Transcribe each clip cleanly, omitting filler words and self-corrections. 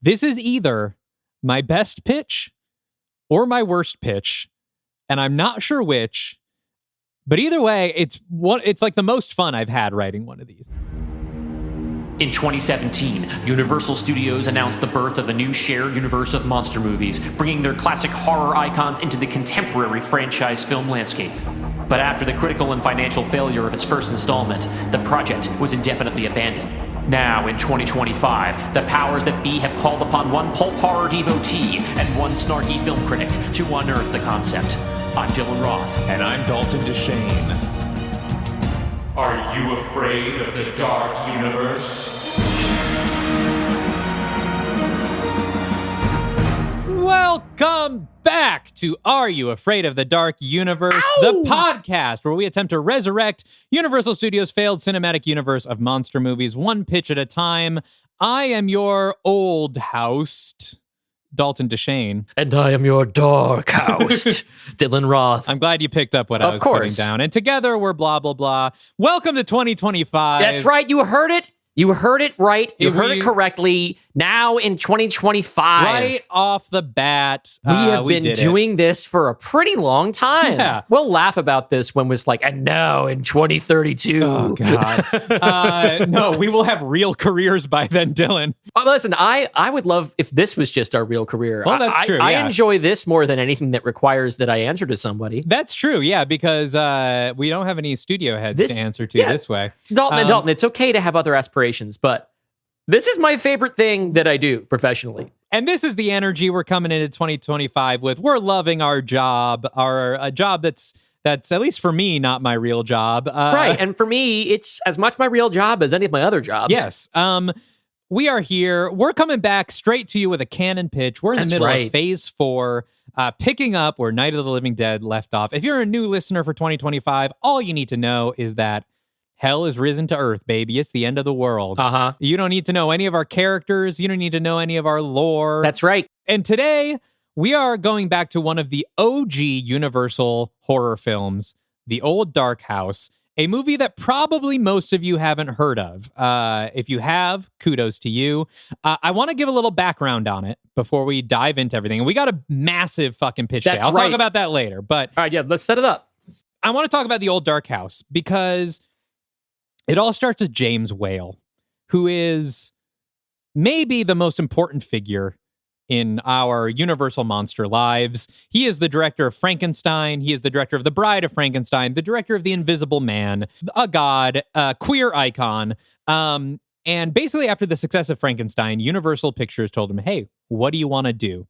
This is either my best pitch or my worst pitch, and I'm not sure which. But either way, it's like the most fun I've had writing one of these. In 2017, Universal Studios announced the birth of a new shared universe of monster movies, bringing their classic horror icons into the contemporary franchise film landscape. But after the critical and financial failure of its first installment, the project was indefinitely abandoned. Now, in 2025, the powers that be have called upon one pulp horror devotee and one snarky film critic to unearth the concept. I'm Dylan Roth. And I'm Dalton DeShane. Are you afraid of the dark universe? Welcome back to Are You Afraid of the Dark Universe, the podcast where we attempt to resurrect Universal Studios' failed cinematic universe of monster movies, one pitch at a time. I am your old host, Dalton DeShane. And I am your dark host, Dylan Roth. I'm glad you picked up what I was putting down. And together we're blah, blah, blah. Welcome to 2025. That's right. You heard it. You heard it right. You heard it correctly. Now in 2025. Right off the bat. We have been doing this for a pretty long time. Yeah. We'll laugh about this when it's like, and now in 2032. Oh, God. No, we will have real careers by then, Dylan. Listen, I would love if this was just our real career. Well, that's true. I enjoy this more than anything that requires that I answer to somebody. That's true, yeah, because we don't have any studio heads to answer to this way. Dalton, it's okay to have other aspirations, but this is my favorite thing that I do professionally. And this is the energy we're coming into 2025 with. We're loving our job, a job that's at least for me, not my real job. Right, and for me, it's as much my real job as any of my other jobs. Yes. We are here. We're coming back straight to you with a canon pitch. We're in the middle of Phase 4, picking up where Night of the Living Dead left off. If you're a new listener for 2025, all you need to know is that hell is risen to earth, baby. It's the end of the world. Uh-huh. You don't need to know any of our characters. You don't need to know any of our lore. That's right. And today, we are going back to one of the OG Universal horror films, The Old Dark House, a movie that probably most of you haven't heard of. If you have, kudos to you. I want to give a little background on it before we dive into everything. And we got a massive fucking pitch today. I'll talk about that later. But all right, yeah, let's set it up. I want to talk about The Old Dark House because it all starts with James Whale, who is maybe the most important figure in our Universal monster lives. He is the director of Frankenstein. He is the director of The Bride of Frankenstein, the director of The Invisible Man, a god, a queer icon. And basically after the success of Frankenstein, Universal Pictures told him, hey, what do you want to do?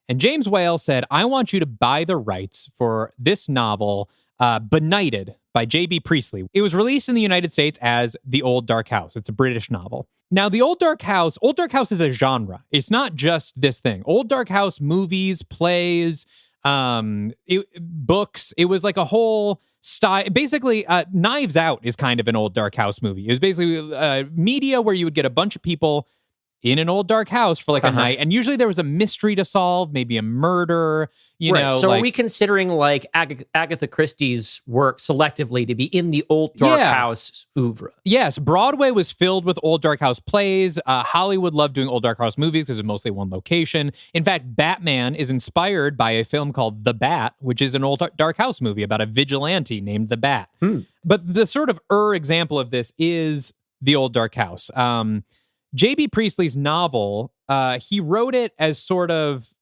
And James Whale said, I want you to buy the rights for this novel, Benighted, by J.B. Priestley. It was released in the United States as The Old Dark House. It's a British novel. Now, The Old Dark House is a genre. It's not just this thing. Old Dark House movies, plays, books. It was like a whole style. Basically, Knives Out is kind of an Old Dark House movie. It was basically media where you would get a bunch of people in an old dark house for like a night. And usually there was a mystery to solve, maybe a murder, you know. So are we considering like Agatha Christie's work selectively to be in the old dark house oeuvre? Yes. Broadway was filled with old dark house plays. Hollywood loved doing old dark house movies because it's mostly one location. In fact, Batman is inspired by a film called The Bat, which is an old dark house movie about a vigilante named The Bat. But the sort of example of this is The Old Dark House. J.B. Priestley's novel, he wrote it as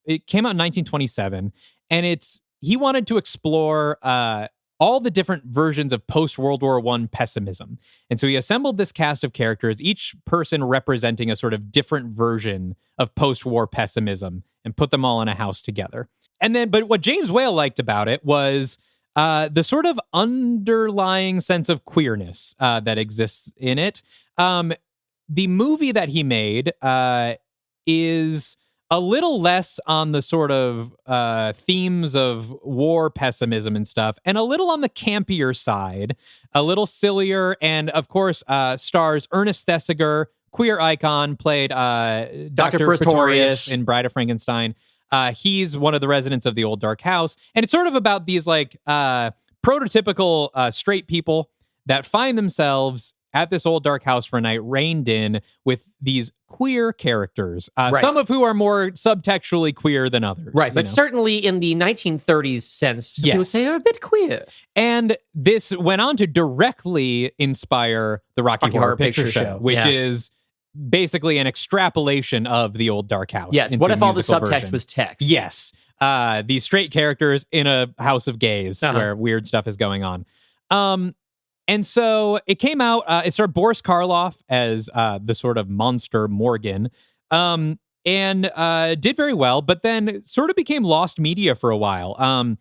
it came out in 1927, and he wanted to explore all the different versions of post-World War I pessimism. And so he assembled this cast of characters, each person representing a sort of different version of post-war pessimism, and put them all in a house together. But what James Whale liked about it was the sort of underlying sense of queerness that exists in it. The movie that he made is a little less on the sort of themes of war pessimism and stuff, and a little on the campier side, a little sillier, and of course stars Ernest Thesiger, queer icon, played Dr. Pretorius in Bride of Frankenstein. He's one of the residents of the Old Dark House, and it's sort of about these like prototypical straight people that find themselves at this old dark house for a night, reined in with these queer characters, Right. some of who are more subtextually queer than others. Right, but you know? certainly in the 1930s sense, some people Yes. say are a bit queer. And this went on to directly inspire the Rocky Horror Picture Show, which yeah. is basically an extrapolation of the old dark house. Yes, into what a if all the musical subtext version. was text? Yes. These straight characters in a house of gays where weird stuff is going on. And so it came out, it starred Boris Karloff as the sort of monster Morgan, and did very well, but then sort of became lost media for a while.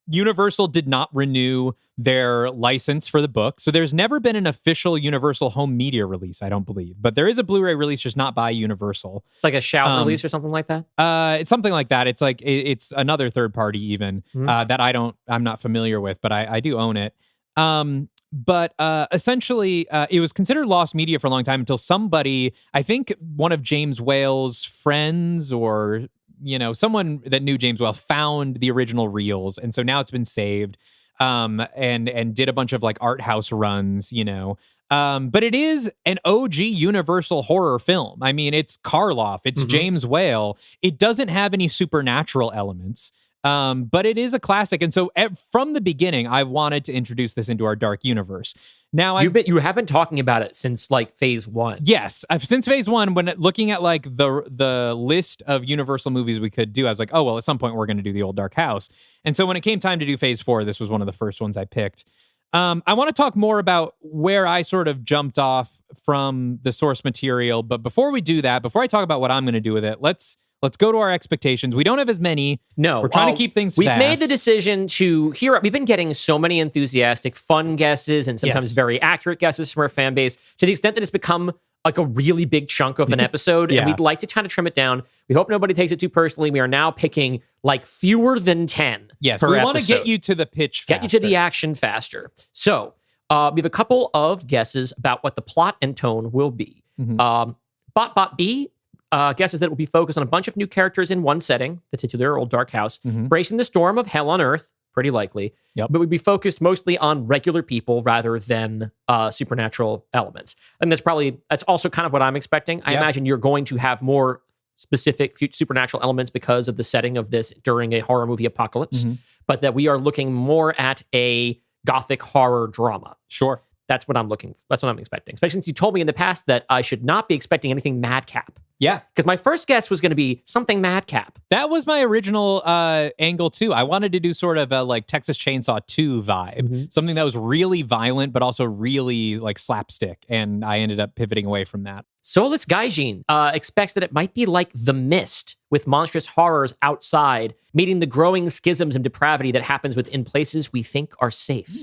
Universal did not renew their license for the book, so there's never been an official Universal home media release, I don't believe. But there is a Blu-ray release, just not by Universal. It's like a shout release or something like that? It's something like that. It's like it's another third party even that I'm not familiar with, but I do own it. But essentially, it was considered lost media for a long time until somebody, I think one of James Whale's friends or, someone that knew James Whale found the original reels. And so now it's been saved and did a bunch of like art house runs, But it is an OG Universal horror film. I mean, it's Karloff, it's James Whale. It doesn't have any supernatural elements. But it is a classic. And so from the beginning, I wanted to introduce this into our dark universe. Now, you have been talking about it since like phase 1. Yes. Since phase 1, when looking at like the list of Universal movies we could do, I was like, oh, well, at some point we're going to do the old dark house. And so when it came time to do phase 4, this was one of the first ones I picked. I want to talk more about where I sort of jumped off from the source material. But before we do that, before I talk about what I'm going to do with it, let's go to our expectations. We don't have as many. No. We're trying to keep things We've fast. made the decision to we've been getting so many enthusiastic, fun guesses and sometimes very accurate guesses from our fan base to the extent that it's become like a really big chunk of an episode. Yeah. And we'd like to kind of trim it down. We hope nobody takes it too personally. We are now picking like fewer than 10. Yes, per we want to episode. get you to the pitch faster. Get you to the action faster. So we have a couple of guesses about what the plot and tone will be. Bot B guesses that it will be focused on a bunch of new characters in one setting, the titular old dark house, bracing the storm of hell on earth, pretty likely, but would be focused mostly on regular people rather than supernatural elements. And that's also kind of what I'm expecting. I imagine you're going to have more specific supernatural elements because of the setting of this during a horror movie apocalypse, but that we are looking more at a gothic horror drama. Sure. That's what I'm expecting. Especially since you told me in the past that I should not be expecting anything madcap. Yeah. Because my first guess was going to be something madcap. That was my original angle, too. I wanted to do sort of a like Texas Chainsaw 2 vibe. Something that was really violent, but also really like slapstick. And I ended up pivoting away from that. Solus Gaijin expects that it might be like The Mist, with monstrous horrors outside, meeting the growing schisms and depravity that happens within places we think are safe.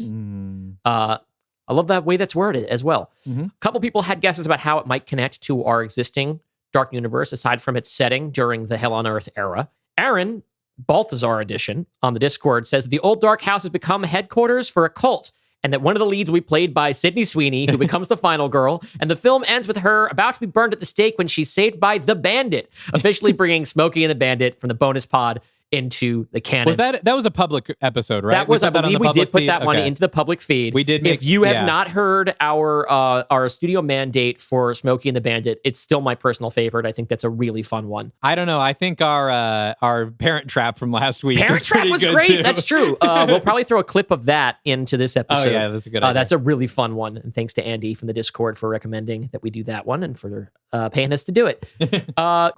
I love that way that's worded as well. A couple people had guesses about how it might connect to our existing dark universe, aside from its setting during the Hell on Earth era. Aaron, Balthazar edition, on the Discord says the old dark house has become headquarters for a cult, and that one of the leads will be played by Sydney Sweeney, who becomes the final girl, and the film ends with her about to be burned at the stake when she's saved by the Bandit, officially bringing Smokey and the Bandit from the bonus pod into the canon. Was that was a public episode, right? That was, I believe we did put that one Okay. into the public feed. We did. If you have not heard our studio mandate for Smokey and the Bandit, it's still my personal favorite. I think that's a really fun one. I don't know. I think our Parent Trap from last week. Parent Trap was great. Too. That's true. We'll probably throw a clip of that into this episode. Oh yeah, that's a good idea. That's a really fun one. And thanks to Andy from the Discord for recommending that we do that one and for paying us to do it.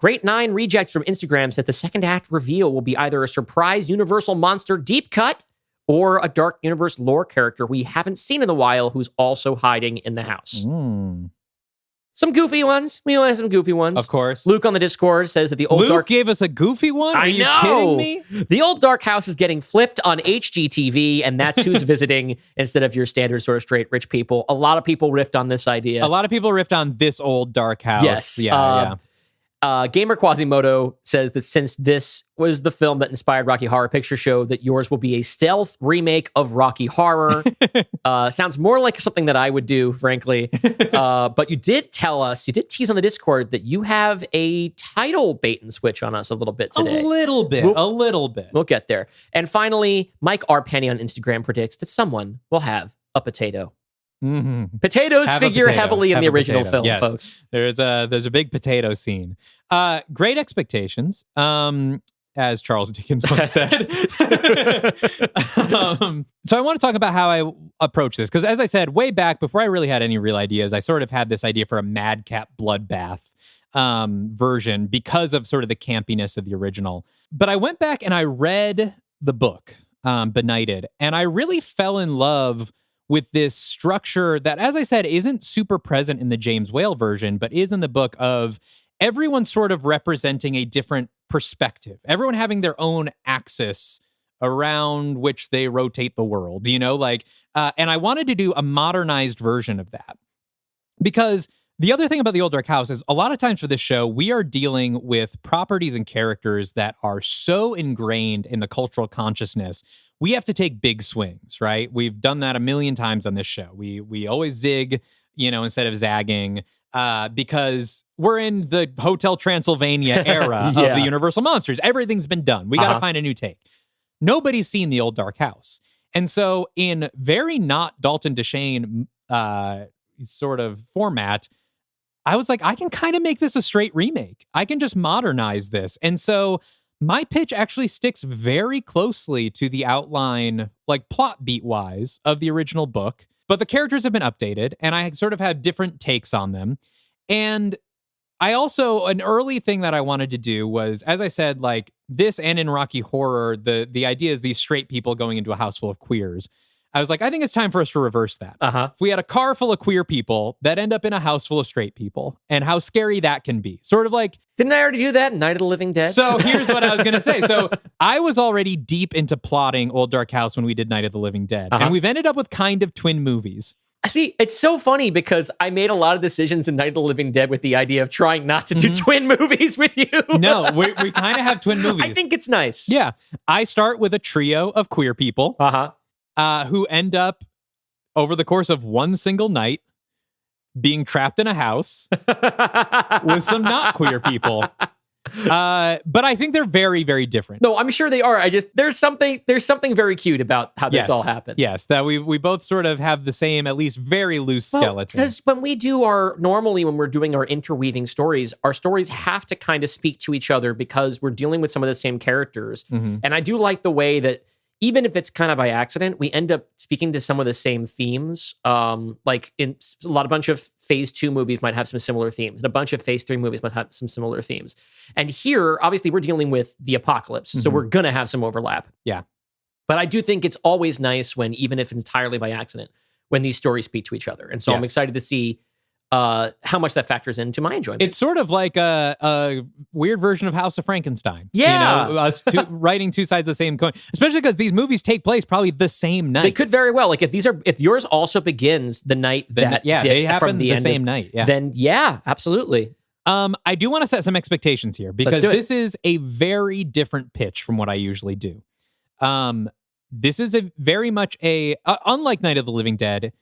Great 9 Rejects from Instagram says the second act reveal will be either a surprise Universal monster deep cut or a Dark Universe lore character we haven't seen in a while who's also hiding in the house. Some goofy ones. We all have some goofy ones. Of course. Luke on the Discord says that the old Luke gave us a goofy one? Are you kidding me? The old dark house is getting flipped on HGTV, and that's who's visiting instead of your standard sort of straight rich people. A lot of people riffed on this idea. A lot of people riffed on this old dark house. Yes. Yeah. Gamer Quasimodo says that since this was the film that inspired Rocky Horror Picture Show, that yours will be a stealth remake of Rocky Horror. Sounds more like something that I would do, frankly. But you did tease on the Discord that you have a title bait and switch on us a little bit today. A little bit. We'll get there. And finally, Mike R. Penny on Instagram predicts that someone will have a potato. Potatoes Have a figure potato. heavily in Have the a original potato. film, Yes. folks. There's a big potato scene. Great expectations. As Charles Dickens once said. So I want to talk about how I approach this. Because as I said, way back before I really had any real ideas, I sort of had this idea for a madcap bloodbath version because of sort of the campiness of the original. But I went back and I read the book, Benighted, and I really fell in love with this structure that, as I said, isn't super present in the James Whale version, but is in the book of everyone sort of representing a different perspective, everyone having their own axis around which they rotate the world, and I wanted to do a modernized version of that. Because the other thing about the Old Dark House is a lot of times for this show, we are dealing with properties and characters that are so ingrained in the cultural consciousness. We have to take big swings, right? We've done that a million times on this show. We always zig, instead of zagging, because we're in the Hotel Transylvania era of the Universal Monsters. Everything's been done. We got to find a new take. Nobody's seen the Old Dark House. And so in very not Dalton DeShane sort of format, I was like, I can kind of make this a straight remake. I can just modernize this. And so my pitch actually sticks very closely to the outline, like plot beat wise, of the original book. But the characters have been updated, and I sort of have different takes on them. And I also, an early thing that I wanted to do was, as I said, like this and in Rocky Horror, the idea is these straight people going into a house full of queers. I was like, I think it's time for us to reverse that. If we had a car full of queer people that end up in a house full of straight people, and how scary that can be. Sort of like... Didn't I already do that in Night of the Living Dead? So here's what I was going to say. So I was already deep into plotting Old Dark House when we did Night of the Living Dead. And we've ended up with kind of twin movies. See, it's so funny because I made a lot of decisions in Night of the Living Dead with the idea of trying not to do twin movies with you. No, we kind of have twin movies. I think it's nice. Yeah. I start with a trio of queer people who end up, over the course of one single night, being trapped in a house with some not queer people. But I think they're very, very different. No, I'm sure they are. There's something very cute about how this all happened. Yes, that we both sort of have the same, at least very loose skeleton. Because when we're doing our interweaving stories, our stories have to kind of speak to each other because we're dealing with some of the same characters. And I do like the way that even if it's kind of by accident, we end up speaking to some of the same themes. Like in a bunch of Phase 2 movies might have some similar themes, and a bunch of Phase 3 movies might have some similar themes. And here, obviously, we're dealing with the apocalypse, so we're going to have some overlap. Yeah. But I do think it's always nice when, even if entirely by accident, when these stories speak to each other. And so I'm excited to see how much that factors into my enjoyment. It's sort of like a weird version of House of Frankenstein. Yeah. Us writing two sides of the same coin, especially because these movies take place probably the same night. They could very well. Like if yours also begins the night they happen the same night. Yeah. Then absolutely. I do want to set some expectations here because this is a very different pitch from what I usually do. This is very much unlike Night of the Living Dead,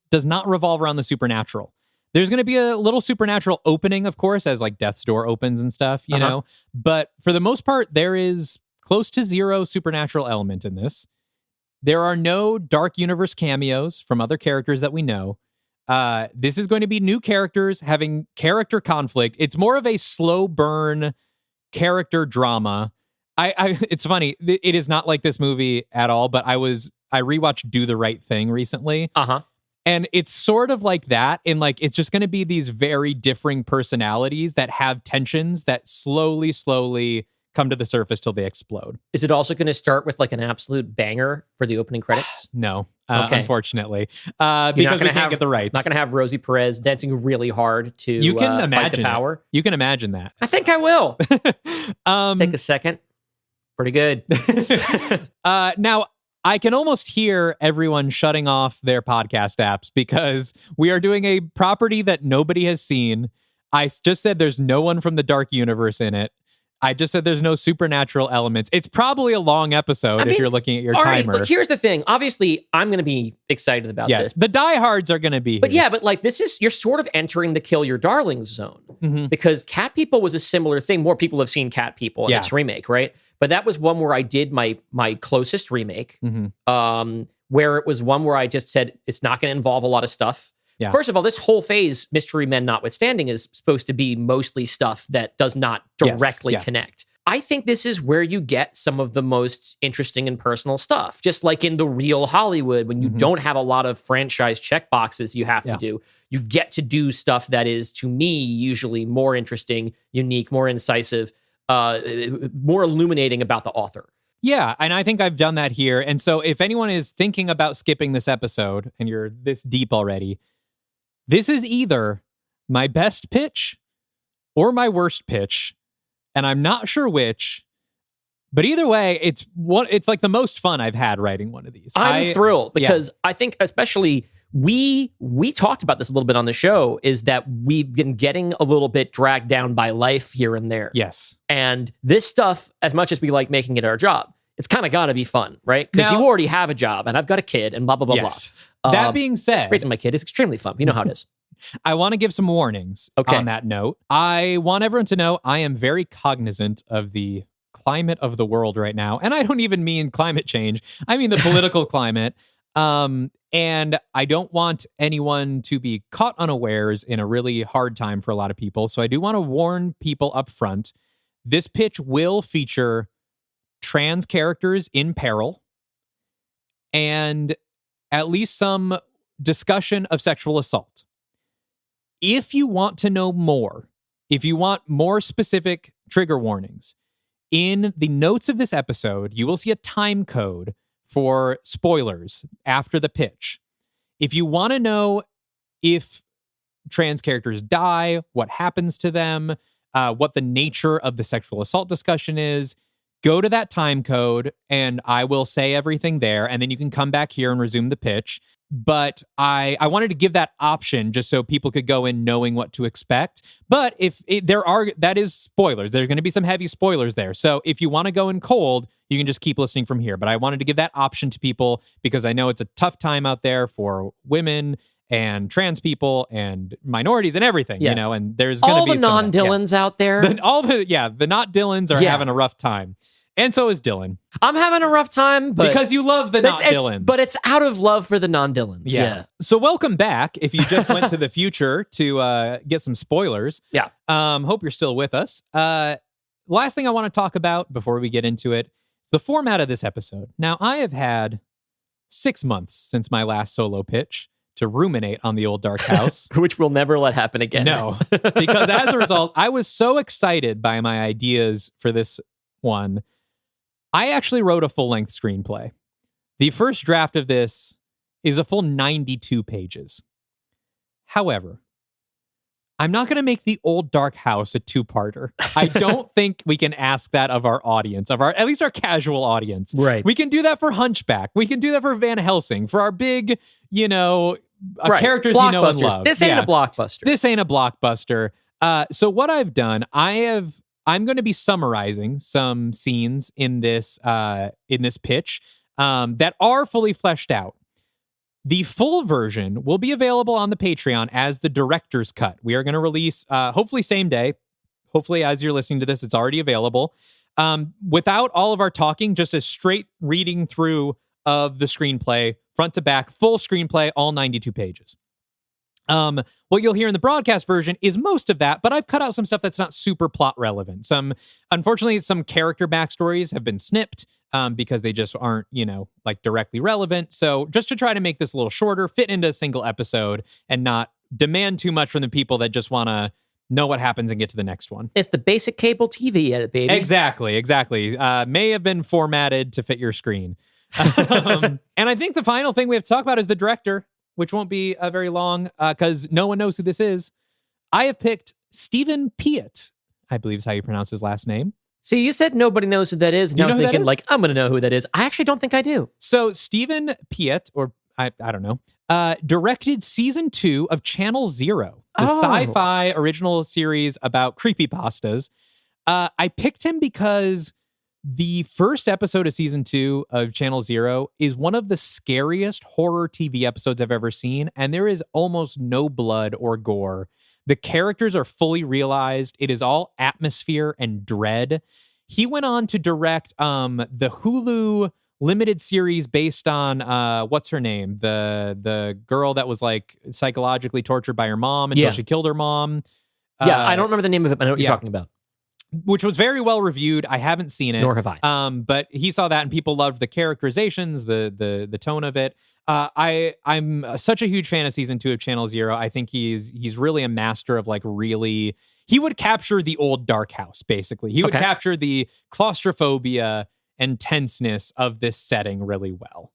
does not revolve around the supernatural. There's going to be a little supernatural opening, of course, as like Death's Door opens and stuff, you know. But for the most part, there is close to zero supernatural element in this. There are no Dark Universe cameos from other characters that we know. This is going to be new characters having character conflict. It's more of a slow burn character drama. It's funny. It is not like this movie at all, but I rewatched Do the Right Thing recently. And it's sort of like that. And like, it's just going to be these very differing personalities that have tensions that slowly come to the surface till they explode. Is it also going to start with like an absolute banger for the opening credits? No, unfortunately, because we can't get the rights. Not going to have Rosie Perez dancing really hard to fight the power. You can imagine that. I think I will. Take a second. Pretty good. Now, I can almost hear everyone shutting off their podcast apps because we are doing a property that nobody has seen. I just said there's no one from the Dark Universe in it. I just said there's no supernatural elements. It's probably a long episode if you're looking at your timer. Right, but here's the thing. Obviously, I'm going to be excited about this. The diehards are going to be here. But like you're sort of entering the kill your darlings zone because Cat People was a similar thing. More people have seen Cat People in this remake, right? But that was one where I did my closest remake, where it was one where I just said it's not going to involve a lot of stuff. Yeah. First of all, this whole phase, Mystery Men notwithstanding, is supposed to be mostly stuff that does not directly connect. I think this is where you get some of the most interesting and personal stuff. Just like in the real Hollywood, when you don't have a lot of franchise checkboxes you have to do, you get to do stuff that is, to me, usually more interesting, unique, more incisive, more illuminating about the author. Yeah, and I think I've done that here. And so if anyone is thinking about skipping this episode and you're this deep already, this is either my best pitch or my worst pitch, and I'm not sure which. But either way, it's like the most fun I've had writing one of these. I'm thrilled because I think especially we talked about this a little bit on the show, is that we've been getting a little bit dragged down by life here and there. Yes. And this stuff, as much as we like making it our job, it's kind of got to be fun, right? Because you already have a job and I've got a kid and blah, blah, blah, blah. That being said, raising my kid is extremely fun. You know how it is. I want to give some warnings on that note. I want everyone to know I am very cognizant of the climate of the world right now. And I don't even mean climate change. I mean the political climate. And I don't want anyone to be caught unawares in a really hard time for a lot of people. So I do want to warn people up front. This pitch will feature trans characters in peril and at least some discussion of sexual assault. If you want to know more, if you want more specific trigger warnings, in the notes of this episode, you will see a time code for spoilers after the pitch. If you want to know if trans characters die, what happens to them, what the nature of the sexual assault discussion is, go to that time code and I will say everything there, and then you can come back here and resume the pitch. But I wanted to give that option just so people could go in knowing what to expect. But that is spoilers. There's going to be some heavy spoilers there. So if you want to go in cold, you can just keep listening from here. But I wanted to give that option to people because I know it's a tough time out there for women and trans people and minorities and everything, you know, and there's going to be all the non-Dylans out there. The not Dylans are having a rough time. And so is Dylan. I'm having a rough time, but because you love the not Dylans. But it's out of love for the non-Dylans. Yeah. So welcome back. If you just went to the future to get some spoilers. Yeah. Hope you're still with us. Last thing I want to talk about before we get into it, the format of this episode. Now, I have had 6 months since my last solo pitch to ruminate on the old dark house. Which we'll never let happen again. No. Because as a result, I was so excited by my ideas for this one. I actually wrote a full-length screenplay. The first draft of this is a full 92 pages. However, I'm not going to make the old dark house a two-parter. I don't think we can ask that of our audience, at least our casual audience. Right. We can do that for Hunchback. We can do that for Van Helsing, for our big, characters you know and love. This ain't a blockbuster. This ain't a blockbuster. So what I've done, I'm going to be summarizing some scenes in this pitch that are fully fleshed out. The full version will be available on the Patreon as the director's cut. We are going to release, hopefully same day. Hopefully, as you're listening to this, it's already available. Without all of our talking, just a straight reading through of the screenplay, front to back, full screenplay, all 92 pages. What you'll hear in the broadcast version is most of that, but I've cut out some stuff that's not super plot relevant. Unfortunately, some character backstories have been snipped because they just aren't, directly relevant. So just to try to make this a little shorter, fit into a single episode and not demand too much from the people that just want to know what happens and get to the next one. It's the basic cable TV edit, baby. Exactly. May have been formatted to fit your screen. And I think the final thing we have to talk about is the director, which won't be very long because no one knows who this is. I have picked Stephen Piet, I believe is how you pronounce his last name. See, you said nobody knows who that is. And I was thinking, I'm going to know who that is. I actually don't think I do. So Stephen Piet, or I don't know, directed season 2 of Channel Zero, the sci-fi original series about creepypastas. I picked him because the first episode of season 2 of Channel Zero is one of the scariest horror TV episodes I've ever seen, and there is almost no blood or gore. The characters are fully realized. It is all atmosphere and dread. He went on to direct the Hulu limited series based on what's her name? The girl that was like psychologically tortured by her mom until she killed her mom. Yeah, I don't remember the name of it, but I know what you're talking about. Which was very well reviewed. I haven't seen it. Nor have I. But he saw that and people loved the characterizations, the tone of it. I'm such a huge fan of season 2 of Channel Zero. I think he's really a master of like really. He would capture the old dark house. Basically, he would capture the claustrophobia and tenseness of this setting really well.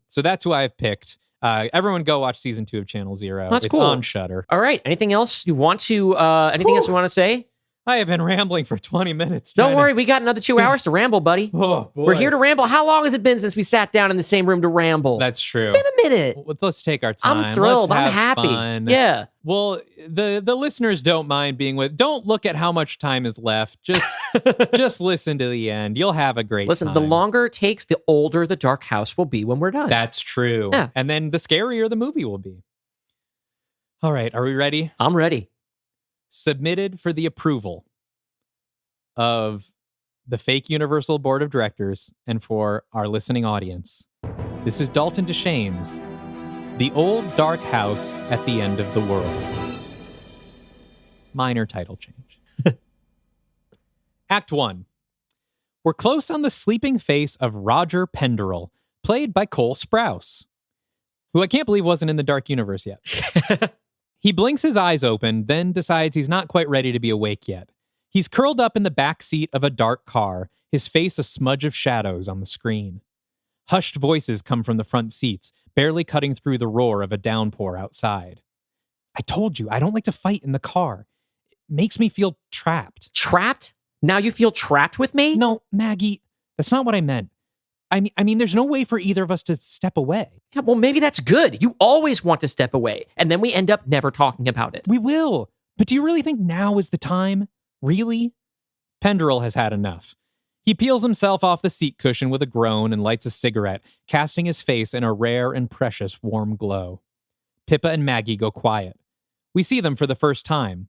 So that's who I've picked. Everyone go watch season 2 of Channel Zero. That's it's cool. on Shudder. All right. Anything else you want to? Anything else you want to say? I have been rambling for 20 minutes. Don't worry, we got another 2 hours to ramble, buddy. Oh, boy. We're here to ramble. How long has it been since we sat down in the same room to ramble? That's true. It's been a minute. Let's take our time. I'm thrilled. Let's I'm have happy. fun. Yeah. Well, the listeners don't mind being with. Don't look at how much time is left. Just listen to the end. You'll have a great time. The longer it takes, the older the dark house will be when we're done. That's true. Yeah. And then the scarier the movie will be. All right. Are we ready? I'm ready. Submitted for the approval of the fake Universal Board of Directors and for our listening audience. This is Dalton Deshane's The Old Dark House at the End of the World. Minor title change. Act 1. We're close on the sleeping face of Roger Penderell, played by Cole Sprouse, who I can't believe wasn't in the Dark Universe yet. He blinks his eyes open, then decides he's not quite ready to be awake yet. He's curled up in the back seat of a dark car, his face a smudge of shadows on the screen. Hushed voices come from the front seats, barely cutting through the roar of a downpour outside. I told you, I don't like to fight in the car. It makes me feel trapped. Trapped? Now you feel trapped with me? No, Maggie, that's not what I meant. I mean, there's no way for either of us to step away. Yeah, well, maybe that's good. You always want to step away, and then we end up never talking about it. We will. But do you really think now is the time? Really? Penderell has had enough. He peels himself off the seat cushion with a groan and lights a cigarette, casting his face in a rare and precious warm glow. Pippa and Maggie go quiet. We see them for the first time.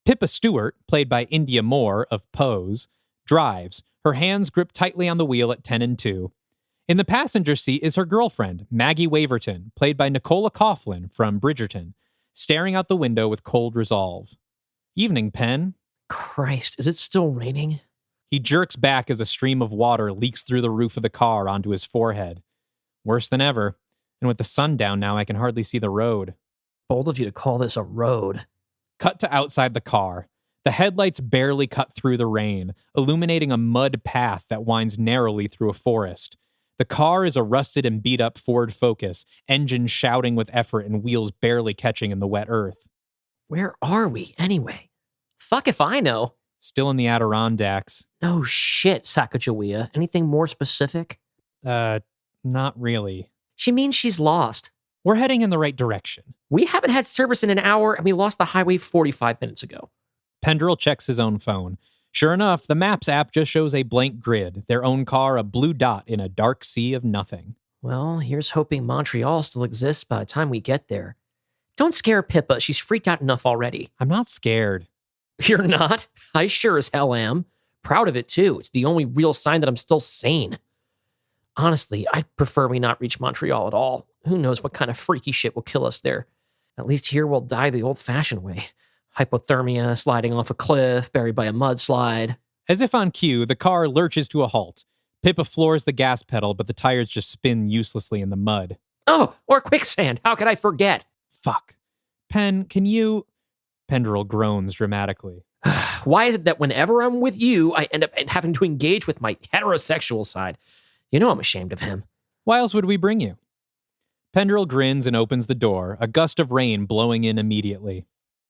Pippa Stewart, played by India Moore of Pose, drives, her hands gripped tightly on the wheel at 10 and 2. In the passenger seat is her girlfriend, Maggie Waverton, played by Nicola Coughlan from Bridgerton, staring out the window with cold resolve. Evening, Pen. Christ, is it still raining? He jerks back as a stream of water leaks through the roof of the car onto his forehead. Worse than ever, and with the sun down now, I can hardly see the road. Bold of you to call this a road. Cut to outside the car. The headlights barely cut through the rain, illuminating a mud path that winds narrowly through a forest. The car is a rusted and beat-up Ford Focus, engine shouting with effort and wheels barely catching in the wet earth. Where are we, anyway? Fuck if I know. Still in the Adirondacks. No shit, Sacagawea. Anything more specific? Not really. She means she's lost. We're heading in the right direction. We haven't had service in an hour, and we lost the highway 45 minutes ago. Penderell checks his own phone. Sure enough, the Maps app just shows a blank grid, their own car a blue dot in a dark sea of nothing. Well, here's hoping Montreal still exists by the time we get there. Don't scare Pippa. She's freaked out enough already. I'm not scared. You're not? I sure as hell am. Proud of it, too. It's the only real sign that I'm still sane. Honestly, I'd prefer we not reach Montreal at all. Who knows what kind of freaky shit will kill us there. At least here we'll die the old-fashioned way. Hypothermia, sliding off a cliff, buried by a mudslide. As if on cue, the car lurches to a halt. Pippa floors the gas pedal, but the tires just spin uselessly in the mud. Oh, or quicksand. How could I forget? Fuck. Pen, can you... Penderell groans dramatically. Why is it that whenever I'm with you, I end up having to engage with my heterosexual side? You know I'm ashamed of him. Why else would we bring you? Penderell grins and opens the door, a gust of rain blowing in immediately.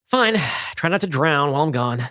Fine. Try not to drown while I'm gone.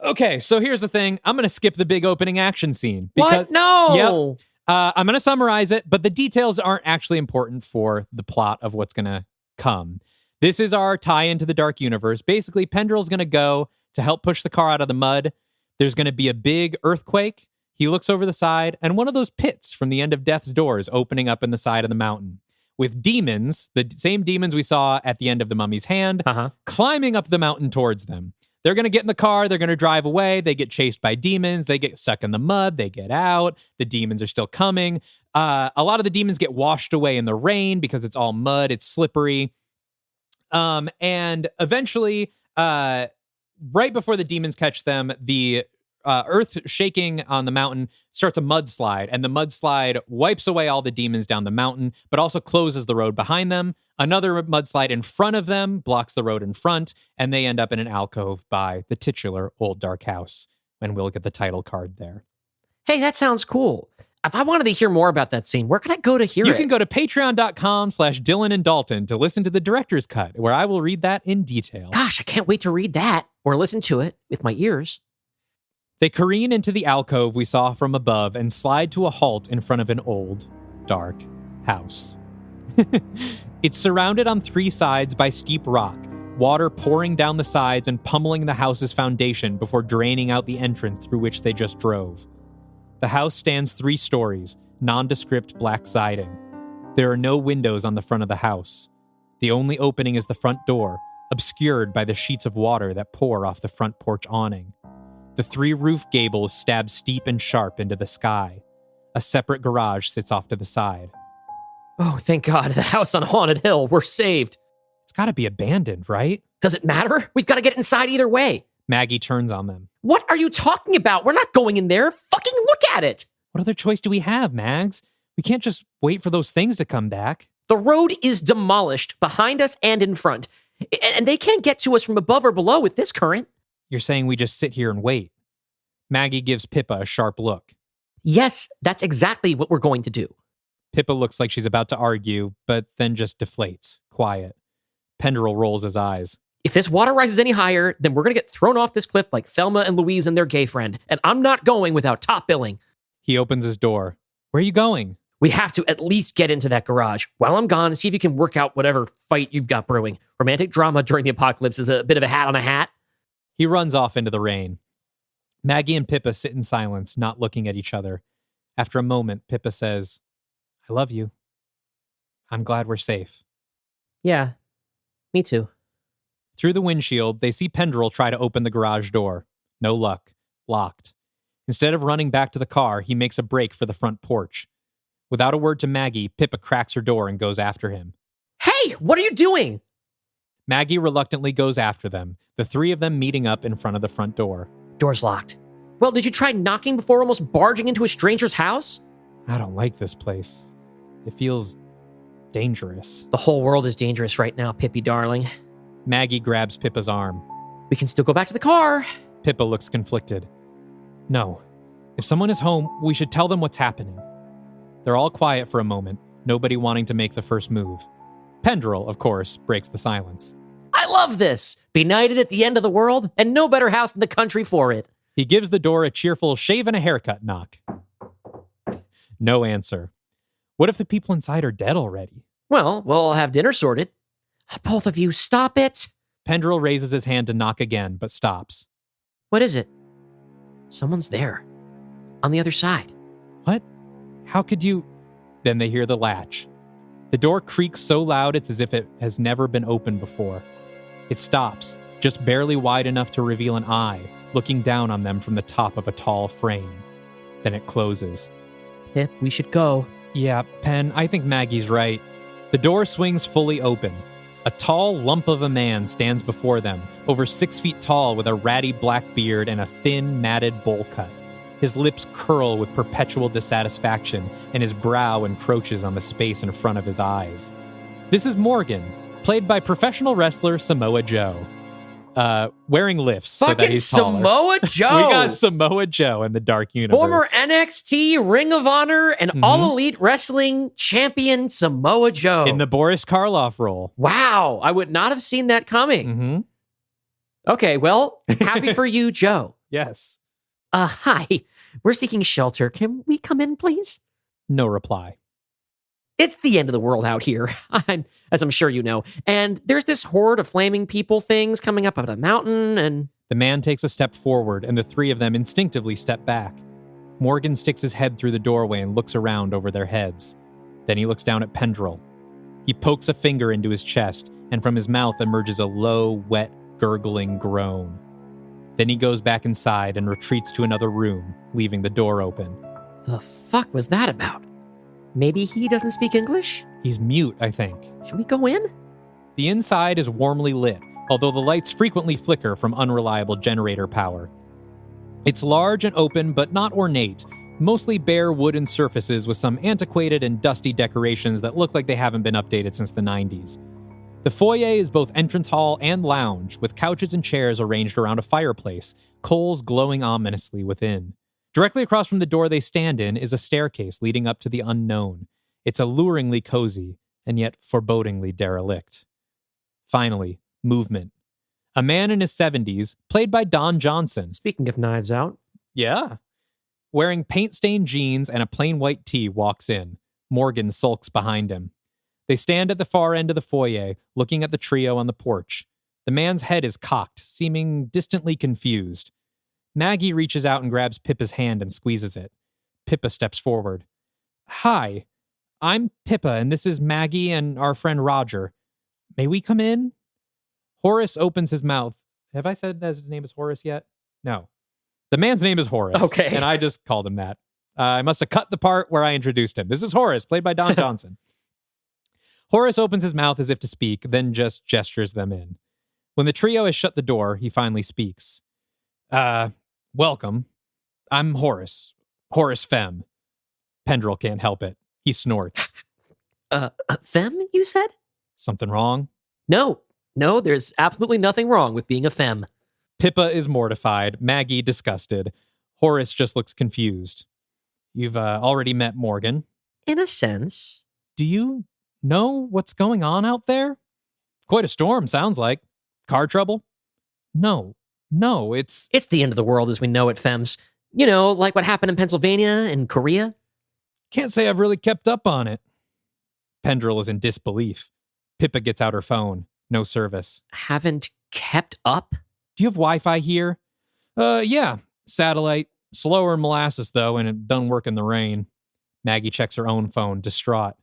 Okay, so here's the thing. I'm going to skip the big opening action scene. What? No! Yep. I'm going to summarize it, but the details aren't actually important for the plot of what's going to come. This is our tie into the Dark Universe. Basically, Penderell's going to go to help push the car out of the mud. There's going to be a big earthquake. He looks over the side, and one of those pits from the end of Death's Door is opening up in the side of the mountain, with demons, the same demons we saw at the end of The Mummy's Hand, climbing up the mountain towards them. they're going to get in the car. They're going to drive away. They get chased by demons. They get stuck in the mud. They get out. The demons are still coming. A lot of the demons get washed away in the rain because it's all mud. It's slippery. And eventually, right before the demons catch them, the earth shaking on the mountain starts a mudslide, and the mudslide wipes away all the demons down the mountain, but also closes the road behind them. Another mudslide in front of them blocks the road in front, and they end up in an alcove by the titular Old Dark House. And we'll get the title card there. Hey, that sounds cool. If I wanted to hear more about that scene, where can I go to hear it? You can go to patreon.com/Dylan and Dalton to listen to the director's cut, where I will read that in detail. Gosh, I can't wait to read that or listen to it with my ears. They careen into the alcove we saw from above and slide to a halt in front of an old, dark house. It's surrounded on three sides by steep rock, water pouring down the sides and pummeling the house's foundation before draining out the entrance through which they just drove. The house stands 3 stories, nondescript black siding. There are no windows on the front of the house. The only opening is the front door, obscured by the sheets of water that pour off the front porch awning. The 3 roof gables stab steep and sharp into the sky. A separate garage sits off to the side. Oh, thank God. The house on Haunted Hill. We're saved. It's got to be abandoned, right? Does it matter? We've got to get inside either way. Maggie turns on them. What are you talking about? We're not going in there. Fucking look at it. What other choice do we have, Mags? We can't just wait for those things to come back. The road is demolished behind us and in front. And they can't get to us from above or below with this current. You're saying we just sit here and wait. Maggie gives Pippa a sharp look. Yes, that's exactly what we're going to do. Pippa looks like she's about to argue, but then just deflates, quiet. Pendrell rolls his eyes. If this water rises any higher, then we're going to get thrown off this cliff like Thelma and Louise and their gay friend. And I'm not going without top billing. He opens his door. Where are you going? We have to at least get into that garage. While I'm gone, see if you can work out whatever fight you've got brewing. Romantic drama during the apocalypse is a bit of a hat on a hat. He runs off into the rain. Maggie and Pippa sit in silence, not looking at each other. After a moment, Pippa says, I love you. I'm glad we're safe. Yeah, me too. Through the windshield, they see Pendrell try to open the garage door. No luck. Locked. Instead of running back to the car, he makes a break for the front porch. Without a word to Maggie, Pippa cracks her door and goes after him. Hey, what are you doing? Maggie reluctantly goes after them, the 3 of them meeting up in front of the front door. Door's locked. Well, did you try knocking before almost barging into a stranger's house? I don't like this place. It feels dangerous. The whole world is dangerous right now, Pippi darling. Maggie grabs Pippa's arm. We can still go back to the car. Pippa looks conflicted. No. If someone is home, we should tell them what's happening. They're all quiet for a moment, nobody wanting to make the first move. Pendrell, of course, breaks the silence. I love this. Benighted at the end of the world, and no better house in the country for it. He gives the door a cheerful shave and a haircut knock. No answer. What if the people inside are dead already? Well, we'll have dinner sorted. Both of you, stop it. Pendrell raises his hand to knock again, but stops. What is it? Someone's there. On the other side. What? How could you... Then they hear the latch. The door creaks so loud it's as if it has never been opened before. It stops, just barely wide enough to reveal an eye, looking down on them from the top of a tall frame. Then it closes. Pip, we should go. Yeah, Pen, I think Maggie's right. The door swings fully open. A tall lump of a man stands before them, over 6 feet tall with a ratty black beard and a thin, matted bowl cut. His lips curl with perpetual dissatisfaction, and his brow encroaches on the space in front of his eyes. This is Morgan, played by professional wrestler Samoa Joe. Wearing lifts so that he's taller. Samoa Joe! We got Samoa Joe in the Dark Universe. Former NXT, Ring of Honor, and All Elite Wrestling champion Samoa Joe. In the Boris Karloff role. Wow, I would not have seen that coming. Mm-hmm. Okay, well, happy for you, Joe. Yes. Hi. We're seeking shelter. Can we come in, please? No reply. It's the end of the world out here, as I'm sure you know. And there's this horde of flaming people things coming up a mountain, and... The man takes a step forward, and the 3 of them instinctively step back. Morgan sticks his head through the doorway and looks around over their heads. Then he looks down at Pendrell. He pokes a finger into his chest, and from his mouth emerges a low, wet, gurgling groan. Then he goes back inside and retreats to another room, leaving the door open. The fuck was that about? Maybe he doesn't speak English? He's mute, I think. Should we go in? The inside is warmly lit, although the lights frequently flicker from unreliable generator power. It's large and open, but not ornate, mostly bare wooden surfaces with some antiquated and dusty decorations that look like they haven't been updated since the 90s. The foyer is both entrance hall and lounge, with couches and chairs arranged around a fireplace, coals glowing ominously within. Directly across from the door they stand in is a staircase leading up to the unknown. It's alluringly cozy, and yet forebodingly derelict. Finally, movement. A man in his 70s, played by Don Johnson. Speaking of Knives Out. Yeah. Wearing paint-stained jeans and a plain white tee walks in. Morgan sulks behind him. They stand at the far end of the foyer, looking at the trio on the porch. The man's head is cocked, seeming distantly confused. Maggie reaches out and grabs Pippa's hand and squeezes it. Pippa steps forward. Hi, I'm Pippa, and this is Maggie and our friend Roger. May we come in? Horace opens his mouth. Have I said that his name is Horace yet? No. The man's name is Horace. Okay. And I just called him that. I must have cut the part where I introduced him. This is Horace, played by Don Johnson. Horace opens his mouth as if to speak, then just gestures them in. When the trio has shut the door, he finally speaks. Welcome. I'm Horace. Horace Fem. Pendrell can't help it. He snorts. Femme, you said? Something wrong? No, there's absolutely nothing wrong with being a femme. Pippa is mortified, Maggie disgusted. Horace just looks confused. You've already met Morgan. In a sense. Do you know what's going on out there? Quite a storm, sounds like. Car trouble? No, it's... It's the end of the world as we know it, femmes. You know, like what happened in Pennsylvania and Korea. Can't say I've really kept up on it. Pendrell is in disbelief. Pippa gets out her phone. No service. Haven't kept up? Do you have Wi-Fi here? Yeah. Satellite. Slower than molasses, though, and it doesn't work in the rain. Maggie checks her own phone, distraught.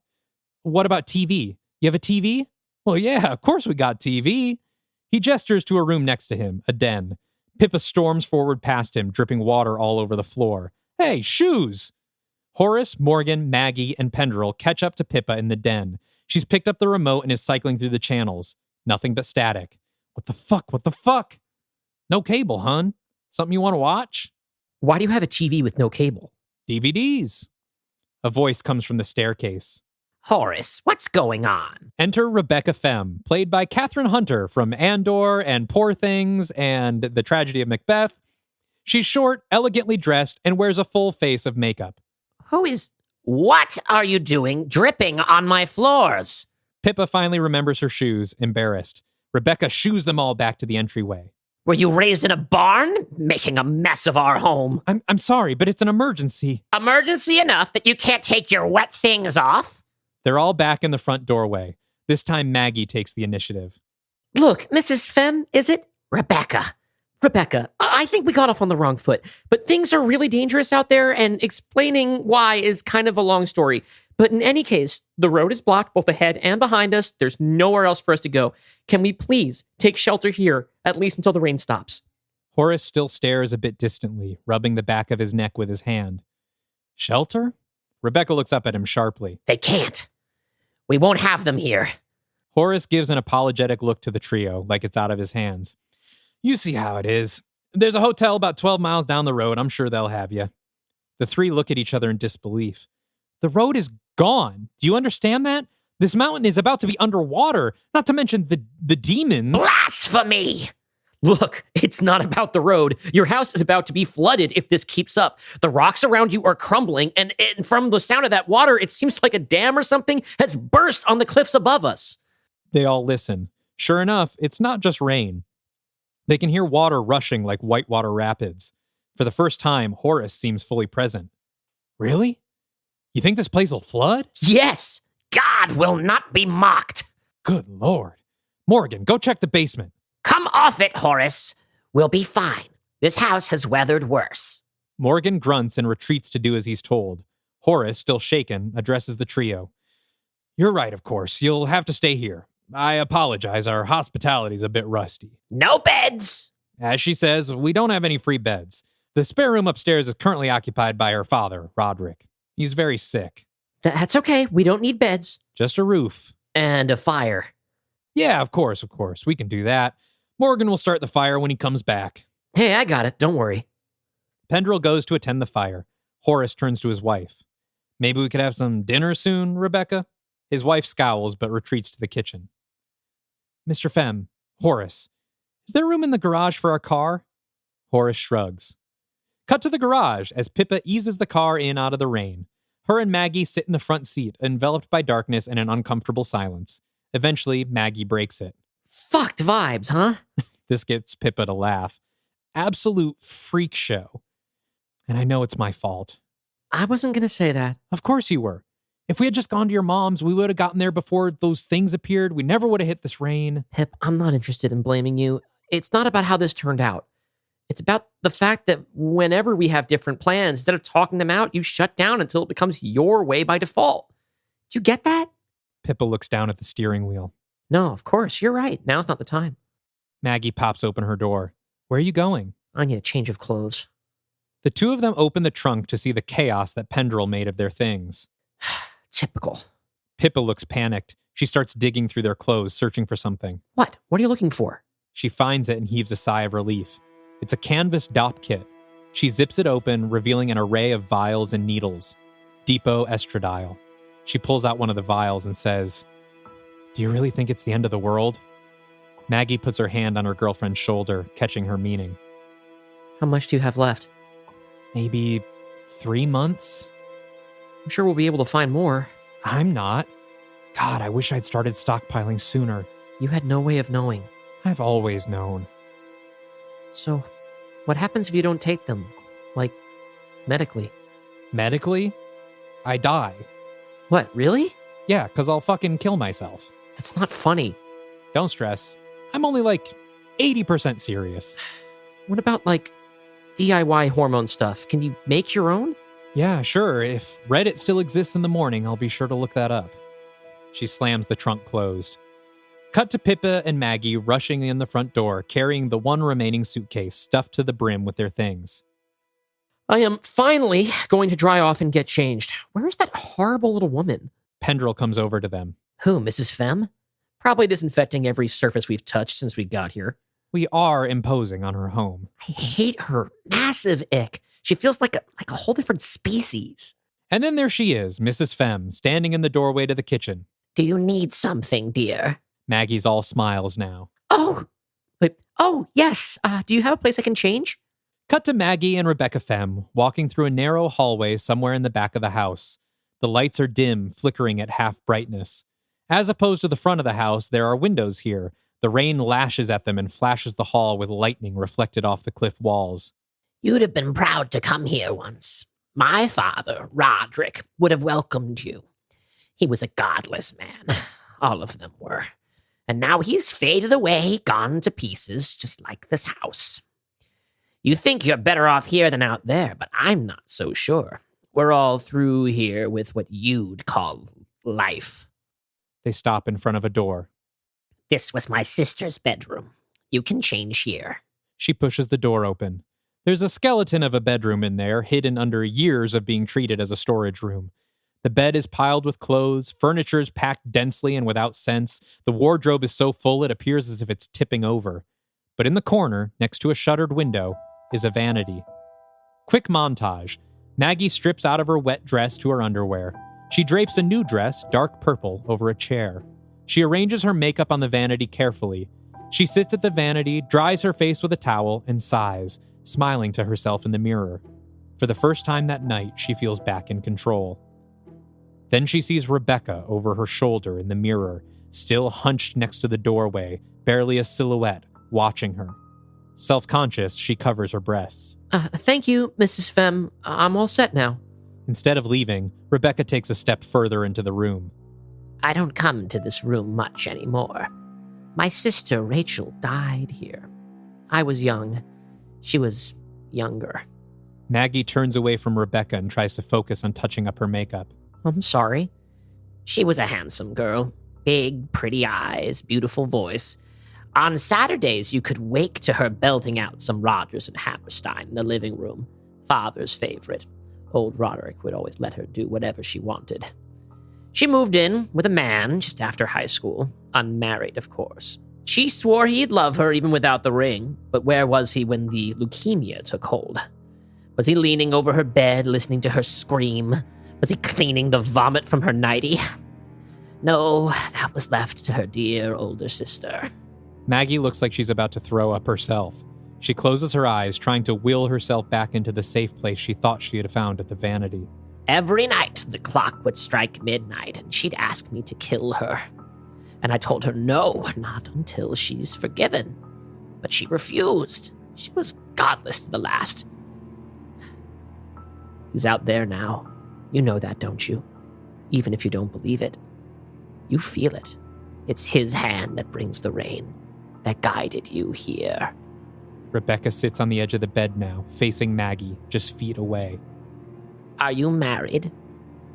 What about TV? You have a TV? Well, yeah, of course we got TV. He gestures to a room next to him, a den. Pippa storms forward past him, dripping water all over the floor. Hey, shoes! Horace, Morgan, Maggie, and Pendrell catch up to Pippa in the den. She's picked up the remote and is cycling through the channels. Nothing but static. What the fuck? No cable, hun. Something you want to watch? Why do you have a TV with no cable? DVDs. A voice comes from the staircase. Horace, what's going on? Enter Rebecca Fem, played by Katherine Hunter from Andor and Poor Things and The Tragedy of Macbeth. She's short, elegantly dressed, and wears a full face of makeup. What are you doing dripping on my floors? Pippa finally remembers her shoes, embarrassed. Rebecca shoos them all back to the entryway. Were you raised in a barn, making a mess of our home? I'm sorry, but it's an emergency. Emergency enough that you can't take your wet things off? They're all back in the front doorway. This time Maggie takes the initiative. Look, Mrs. Fem, is it? Rebecca, I think we got off on the wrong foot, but things are really dangerous out there, and explaining why is kind of a long story. But in any case, the road is blocked both ahead and behind us. There's nowhere else for us to go. Can we please take shelter here, at least until the rain stops? Horace still stares a bit distantly, rubbing the back of his neck with his hand. Shelter? Rebecca looks up at him sharply. They can't. We won't have them here. Horace gives an apologetic look to the trio, like it's out of his hands. You see how it is. There's a hotel about 12 miles down the road. I'm sure they'll have you. The three look at each other in disbelief. The road is gone. Do you understand that? This mountain is about to be underwater, not to mention the demons. Blasphemy! Look, it's not about the road. Your house is about to be flooded if this keeps up. The rocks around you are crumbling, and from the sound of that water, it seems like a dam or something has burst on the cliffs above us. They all listen. Sure enough, it's not just rain. They can hear water rushing like whitewater rapids. For the first time, Horace seems fully present. Really? You think this place will flood? Yes! God will not be mocked! Good Lord. Morgan, go check the basement. Come off it, Horace. We'll be fine. This house has weathered worse. Morgan grunts and retreats to do as he's told. Horace, still shaken, addresses the trio. You're right, of course. You'll have to stay here. I apologize. Our hospitality's a bit rusty. No beds. As she says, we don't have any free beds. The spare room upstairs is currently occupied by her father, Roderick. He's very sick. That's okay. We don't need beds. Just a roof. And a fire. Yeah, of course. We can do that. Morgan will start the fire when he comes back. Hey, I got it. Don't worry. Pendrell goes to attend the fire. Horace turns to his wife. Maybe we could have some dinner soon, Rebecca? His wife scowls but retreats to the kitchen. Mr. Fem, Horace, is there room in the garage for our car? Horace shrugs. Cut to the garage as Pippa eases the car in out of the rain. Her and Maggie sit in the front seat, enveloped by darkness and an uncomfortable silence. Eventually, Maggie breaks it. Fucked vibes, huh? This gets Pippa to laugh. Absolute freak show. And I know it's my fault. I wasn't going to say that. Of course you were. If we had just gone to your mom's, we would have gotten there before those things appeared. We never would have hit this rain. Pip, I'm not interested in blaming you. It's not about how this turned out. It's about the fact that whenever we have different plans, instead of talking them out, you shut down until it becomes your way by default. Do you get that? Pippa looks down at the steering wheel. No, of course. You're right. Now's not the time. Maggie pops open her door. Where are you going? I need a change of clothes. The two of them open the trunk to see the chaos that Pendrell made of their things. Typical. Pippa looks panicked. She starts digging through their clothes, searching for something. What? What are you looking for? She finds it and heaves a sigh of relief. It's a canvas dop kit. She zips it open, revealing an array of vials and needles. Depot estradiol. She pulls out one of the vials and says, "Do you really think it's the end of the world?" Maggie puts her hand on her girlfriend's shoulder, catching her meaning. How much do you have left? Maybe 3 months? I'm sure we'll be able to find more. I'm not. God, I wish I'd started stockpiling sooner. You had no way of knowing. I've always known. So, what happens if you don't take them? Like, medically? Medically? I die. What, really? Yeah, because I'll fucking kill myself. That's not funny. Don't stress. I'm only like 80% serious. What about, like, DIY hormone stuff? Can you make your own? Yeah, sure. If Reddit still exists in the morning, I'll be sure to look that up. She slams the trunk closed. Cut to Pippa and Maggie rushing in the front door, carrying the one remaining suitcase stuffed to the brim with their things. I am finally going to dry off and get changed. Where is that horrible little woman? Pendrell comes over to them. Who, Mrs. Fem? Probably disinfecting every surface we've touched since we got here. We are imposing on her home. I hate her. Massive ick. She feels like a whole different species. And then there she is, Mrs. Fem, standing in the doorway to the kitchen. Do you need something, dear? Maggie's all smiles now. Oh, yes. Do you have a place I can change? Cut to Maggie and Rebecca Fem, walking through a narrow hallway somewhere in the back of the house. The lights are dim, flickering at half brightness. As opposed to the front of the house, there are windows here. The rain lashes at them and flashes the hall with lightning reflected off the cliff walls. You'd have been proud to come here once. My father, Roderick, would have welcomed you. He was a godless man. All of them were. And now he's faded away, gone to pieces, just like this house. You think you're better off here than out there, but I'm not so sure. We're all through here with what you'd call life. They stop in front of a door. This was my sister's bedroom. You can change here. She pushes the door open. There's a skeleton of a bedroom in there, hidden under years of being treated as a storage room. The bed is piled with clothes, furniture is packed densely and without sense. The wardrobe is so full it appears as if it's tipping over. But in the corner, next to a shuttered window, is a vanity. Quick montage. Maggie strips out of her wet dress to her underwear. She drapes a new dress, dark purple, over a chair. She arranges her makeup on the vanity carefully. She sits at the vanity, dries her face with a towel, and sighs, smiling to herself in the mirror. For the first time that night, she feels back in control. Then she sees Rebecca over her shoulder in the mirror, still hunched next to the doorway, barely a silhouette, watching her. Self-conscious, she covers her breasts. Thank you, Mrs. Fem. I'm all set now. Instead of leaving, Rebecca takes a step further into the room. I don't come to this room much anymore. My sister Rachel died here. I was young. She was younger. Maggie turns away from Rebecca and tries to focus on touching up her makeup. I'm sorry. She was a handsome girl. Big, pretty eyes, beautiful voice. On Saturdays, you could wake to her belting out some Rodgers and Hammerstein in the living room, father's favorite. Old Roderick would always let her do whatever she wanted. She moved in with a man just after high school, unmarried, of course. She swore he'd love her even without the ring, but where was he when the leukemia took hold? Was he leaning over her bed, listening to her scream? Was he cleaning the vomit from her nightie? No, that was left to her dear older sister. Maggie looks like she's about to throw up herself. She closes her eyes, trying to will herself back into the safe place she thought she had found at the Vanity. Every night, the clock would strike midnight, and she'd ask me to kill her. And I told her no, not until she's forgiven. But she refused. She was godless to the last. He's out there now. You know that, don't you? Even if you don't believe it. You feel it. It's his hand that brings the rain, that guided you here. Rebecca sits on the edge of the bed now, facing Maggie, just feet away. Are you married?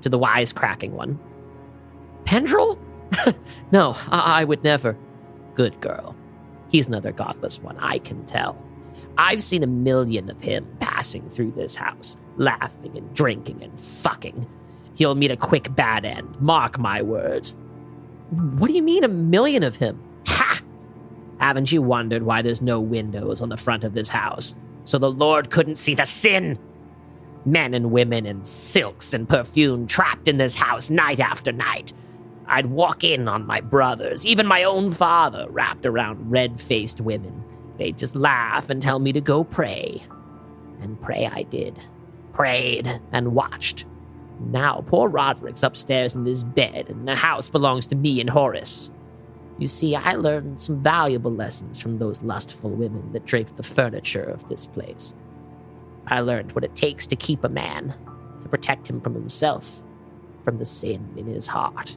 To the wisecracking one? Pendrell? No, I would never. Good girl. He's another godless one, I can tell. I've seen 1,000,000 of him passing through this house, laughing and drinking and fucking. He'll meet a quick bad end, mark my words. What do you mean 1,000,000 of him? Ha! Haven't you wondered why there's no windows on the front of this house? So the Lord couldn't see the sin? Men and women in silks and perfume trapped in this house night after night. I'd walk in on my brothers, even my own father, wrapped around red-faced women. They'd just laugh and tell me to go pray. And pray I did. Prayed and watched. Now poor Roderick's upstairs in his bed, and the house belongs to me and Horace. You see, I learned some valuable lessons from those lustful women that draped the furniture of this place. I learned what it takes to keep a man, to protect him from himself, from the sin in his heart.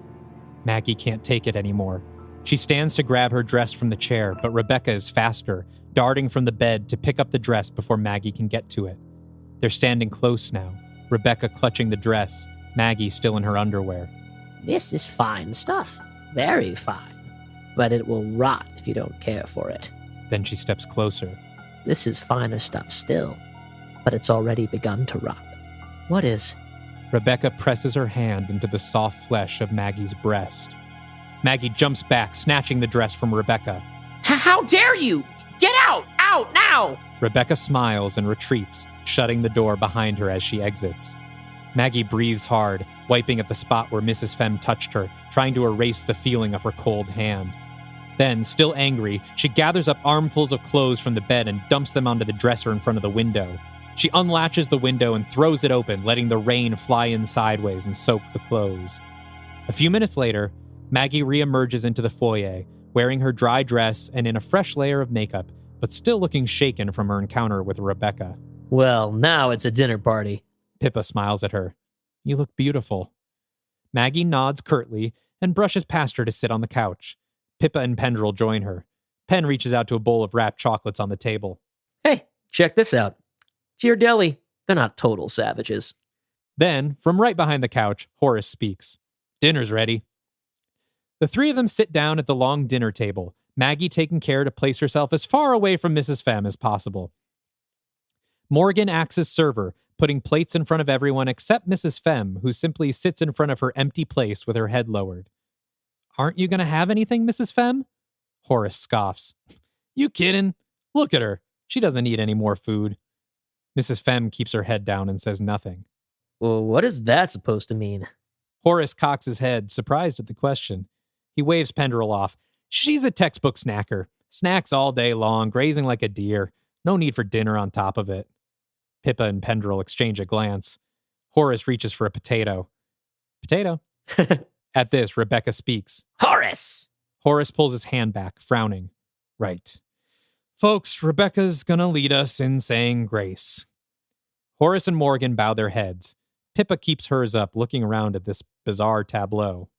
Maggie can't take it anymore. She stands to grab her dress from the chair, but Rebecca is faster, darting from the bed to pick up the dress before Maggie can get to it. They're standing close now, Rebecca clutching the dress, Maggie still in her underwear. This is fine stuff. Very fine. But it will rot if you don't care for it. Then she steps closer. This is finer stuff still, but it's already begun to rot. What is? Rebecca presses her hand into the soft flesh of Maggie's breast. Maggie jumps back, snatching the dress from Rebecca. How dare you! Get out! Out now! Rebecca smiles and retreats, shutting the door behind her as she exits. Maggie breathes hard, wiping at the spot where Mrs. Femme touched her, trying to erase the feeling of her cold hand. Then, still angry, she gathers up armfuls of clothes from the bed and dumps them onto the dresser in front of the window. She unlatches the window and throws it open, letting the rain fly in sideways and soak the clothes. A few minutes later, Maggie reemerges into the foyer, wearing her dry dress and in a fresh layer of makeup, but still looking shaken from her encounter with Rebecca. Well, now it's a dinner party. Pippa smiles at her. You look beautiful. Maggie nods curtly and brushes past her to sit on the couch. Pippa and Pendrell join her. Pen reaches out to a bowl of wrapped chocolates on the table. Hey, check this out. Ghirardelli. They're not total savages. Then, from right behind the couch, Horace speaks. Dinner's ready. The three of them sit down at the long dinner table, Maggie taking care to place herself as far away from Mrs. Femme as possible. Morgan acts as server, putting plates in front of everyone except Mrs. Femme, who simply sits in front of her empty place with her head lowered. Aren't you going to have anything, Mrs. Femme? Horace scoffs. You kidding? Look at her. She doesn't need any more food. Mrs. Femme keeps her head down and says nothing. Well, what is that supposed to mean? Horace cocks his head, surprised at the question. He waves Pendrell off. She's a textbook snacker. Snacks all day long, grazing like a deer. No need for dinner on top of it. Pippa and Pendrell exchange a glance. Horace reaches for a potato. Potato? At this, Rebecca speaks. Horace! Horace pulls his hand back, frowning. Right. Folks, Rebecca's gonna lead us in saying grace. Horace and Morgan bow their heads. Pippa keeps hers up, looking around at this bizarre tableau.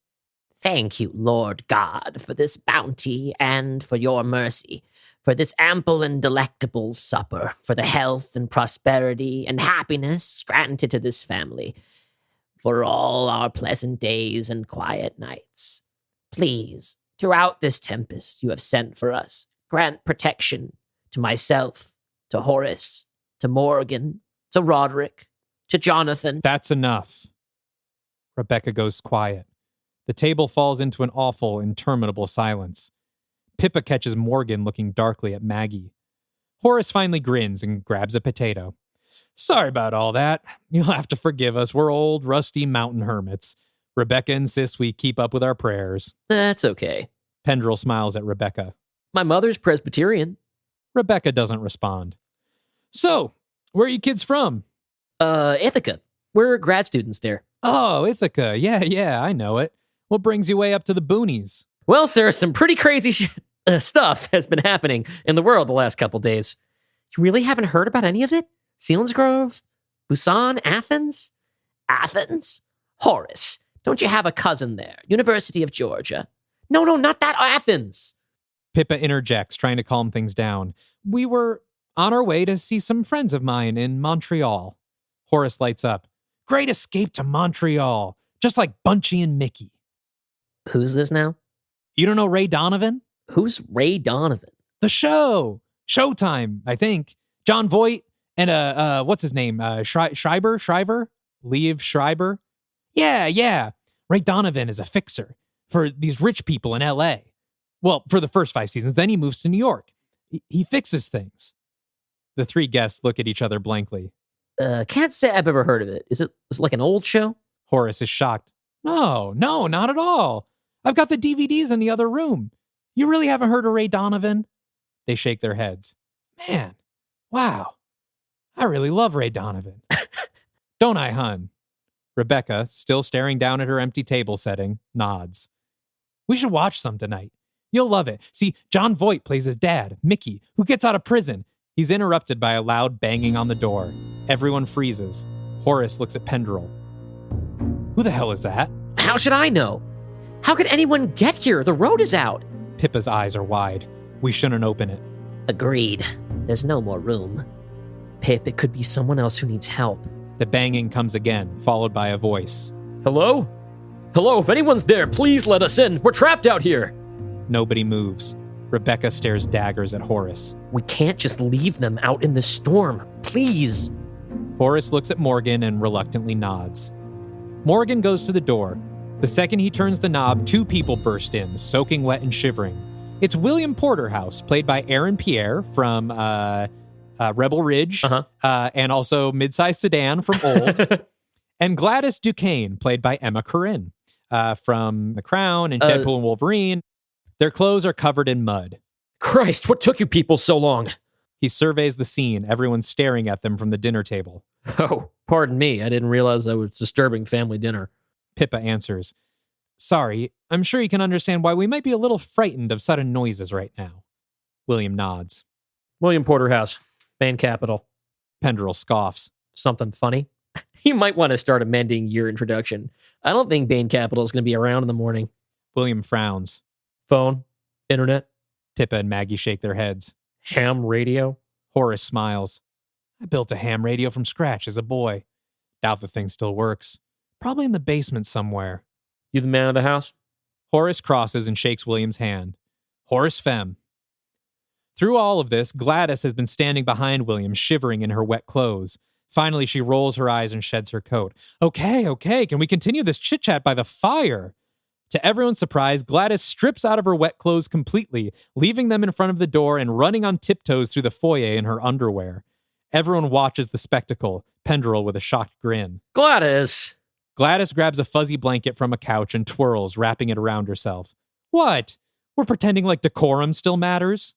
Thank you, Lord God, for this bounty and for your mercy, for this ample and delectable supper, for the health and prosperity and happiness granted to this family, for all our pleasant days and quiet nights. Please, throughout this tempest you have sent for us, grant protection to myself, to Horace, to Morgan, to Roderick, to Jonathan. That's enough. Rebecca goes quiet. The table falls into an awful, interminable silence. Pippa catches Morgan looking darkly at Maggie. Horace finally grins and grabs a potato. Sorry about all that. You'll have to forgive us. We're old, rusty mountain hermits. Rebecca insists we keep up with our prayers. That's okay. Pendrell smiles at Rebecca. My mother's Presbyterian. Rebecca doesn't respond. So, where are you kids from? Ithaca. We're grad students there. Oh, Ithaca. Yeah, I know it. What brings you way up to the boonies? Well, sir, some pretty crazy stuff has been happening in the world the last couple days. You really haven't heard about any of it? Selinsgrove? Busan? Athens? Athens? Horace, don't you have a cousin there? University of Georgia. No, not that Athens. Pippa interjects, trying to calm things down. We were on our way to see some friends of mine in Montreal. Horace lights up. Great escape to Montreal. Just like Bunchy and Mickey. Who's this now? You don't know Ray Donovan? Who's Ray Donovan? The show. Showtime, I think. John Voight and, what's his name? Shriver? Liev Schreiber? Yeah. Ray Donovan is a fixer for these rich people in L.A. Well, for the first 5 seasons. Then he moves to New York. He fixes things. The 3 guests look at each other blankly. Can't say I've ever heard of it. Is it like an old show? Horace is shocked. No, not at all. I've got the DVDs in the other room. You really haven't heard of Ray Donovan? They shake their heads. Man, wow. I really love Ray Donovan. Don't I, hun? Rebecca, still staring down at her empty table setting, nods. We should watch some tonight. You'll love it. See, John Voight plays his dad, Mickey, who gets out of prison. He's interrupted by a loud banging on the door. Everyone freezes. Horace looks at Pendrell. Who the hell is that? How should I know? How could anyone get here? The road is out. Pippa's eyes are wide. We shouldn't open it. Agreed. There's no more room. Pip, it could be someone else who needs help. The banging comes again, followed by a voice. Hello? Hello, if anyone's there, please let us in. We're trapped out here. Nobody moves. Rebecca stares daggers at Horace. We can't just leave them out in the storm. Please. Horace looks at Morgan and reluctantly nods. Morgan goes to the door. The second he turns the knob, 2 people burst in, soaking wet and shivering. It's William Porterhouse, played by Aaron Pierre from Rebel Ridge, and also Midsize Sedan from Old, and Gladys Duquesne, played by Emma Corrin from The Crown and Deadpool and Wolverine. Their clothes are covered in mud. Christ, what took you people so long? He surveys the scene, everyone staring at them from the dinner table. Oh, pardon me. I didn't realize that was disturbing family dinner. Pippa answers. Sorry, I'm sure you can understand why we might be a little frightened of sudden noises right now. William nods. William Porterhouse, Band Capital. Pendrell scoffs. Something funny? You might want to start amending your introduction. I don't think Bane Capital is going to be around in the morning. William frowns. Phone? Internet? Pippa and Maggie shake their heads. Ham radio? Horace smiles. I built a ham radio from scratch as a boy. Doubt the thing still works. Probably in the basement somewhere. You the man of the house? Horace crosses and shakes William's hand. Horace Fem. Through all of this, Gladys has been standing behind William, shivering in her wet clothes. Finally, she rolls her eyes and sheds her coat. Okay, can we continue this chit-chat by the fire? To everyone's surprise, Gladys strips out of her wet clothes completely, leaving them in front of the door and running on tiptoes through the foyer in her underwear. Everyone watches the spectacle, Pendrell with a shocked grin. Gladys! Gladys grabs a fuzzy blanket from a couch and twirls, wrapping it around herself. What? We're pretending like decorum still matters?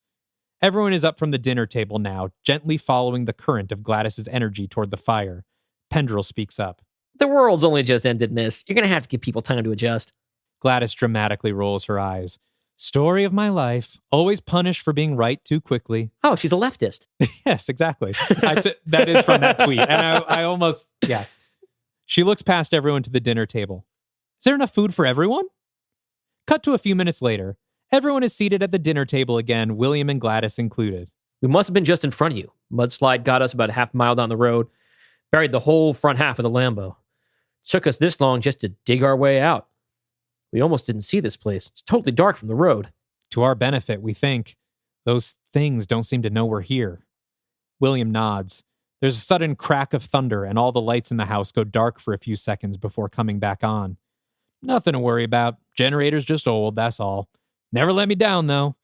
Everyone is up from the dinner table now, gently following the current of Gladys's energy toward the fire. Pendrell speaks up. The world's only just ended, miss. You're going to have to give people time to adjust. Gladys dramatically rolls her eyes. Story of my life. Always punished for being right too quickly. Oh, she's a leftist. Yes, exactly. That is from that tweet. And I almost, yeah. She looks past everyone to the dinner table. Is there enough food for everyone? Cut to a few minutes later. Everyone is seated at the dinner table again, William and Gladys included. We must have been just in front of you. Mudslide got us about a half mile down the road, buried the whole front half of the Lambo. Took us this long just to dig our way out. We almost didn't see this place. It's totally dark from the road. To our benefit, we think. Those things don't seem to know we're here. William nods. There's a sudden crack of thunder, and all the lights in the house go dark for a few seconds before coming back on. Nothing to worry about. Generator's just old, that's all. Never let me down, though.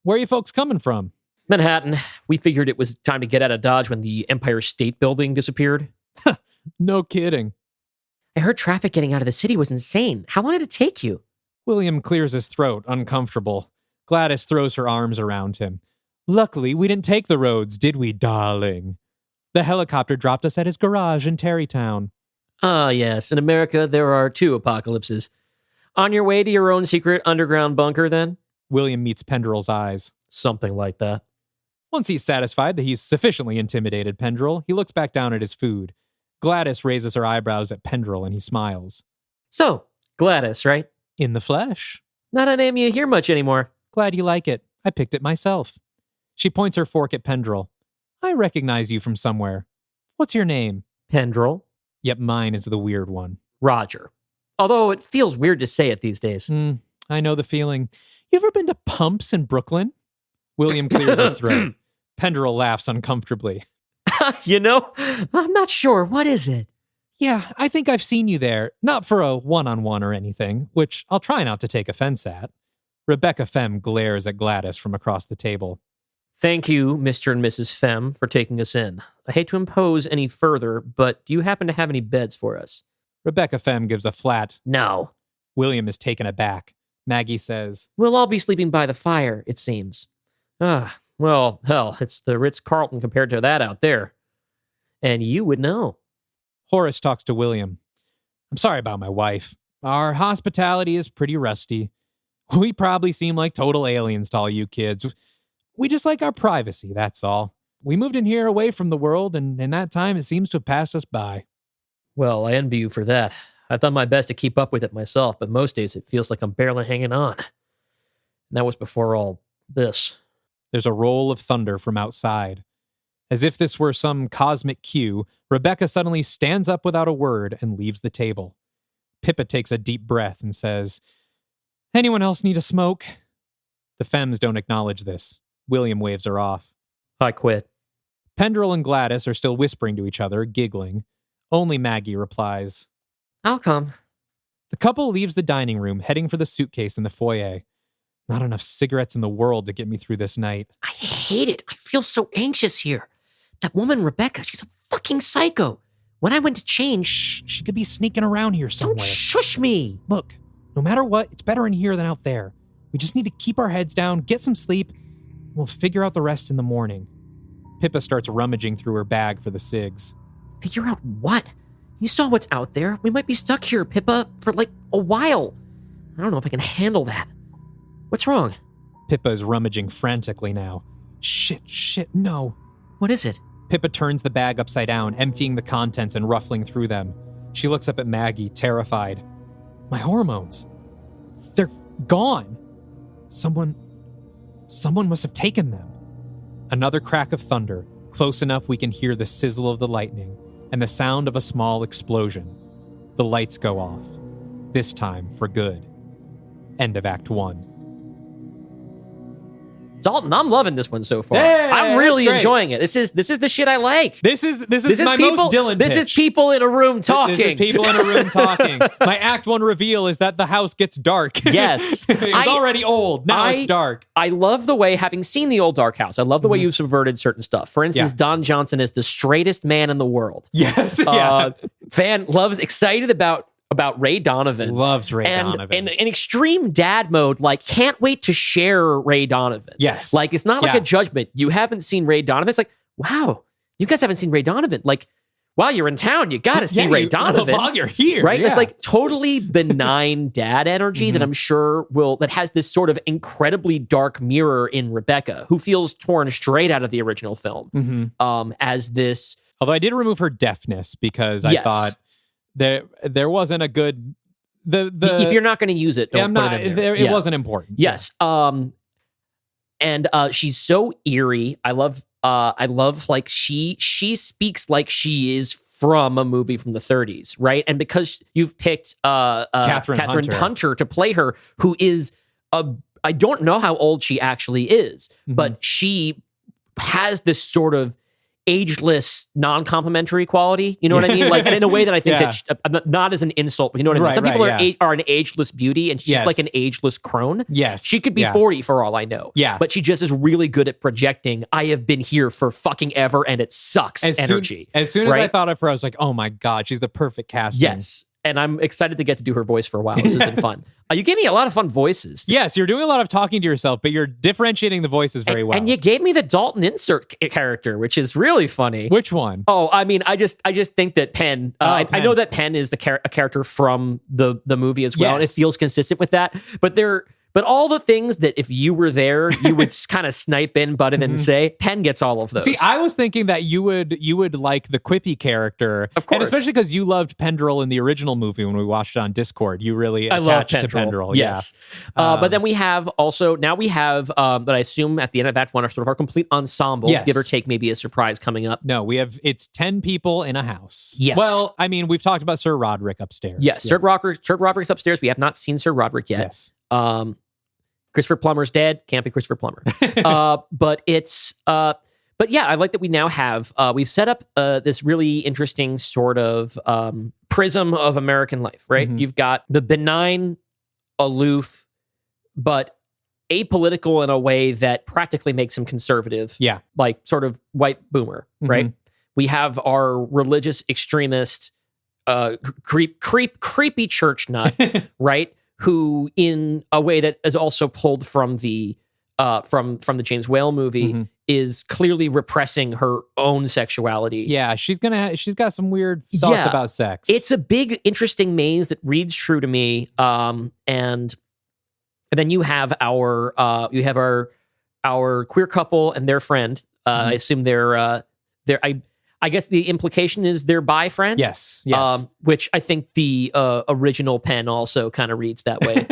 Where are you folks coming from? Manhattan. We figured it was time to get out of Dodge when the Empire State Building disappeared. No kidding. I heard traffic getting out of the city was insane. How long did it take you? William clears his throat, uncomfortable. Gladys throws her arms around him. Luckily, we didn't take the roads, did we, darling? The helicopter dropped us at his garage in Terrytown. Ah, yes. In America, there are 2 apocalypses. On your way to your own secret underground bunker, then? William meets Pendrell's eyes. Something like that. Once he's satisfied that he's sufficiently intimidated Pendrell, he looks back down at his food. Gladys raises her eyebrows at Pendrell and he smiles. So, Gladys, right? In the flesh. Not a name you hear much anymore. Glad you like it. I picked it myself. She points her fork at Pendrell. I recognize you from somewhere. What's your name? Pendrell. Yep, mine is the weird one. Roger. Although it feels weird to say it these days. I know the feeling. You ever been to Pumps in Brooklyn? William clears his throat. Pendrell laughs uncomfortably. You know, I'm not sure. What is it? Yeah, I think I've seen you there. Not for a one-on-one or anything, which I'll try not to take offense at. Rebecca Femme glares at Gladys from across the table. Thank you, Mr. and Mrs. Femme, for taking us in. I hate to impose any further, but do you happen to have any beds for us? Rebecca Femme gives a flat. No. William is taken aback. Maggie says, We'll all be sleeping by the fire, it seems. Well, hell, it's the Ritz-Carlton compared to that out there. And you would know. Horace talks to William. I'm sorry about my wife. Our hospitality is pretty rusty. We probably seem like total aliens to all you kids. We just like our privacy, that's all. We moved in here away from the world, and in that time it seems to have passed us by. Well, I envy you for that. I've done my best to keep up with it myself, but most days it feels like I'm barely hanging on. And that was before all this. There's a roll of thunder from outside. As if this were some cosmic cue, Rebecca suddenly stands up without a word and leaves the table. Pippa takes a deep breath and says, Anyone else need a smoke? The Femmes don't acknowledge this. William waves her off. I quit. Pendrell and Gladys are still whispering to each other, giggling. Only Maggie replies. I'll come. The couple leaves the dining room, heading for the suitcase in the foyer. Not enough cigarettes in the world to get me through this night. I hate it. I feel so anxious here. That woman, Rebecca, she's a fucking psycho. When I went to change... She could be sneaking around here somewhere. Don't shush me. Look, no matter what, it's better in here than out there. We just need to keep our heads down, get some sleep. We'll figure out the rest in the morning. Pippa starts rummaging through her bag for the cigs. Figure out what? You saw what's out there. We might be stuck here, Pippa, for like a while. I don't know if I can handle that. What's wrong? Pippa is rummaging frantically now. Shit, no. What is it? Pippa turns the bag upside down, emptying the contents and ruffling through them. She looks up at Maggie, terrified. My hormones. They're gone. Someone must have taken them. Another crack of thunder, close enough we can hear the sizzle of the lightning and the sound of a small explosion. The lights go off. This time for good. End of Act 1. Dalton, I'm loving this one so far. Yeah, I'm really that's great. enjoying it. This is the shit I like. This is my most Dylan This pitch. is people in a room talking. This is people in a room talking. My Act 1 reveal is that the house gets dark. Yes. It's already old. Now it's dark. I love the way, having seen the old Dark House, I love the way you've subverted certain stuff. For instance, Yeah. Don Johnson is the straightest man in the world. Yes. Yeah. Fan loves, excited about Ray Donovan. Loves Ray and Donovan. in extreme dad mode, like can't wait to share Ray Donovan. Yes. Like it's not like Yeah. a judgment. You haven't seen Ray Donovan. It's like, wow, you guys haven't seen Ray Donovan. Like, while you're in town, you got to see Ray Donovan. While you're here. Right? Yeah. It's like totally benign dad energy that I'm sure that has this sort of incredibly dark mirror in Rebecca, who feels torn straight out of the original film as this. Although I did remove her deafness because I Yes. thought there wasn't a good if you're not going to use it, don't put it in there. It wasn't important. Yes. And she's so eerie. I love like she speaks like she is from a movie from the 30s, right? And because you've picked Catherine Hunter. Hunter to play her, who is I don't know how old she actually is, but she has this sort of ageless, non-complimentary quality. You know what I mean? Like, and in a way that I think that not as an insult, but you know what I mean? Some people are an ageless beauty, and she's like an ageless crone. Yes. She could be 40 for all I know. Yeah. But she just is really good at projecting, I have been here for fucking ever, and it sucks energy. As soon as I thought of her, I was like, oh my God, she's the perfect casting. Yes. And I'm excited to get to do her voice for a while. This has been fun. You gave me a lot of fun voices. Yes, you're doing a lot of talking to yourself, but you're differentiating the voices very well. And you gave me the Dalton insert character, which is really funny. Which one? Oh, I mean, I just think that Penn. Penn. I know that Penn is a character from the movie as well, and it feels consistent with that. But all the things that if you were there, you would kind of snipe in, butt in, and say, Penn gets all of those. See, I was thinking that you would like the quippy character, of course, and especially because you loved Pendrell in the original movie when we watched it on Discord. You really attached to Pendrell. Yes. But then we have but I assume at the end of Act 1 are sort of our complete ensemble, give or take maybe a surprise coming up. No, it's 10 people in a house. Yes. Well, I mean, we've talked about Sir Roderick upstairs. Yes, Sir Roderick's upstairs. We have not seen Sir Roderick yet. Yes. Christopher Plummer's dead. Can't be Christopher Plummer. But yeah, I like that we now have, we've set up this really interesting sort of prism of American life, right? You've got the benign, aloof, but apolitical in a way that practically makes him conservative. Yeah. Like sort of white boomer, right? We have our religious extremist, creepy church nut, right? Who, in a way that is also pulled from the James Whale movie, is clearly repressing her own sexuality. Yeah, she's got some weird thoughts about sex. It's a big, interesting maze that reads true to me. And then you have our queer couple and their friend. I assume they're I guess the implication is their bi friend. Yes. Which I think the original Penn also kind of reads that way.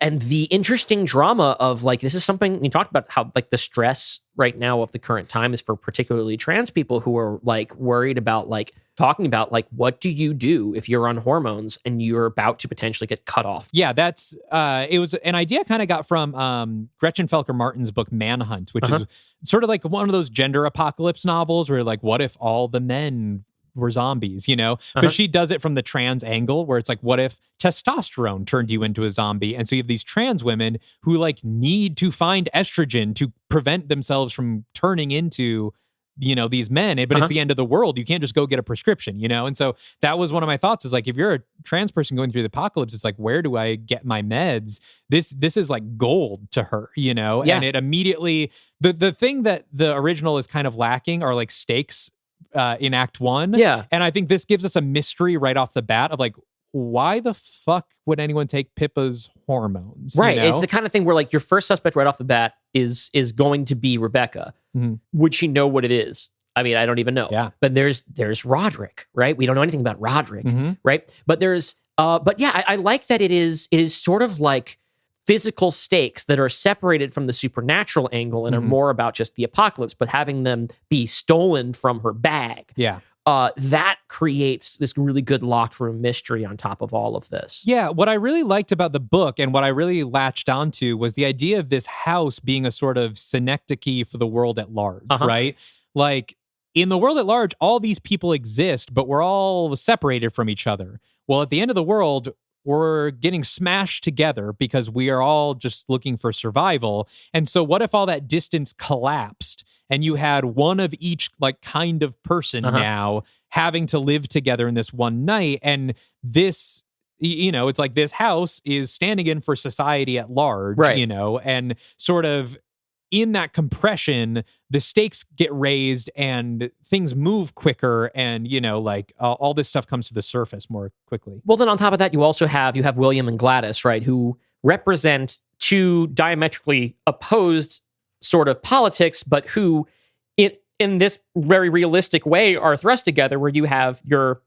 And the interesting drama of like, this is something we talked about, how like the stress right now of the current time is for particularly trans people who are like worried about like talking about like, what do you do if you're on hormones and you're about to potentially get cut off? Yeah, that's it was an idea I kind of got from Gretchen Felker Martin's book Manhunt, which is sort of like one of those gender apocalypse novels where like, what if all the men were zombies, you know? But she does it from the trans angle where it's like, what if testosterone turned you into a zombie? And so you have these trans women who like need to find estrogen to prevent themselves from turning into, you know, these men, but it's the end of the world. You can't just go get a prescription, you know? And so that was one of my thoughts is like, if you're a trans person going through the apocalypse, it's like, where do I get my meds? This is like gold to her, you know? Yeah. And it immediately, the thing that the original is kind of lacking are like stakes in Act 1. Yeah. And I think this gives us a mystery right off the bat of like, why the fuck would anyone take Pippa's hormones? Right. You know? It's the kind of thing where like your first suspect right off the bat is going to be Rebecca. Would she know what it is? I mean, I don't even know. Yeah. But there's Roderick, right? We don't know anything about Roderick, right? But I like that it is sort of like physical stakes that are separated from the supernatural angle and are more about just the apocalypse, but having them be stolen from her bag. Yeah. That creates this really good locked room mystery on top of all of this. Yeah, what I really liked about the book and what I really latched onto was the idea of this house being a sort of synecdoche for the world at large, right? Like, in the world at large, all these people exist, but we're all separated from each other. Well, at the end of the world, we're getting smashed together because we are all just looking for survival. And so what if all that distance collapsed and you had one of each like kind of person now having to live together in this one night? And this, you know, it's like this house is standing in for society at large, you know, and sort of in that compression, the stakes get raised and things move quicker, and you know, like all this stuff comes to the surface more quickly. Well, then on top of that, you also have William and Gladys, right, who represent two diametrically opposed sort of politics, but who, in this very realistic way, are thrust together. Where you have your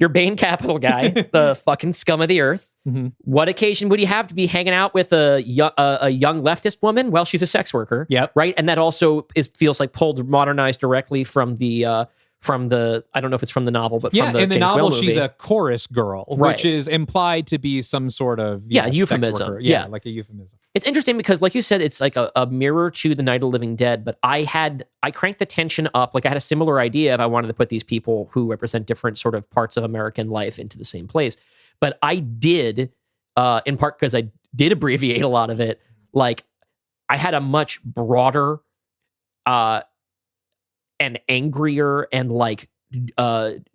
Bain Capital guy, the fucking scum of the earth. What occasion would he have to be hanging out with a young leftist woman? Well, she's a sex worker. Yep. Right. And that also feels like modernized directly from the from I don't know if it's from the novel, but yeah, from the in the James novel, Whale she's movie. a chorus girl, Right. which is implied to be some sort of sex euphemism. worker. Yeah. Like a euphemism. It's interesting because, like you said, it's like a mirror to the Night of the Living Dead. But I cranked the tension up. Like I had a similar idea if I wanted to put these people who represent different sort of parts of American life into the same place. But I did, in part because I did abbreviate a lot of it. Like I had a much broader, and angrier and like nothing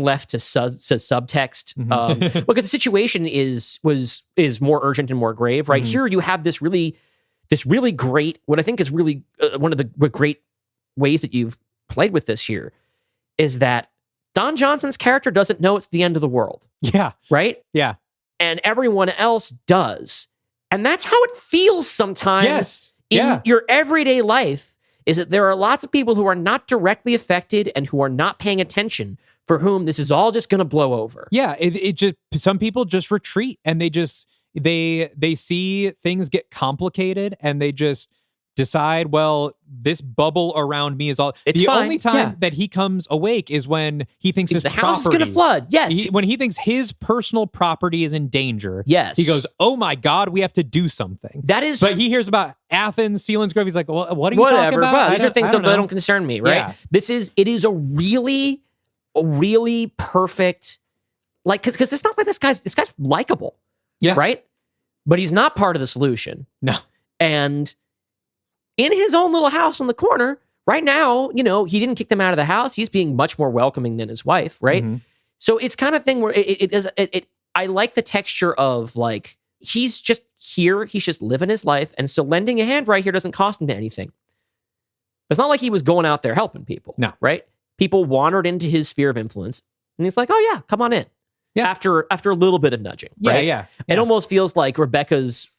left to subtext because the situation is more urgent and more grave, right? Here you have this really great, what I think is really one of the great ways that you've played with this here is that Don Johnson's character doesn't know it's the end of the world. Yeah. Right? Yeah. And everyone else does. And that's how it feels sometimes in your everyday life, is that there are lots of people who are not directly affected and who are not paying attention, for whom this is all just going to blow over. Yeah, it just, some people just retreat and they see things get complicated and they just decide, well, this bubble around me is all. It's the fine. only time that he comes awake is when he thinks his the house is property going to flood. Yes. when he thinks his personal property is in danger. Yes. He goes, oh my God, we have to do something. That is. But he hears about Athens, Sealands Grove. He's like, well, what are you talking Whatever. about? Well, these are things that know. don't concern me, right? Yeah. It is a really perfect, like, because it's not like this guy's likable. Yeah. Right? But he's not part of the solution. No. And in his own little house in the corner, right now, he didn't kick them out of the house. He's being much more welcoming than his wife, right? Mm-hmm. So it's kind of thing where I like the texture of like, he's just here, he's just living his life. And so lending a hand right here doesn't cost him anything. It's not like he was going out there helping people. No. Right? People wandered into his sphere of influence and he's like, oh yeah, come on in. Yeah. After a little bit of nudging. Right? Yeah. It almost feels like Rebecca's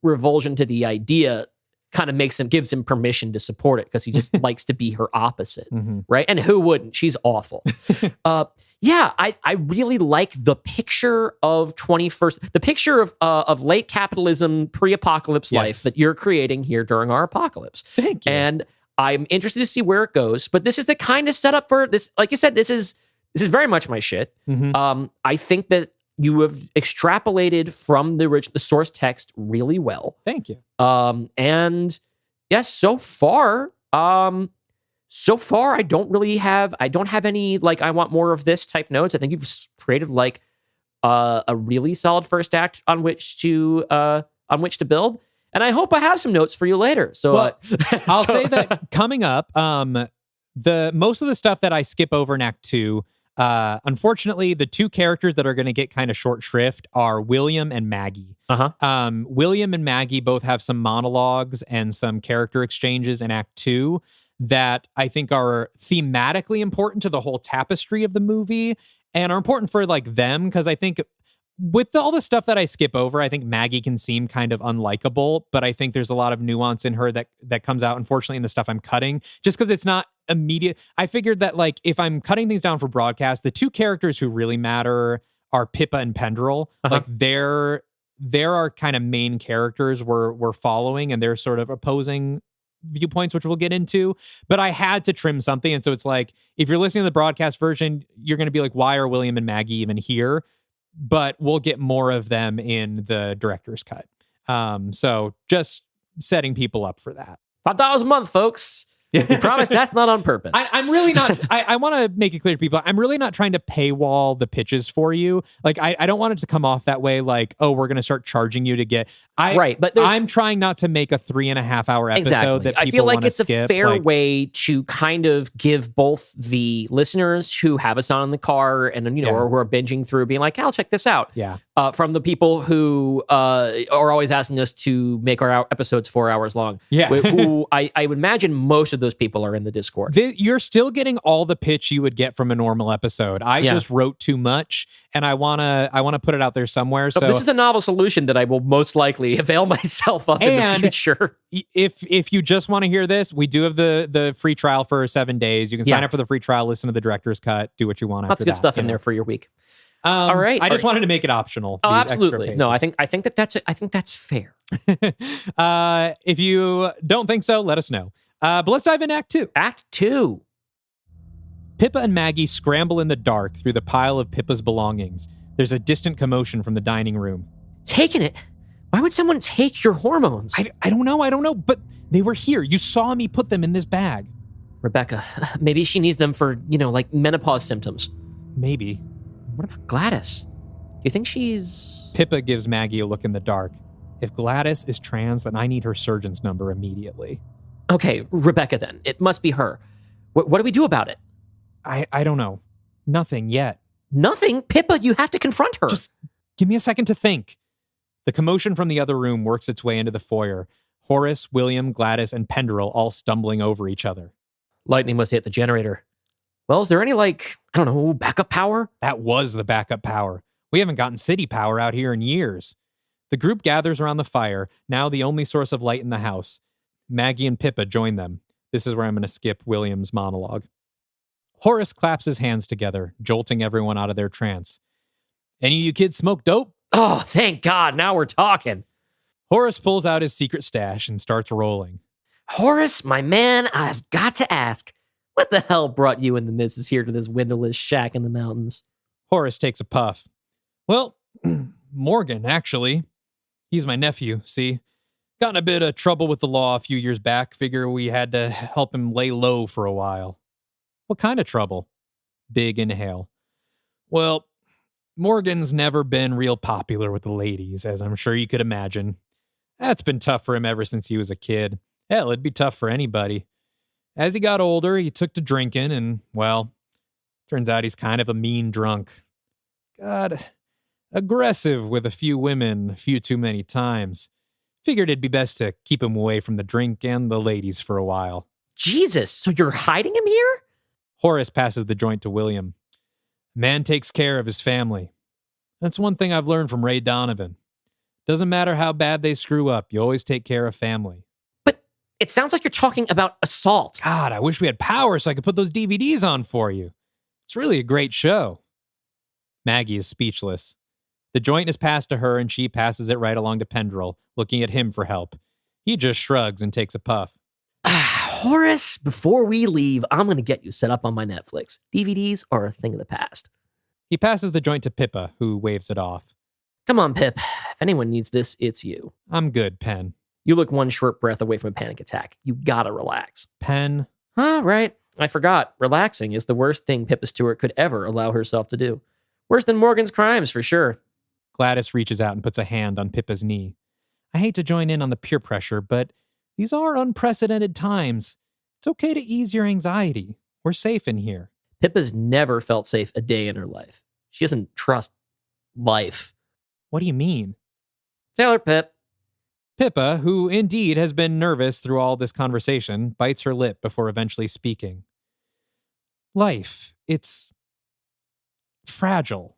revulsion to the idea kind of gives him permission to support it because he just likes to be her opposite, right? And who wouldn't? She's awful. I really like the picture of the picture of late capitalism, pre-apocalypse life that you're creating here during our apocalypse. Thank you. And I'm interested to see where it goes, but this is the kind of setup for this. Like you said, this is very much my shit. I think that you have extrapolated from the source text really well. Thank you. And yes, so far I don't have any like I want more of this type notes. I think you've created like a really solid first act on which to build. And I hope I have some notes for you later. So I'll say that coming up, the most of the stuff that I skip over in Act 2. Unfortunately, the two characters that are going to get kind of short shrift are William and Maggie. William and Maggie both have some monologues and some character exchanges in Act 2 that I think are thematically important to the whole tapestry of the movie and are important for like them because I think with all the stuff that I skip over, I think Maggie can seem kind of unlikable, but I think there's a lot of nuance in her that comes out, unfortunately, in the stuff I'm cutting, just because it's not immediate. I figured that, like, if I'm cutting things down for broadcast, the two characters who really matter are Pippa and Pendrell. Like, they're our kind of main characters we're following, and they're sort of opposing viewpoints, which we'll get into. But I had to trim something, and so it's like, if you're listening to the broadcast version, you're going to be like, why are William and Maggie even here? But we'll get more of them in the director's cut. So just setting people up for that. $5 a month, folks. We promise that's not on purpose. I'm really not. I want to make it clear to people. I'm really not trying to paywall the pitches for you. Like, I don't want it to come off that way. Like, oh, we're going to start charging you to get. Right, but I'm trying not to make a 3.5 hour episode that people I feel like it's skip. A fair way to kind of give both the listeners who have us on in the car and or who are binging through, being like, "I'll check this out." Yeah. From the people who are always asking us to make our episodes 4 hours long. Yeah. Who I would imagine most of those people are in the Discord. You're still getting all the pitch you would get from a normal episode. I just wrote too much, and I wanna put it out there somewhere. So this is a novel solution that I will most likely avail myself of in the future. If you just want to hear this, we do have the free trial for 7 days. You can sign up for the free trial, listen to the director's cut, do what you want. Lots of good stuff in there for your week. All right. I just wanted to make it optional. Oh, absolutely. No, I think that's fair. If you don't think so, let us know. But let's dive in Act 2. Act 2. Pippa and Maggie scramble in the dark through the pile of Pippa's belongings. There's a distant commotion from the dining room. Taking it? Why would someone take your hormones? I don't know, but they were here. You saw me put them in this bag. Rebecca, maybe she needs them for, like menopause symptoms. Maybe. What about Gladys? Do you think she's... Pippa gives Maggie a look in the dark. If Gladys is trans, then I need her surgeon's number immediately. Okay, Rebecca then. It must be her. What do we do about it? I don't know. Nothing yet. Nothing? Pippa, you have to confront her. Just give me a second to think. The commotion from the other room works its way into the foyer. Horace, William, Gladys, and Penderel all stumbling over each other. Lightning must hit the generator. Well, is there any, backup power? That was the backup power. We haven't gotten city power out here in years. The group gathers around the fire, now the only source of light in the house. Maggie and Pippa join them. This is where I'm going to skip William's monologue. Horace claps his hands together, jolting everyone out of their trance. Any of you kids smoke dope? Oh, thank God. Now we're talking. Horace pulls out his secret stash and starts rolling. Horace, my man, I've got to ask, what the hell brought you and the missus here to this windowless shack in the mountains? Horace takes a puff. Well, Morgan, actually. He's my nephew, see? Got in a bit of trouble with the law a few years back. Figure we had to help him lay low for a while. What kind of trouble? Big inhale. Well, Morgan's never been real popular with the ladies, as I'm sure you could imagine. That's been tough for him ever since he was a kid. Hell, it'd be tough for anybody. As he got older, he took to drinking, and, well, turns out he's kind of a mean drunk. God, aggressive with a few women a few too many times. Figured it'd be best to keep him away from the drink and the ladies for a while. Jesus, so you're hiding him here? Horace passes the joint to William. Man takes care of his family. That's one thing I've learned from Ray Donovan. Doesn't matter how bad they screw up, you always take care of family. But it sounds like you're talking about assault. God, I wish we had power so I could put those DVDs on for you. It's really a great show. Maggie is speechless. The joint is passed to her and she passes it right along to Penderel, looking at him for help. He just shrugs and takes a puff. Horace, before we leave, I'm going to get you set up on my Netflix. DVDs are a thing of the past. He passes the joint to Pippa, who waves it off. Come on, Pip. If anyone needs this, it's you. I'm good, Pen. You look one short breath away from a panic attack. You gotta relax. Pen? Right. I forgot. Relaxing is the worst thing Pippa Stewart could ever allow herself to do. Worse than Morgan's crimes, for sure. Gladys reaches out and puts a hand on Pippa's knee. I hate to join in on the peer pressure, but these are unprecedented times. It's okay to ease your anxiety. We're safe in here. Pippa's never felt safe a day in her life. She doesn't trust life. What do you mean? Sailor Pip. Pippa, who indeed has been nervous through all this conversation, bites her lip before eventually speaking. Life, it's fragile.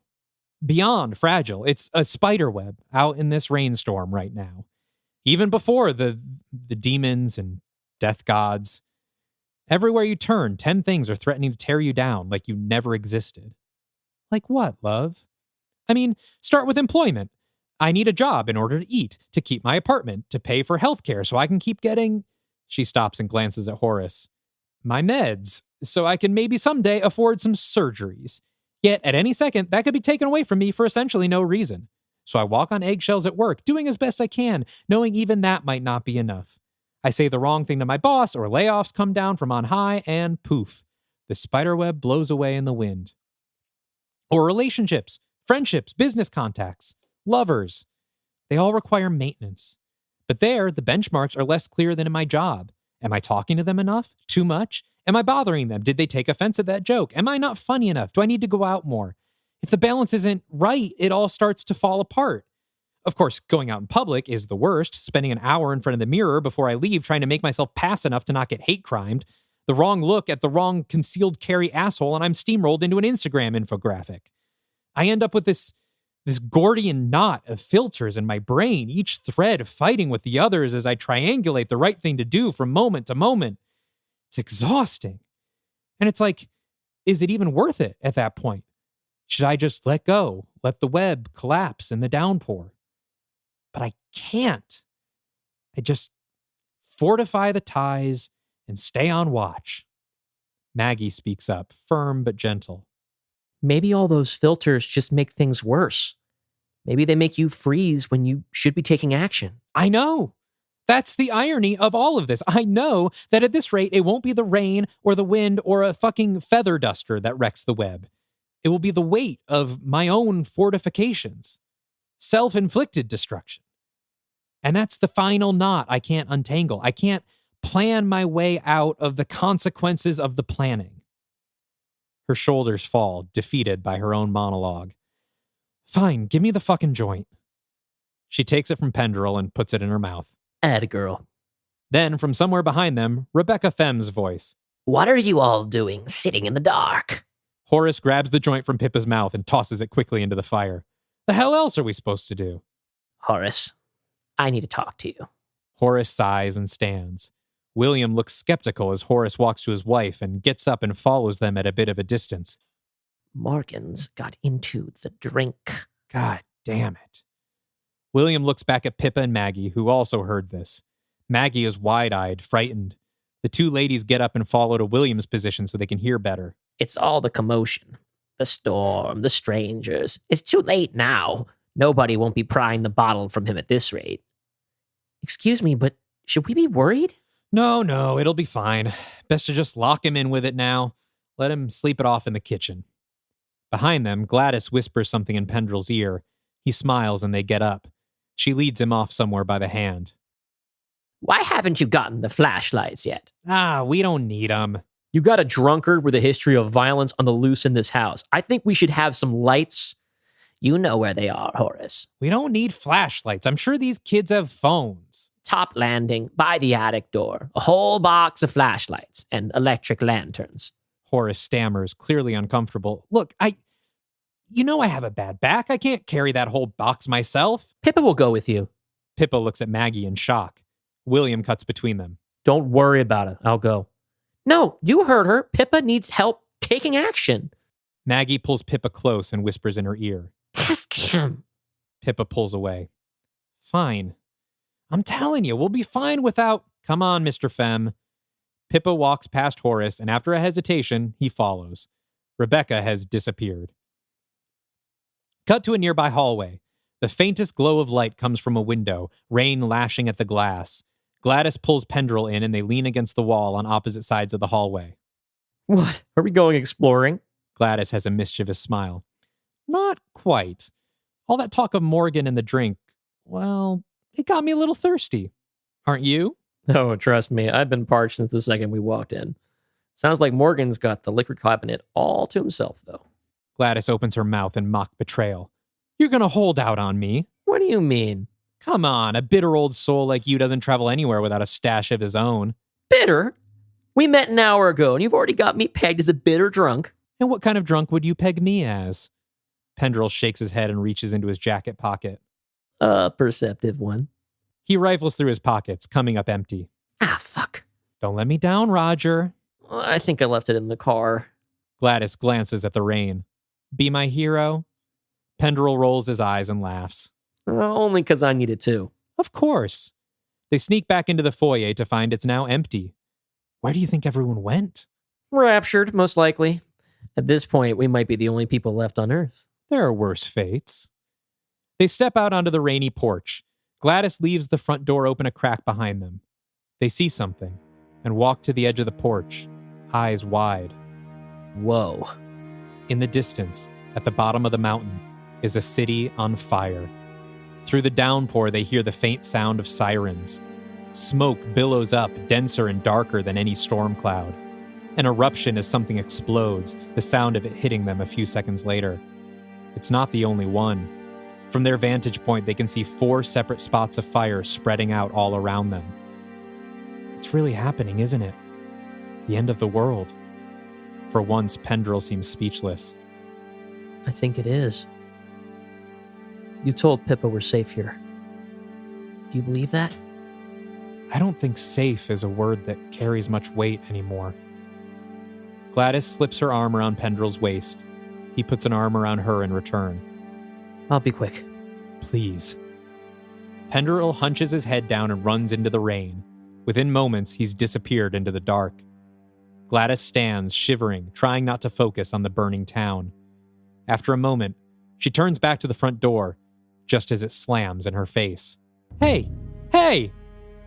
Beyond fragile. It's a spider web out in this rainstorm right now. Even before the demons and death gods. Everywhere you turn, 10 things are threatening to tear you down like you never existed. Like what, love? I mean, start with employment. I need a job in order to eat, to keep my apartment, to pay for healthcare so I can keep getting... She stops and glances at Horace. My meds, so I can maybe someday afford some surgeries. Yet, at any second, that could be taken away from me for essentially no reason. So I walk on eggshells at work, doing as best I can, knowing even that might not be enough. I say the wrong thing to my boss, or layoffs come down from on high, and poof, the spiderweb blows away in the wind. Or relationships, friendships, business contacts, lovers. They all require maintenance. But there, the benchmarks are less clear than in my job. Am I talking to them enough? Too much? Am I bothering them? Did they take offense at that joke? Am I not funny enough? Do I need to go out more? If the balance isn't right, it all starts to fall apart. Of course, going out in public is the worst, spending an hour in front of the mirror before I leave trying to make myself pass enough to not get hate crimed. The wrong look at the wrong concealed carry asshole and I'm steamrolled into an Instagram infographic. I end up with this Gordian knot of filters in my brain, each thread fighting with the others as I triangulate the right thing to do from moment to moment. It's exhausting. And it's like, is it even worth it at that point? Should I just let go, let the web collapse in the downpour? But I can't. I just fortify the ties and stay on watch. Maggie speaks up, firm but gentle. Maybe all those filters just make things worse. Maybe they make you freeze when you should be taking action. I know. That's the irony of all of this. I know that at this rate, it won't be the rain or the wind or a fucking feather duster that wrecks the web. It will be the weight of my own fortifications. Self-inflicted destruction. And that's the final knot I can't untangle. I can't plan my way out of the consequences of the planning. Her shoulders fall, defeated by her own monologue. Fine, give me the fucking joint. She takes it from Pendrell and puts it in her mouth. Atta girl. Then, from somewhere behind them, Rebecca Femme's voice. What are you all doing sitting in the dark? Horace grabs the joint from Pippa's mouth and tosses it quickly into the fire. The hell else are we supposed to do? Horace, I need to talk to you. Horace sighs and stands. William looks skeptical as Horace walks to his wife and gets up and follows them at a bit of a distance. Morgan's got into the drink. God damn it. William looks back at Pippa and Maggie, who also heard this. Maggie is wide-eyed, frightened. The two ladies get up and follow to William's position so they can hear better. It's all the commotion. The storm, the strangers. It's too late now. Nobody won't be prying the bottle from him at this rate. Excuse me, but should we be worried? No, it'll be fine. Best to just lock him in with it now. Let him sleep it off in the kitchen. Behind them, Gladys whispers something in Pendrell's ear. He smiles and they get up. She leads him off somewhere by the hand. Why haven't you gotten the flashlights yet? We don't need them. You got a drunkard with a history of violence on the loose in this house. I think we should have some lights. You know where they are, Horace. We don't need flashlights. I'm sure these kids have phones. Top landing, by the attic door. A whole box of flashlights and electric lanterns. Horace stammers, clearly uncomfortable. Look, I have a bad back. I can't carry that whole box myself. Pippa will go with you. Pippa looks at Maggie in shock. William cuts between them. Don't worry about it. I'll go. No, you heard her. Pippa needs help taking action. Maggie pulls Pippa close and whispers in her ear. Ask him. Pippa pulls away. Fine. I'm telling you, we'll be fine without... Come on, Mr. Femme. Pippa walks past Horace, and after a hesitation, he follows. Rebecca has disappeared. Cut to a nearby hallway. The faintest glow of light comes from a window, rain lashing at the glass. Gladys pulls Pendrell in, and they lean against the wall on opposite sides of the hallway. What? Are we going exploring? Gladys has a mischievous smile. Not quite. All that talk of Morgan and the drink, well, it got me a little thirsty. Aren't you? Oh, trust me, I've been parched since the second we walked in. Sounds like Morgan's got the liquor cabinet all to himself, though. Gladys opens her mouth in mock betrayal. You're gonna hold out on me? What do you mean? Come on, a bitter old soul like you doesn't travel anywhere without a stash of his own. Bitter? We met an hour ago, and you've already got me pegged as a bitter drunk. And what kind of drunk would you peg me as? Pendrell shakes his head and reaches into his jacket pocket. A perceptive one. He rifles through his pockets, coming up empty. Fuck. Don't let me down, Roger. I think I left it in the car. Gladys glances at the rain. Be my hero? Pendrell rolls his eyes and laughs. Only because I need it too. Of course. They sneak back into the foyer to find it's now empty. Where do you think everyone went? Raptured, most likely. At this point, we might be the only people left on Earth. There are worse fates. They step out onto the rainy porch. Gladys leaves the front door open a crack behind them. They see something and walk to the edge of the porch, eyes wide. Whoa. In the distance, at the bottom of the mountain, is a city on fire. Through the downpour, they hear the faint sound of sirens. Smoke billows up, denser and darker than any storm cloud. An eruption as something explodes, the sound of it hitting them a few seconds later. It's not the only one. From their vantage point, they can see 4 separate spots of fire spreading out all around them. It's really happening, isn't it? The end of the world. For once, Pendrell seems speechless. I think it is. You told Pippa we're safe here. Do you believe that? I don't think safe is a word that carries much weight anymore. Gladys slips her arm around Pendrell's waist. He puts an arm around her in return. I'll be quick. Please. Pendrell hunches his head down and runs into the rain. Within moments, he's disappeared into the dark. Gladys stands, shivering, trying not to focus on the burning town. After a moment, she turns back to the front door, just as it slams in her face. Hey! Hey!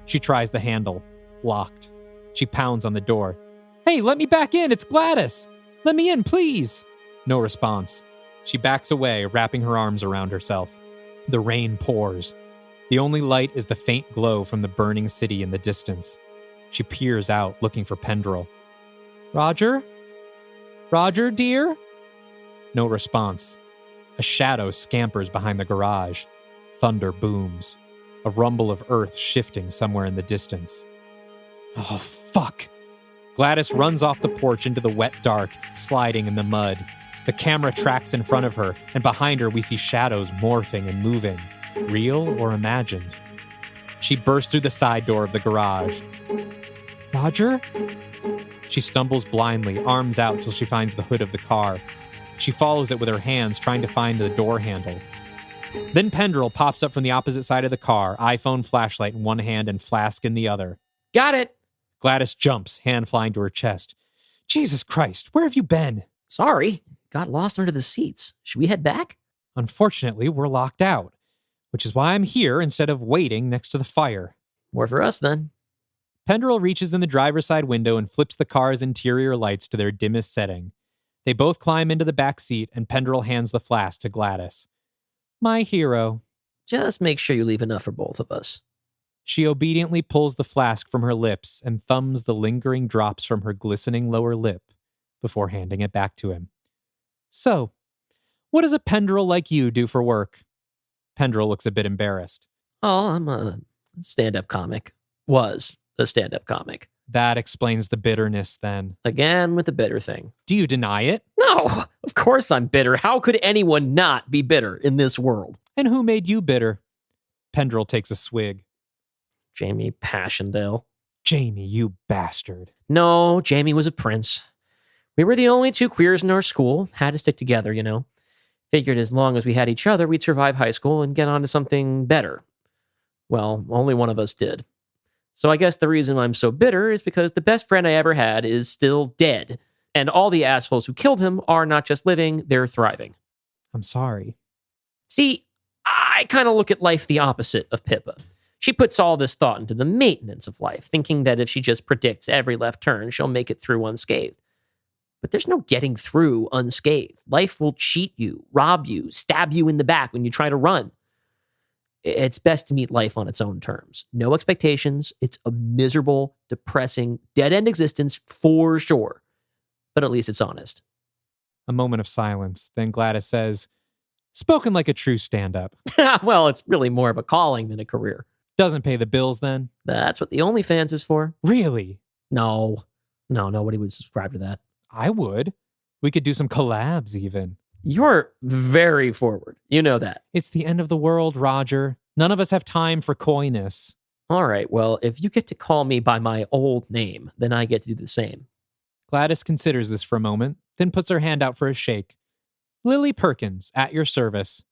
She tries the handle. Locked. She pounds on the door. Hey, let me back in! It's Gladys! Let me in, please! No response. She backs away, wrapping her arms around herself. The rain pours. The only light is the faint glow from the burning city in the distance. She peers out, looking for Pendrell. Roger? Roger, dear? No response. A shadow scampers behind the garage. Thunder booms. A rumble of earth shifting somewhere in the distance. Oh, fuck! Gladys runs off the porch into the wet dark, sliding in the mud. The camera tracks in front of her, and behind her we see shadows morphing and moving. Real or imagined? She bursts through the side door of the garage. Roger? She stumbles blindly, arms out till she finds the hood of the car. She follows it with her hands, trying to find the door handle. Then Pendrell pops up from the opposite side of the car, iPhone flashlight in one hand and flask in the other. Got it. Gladys jumps, hand flying to her chest. Jesus Christ, where have you been? Sorry. Got lost under the seats. Should we head back? Unfortunately, we're locked out, which is why I'm here instead of waiting next to the fire. More for us, then. Pendrell reaches in the driver's side window and flips the car's interior lights to their dimmest setting. They both climb into the back seat, and Pendrell hands the flask to Gladys. My hero. Just make sure you leave enough for both of us. She obediently pulls the flask from her lips and thumbs the lingering drops from her glistening lower lip before handing it back to him. So, what does a Pendrell like you do for work? Pendrell looks a bit embarrassed. Oh, I'm a stand-up comic. Was a stand-up comic. That explains the bitterness, then. Again with the bitter thing. Do you deny it? No, of course I'm bitter. How could anyone not be bitter in this world? And who made you bitter? Pendrell takes a swig. Jamie Passchendaele. Jamie, you bastard. No, Jamie was a prince. We were the only two queers in our school. Had to stick together, you know. Figured as long as we had each other, we'd survive high school and get on to something better. Well, only one of us did. So I guess the reason I'm so bitter is because the best friend I ever had is still dead. And all the assholes who killed him are not just living, they're thriving. I'm sorry. See, I kind of look at life the opposite of Pippa. She puts all this thought into the maintenance of life, thinking that if she just predicts every left turn, she'll make it through unscathed. But there's no getting through unscathed. Life will cheat you, rob you, stab you in the back when you try to run. It's best to meet life on its own terms. No expectations. It's a miserable, depressing, dead-end existence for sure. But at least it's honest. A moment of silence. Then Gladys says, spoken like a true stand-up. Well, it's really more of a calling than a career. Doesn't pay the bills, then? That's what the OnlyFans is for. Really? No, nobody would subscribe to that. I would. We could do some collabs, even. You're very forward. You know that. It's the end of the world, Roger. None of us have time for coyness. All right, well, if you get to call me by my old name, then I get to do the same. Gladys considers this for a moment, then puts her hand out for a shake. Lily Perkins, at your service.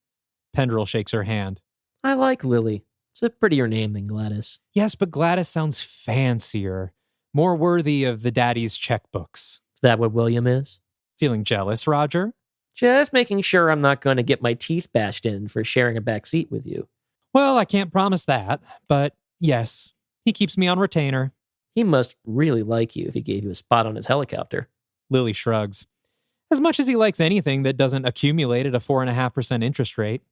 Pendrell shakes her hand. I like Lily. It's a prettier name than Gladys. Yes, but Gladys sounds fancier. More worthy of the daddy's checkbooks. Is that what William is? Feeling jealous, Roger? Just making sure I'm not going to get my teeth bashed in for sharing a back seat with you. Well, I can't promise that, but yes, he keeps me on retainer. He must really like you if he gave you a spot on his helicopter. Lily shrugs. As much as he likes anything that doesn't accumulate at a 4.5% interest rate.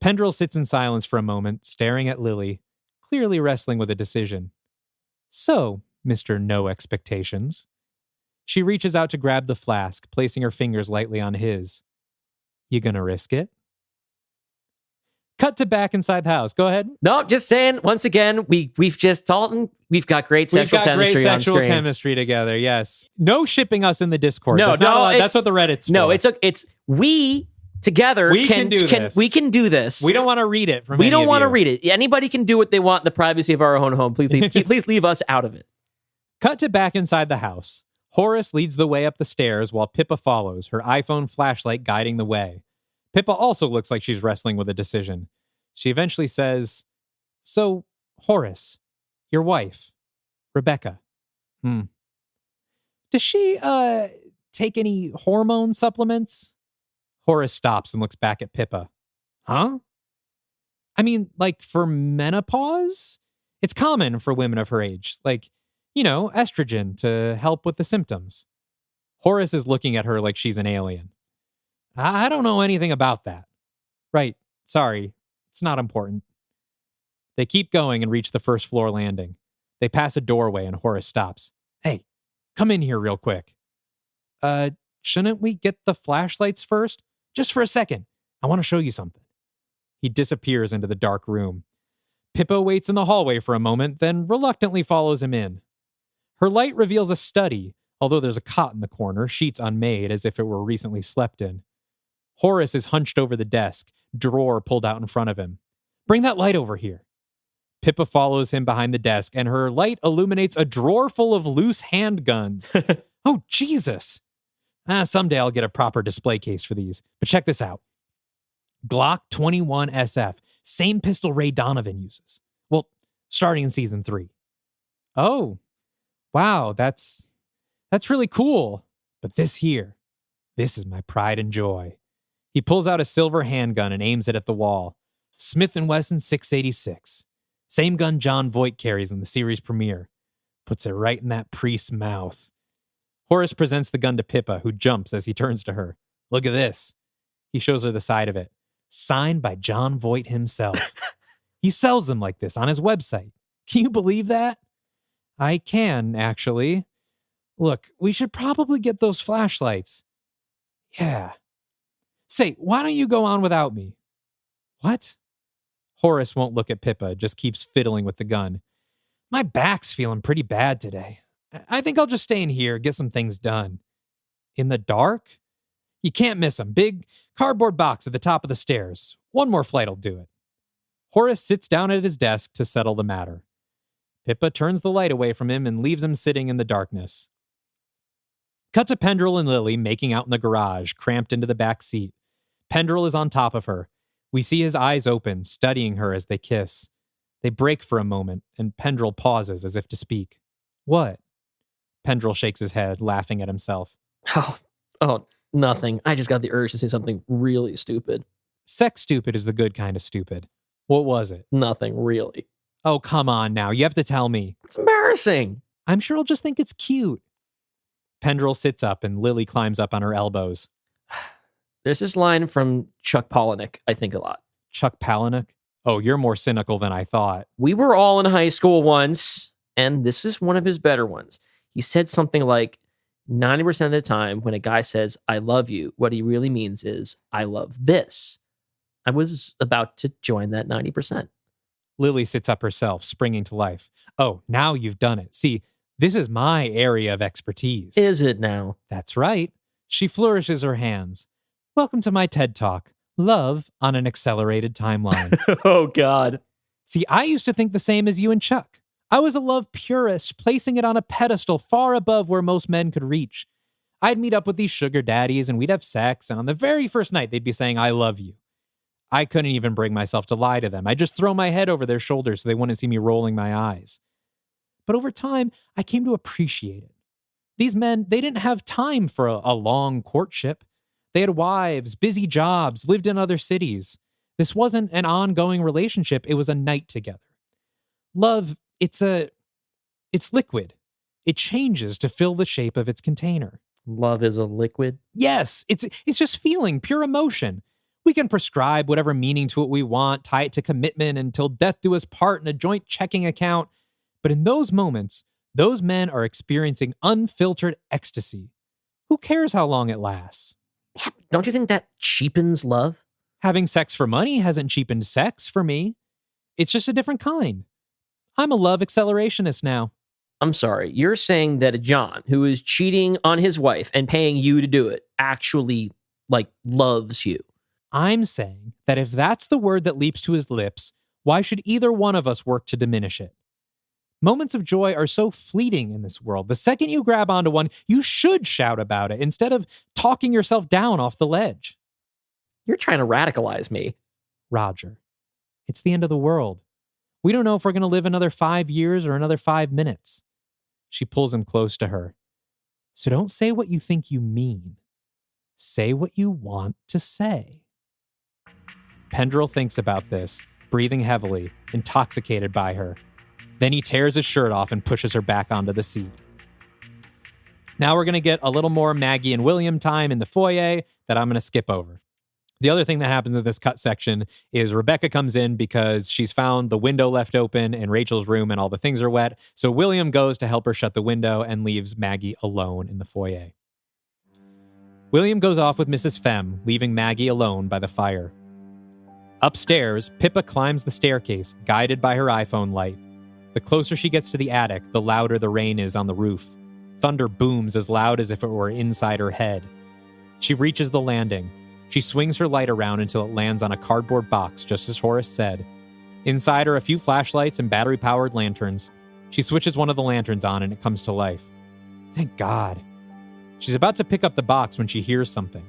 Pendrell sits in silence for a moment, staring at Lily, clearly wrestling with a decision. So, Mr. No Expectations. She reaches out to grab the flask, placing her fingers lightly on his. You gonna risk it? Cut to back inside the house. Go ahead. No, just saying, once again, we've just, Dalton, we've got great sexual chemistry great on sexual screen. chemistry together, yes. No shipping us in the Discord. No, that's what the Reddit's for. No, it's we together we can do this. We can do this. We don't want to read it from We don't want to you. read it. Anybody can do what they want in the privacy of our own home. Please leave us out of it. Cut to back inside the house. Horace leads the way up the stairs while Pippa follows, her iPhone flashlight guiding the way. Pippa also looks like she's wrestling with a decision. She eventually says, So, Horace, Your wife, Rebecca. Does she, take any hormone supplements? Horace stops and looks back at Pippa. Huh? I mean, like for menopause? It's common for women of her age. Like, estrogen to help with the symptoms. Horace is looking at her like she's an alien. I don't know anything about that. Right. Sorry. It's not important. They keep going and reach the first floor landing. They pass a doorway and Horace stops. Hey, come in here real quick. Shouldn't we get the flashlights first? Just for a second. I want to show you something. He disappears into the dark room. Pippa waits in the hallway for a moment, then reluctantly follows him in. Her light reveals a study, although there's a cot in the corner, sheets unmade as if it were recently slept in. Horace is hunched over the desk, drawer pulled out in front of him. Bring that light over here. Pippa follows him behind the desk, and her light illuminates a drawer full of loose handguns. Oh, Jesus. Someday I'll get a proper display case for these. But check this out. Glock 21 SF. Same pistol Ray Donovan uses. Well, starting in season 3. Oh, wow, that's really cool. But this is my pride and joy. He pulls out a silver handgun and aims it at the wall. Smith & Wesson 686. Same gun John Voight carries in the series premiere. Puts it right in that priest's mouth. Horace presents the gun to Pippa, who jumps as he turns to her. Look at this. He shows her the side of it. Signed by John Voight himself. He sells them like this on his website. Can you believe that? I can, actually. Look, we should probably get those flashlights. Yeah. Say, why don't you go on without me? What? Horace won't look at Pippa, just keeps fiddling with the gun. My back's feeling pretty bad today. I think I'll just stay in here, get some things done. In the dark? You can't miss him. Big cardboard box at the top of the stairs. One more flight'll do it. Horace sits down at his desk to settle the matter. Pippa turns the light away from him and leaves him sitting in the darkness. Cut to Pendrell and Lily making out in the garage, cramped into the back seat. Pendrell is on top of her. We see his eyes open, studying her as they kiss. They break for a moment, and Pendrell pauses as if to speak. What? Pendrell shakes his head, laughing at himself. Oh, nothing. I just got the urge to say something really stupid. Sex stupid is the good kind of stupid. What was it? Nothing, really. Oh, come on now. You have to tell me. It's embarrassing. I'm sure he'll just think it's cute. Pendrell sits up and Lily climbs up on her elbows. There's this line from Chuck Palahniuk I think a lot. Chuck Palahniuk? Oh, you're more cynical than I thought. We were all in high school once, and this is one of his better ones. He said something like, 90% of the time when a guy says, I love you, what he really means is, I love this. I was about to join that 90%. Lily sits up herself, springing to life. Oh, now you've done it. See, this is my area of expertise. Is it now? That's right. She flourishes her hands. Welcome to my TED Talk. Love on an accelerated timeline. Oh, God. See, I used to think the same as you and Chuck. I was a love purist, placing it on a pedestal far above where most men could reach. I'd meet up with these sugar daddies and we'd have sex, and on the very first night, they'd be saying, I love you. I couldn't even bring myself to lie to them. I'd just throw my head over their shoulders so they wouldn't see me rolling my eyes. But over time, I came to appreciate it. These men, they didn't have time for a long courtship. They had wives, busy jobs, lived in other cities. This wasn't an ongoing relationship. It was a night together. Love, it's liquid. It changes to fill the shape of its container. Love is a liquid? Yes, it's just feeling, pure emotion. We can prescribe whatever meaning to it we want, tie it to commitment until death do us part in a joint checking account. But in those moments, those men are experiencing unfiltered ecstasy. Who cares how long it lasts? Don't you think that cheapens love? Having sex for money hasn't cheapened sex for me. It's just a different kind. I'm a love accelerationist now. I'm sorry. You're saying that a John who is cheating on his wife and paying you to do it actually, loves you. I'm saying that if that's the word that leaps to his lips, why should either one of us work to diminish it? Moments of joy are so fleeting in this world. The second you grab onto one, you should shout about it instead of talking yourself down off the ledge. You're trying to radicalize me. Roger, it's the end of the world. We don't know if we're going to live another 5 years or another 5 minutes. She pulls him close to her. So don't say what you think you mean. Say what you want to say. Pendrell thinks about this, breathing heavily, intoxicated by her. Then he tears his shirt off and pushes her back onto the seat. Now we're going to get a little more Maggie and William time in the foyer that I'm going to skip over. The other thing that happens in this cut section is Rebecca comes in because she's found the window left open in Rachel's room and all the things are wet. So William goes to help her shut the window and leaves Maggie alone in the foyer. William goes off with Mrs. Femme, leaving Maggie alone by the fire. Upstairs, Pippa climbs the staircase, guided by her iPhone light. The closer she gets to the attic, the louder the rain is on the roof. Thunder booms as loud as if it were inside her head. She reaches the landing. She swings her light around until it lands on a cardboard box, just as Horace said. Inside are a few flashlights and battery-powered lanterns. She switches one of the lanterns on and it comes to life. Thank God. She's about to pick up the box when she hears something.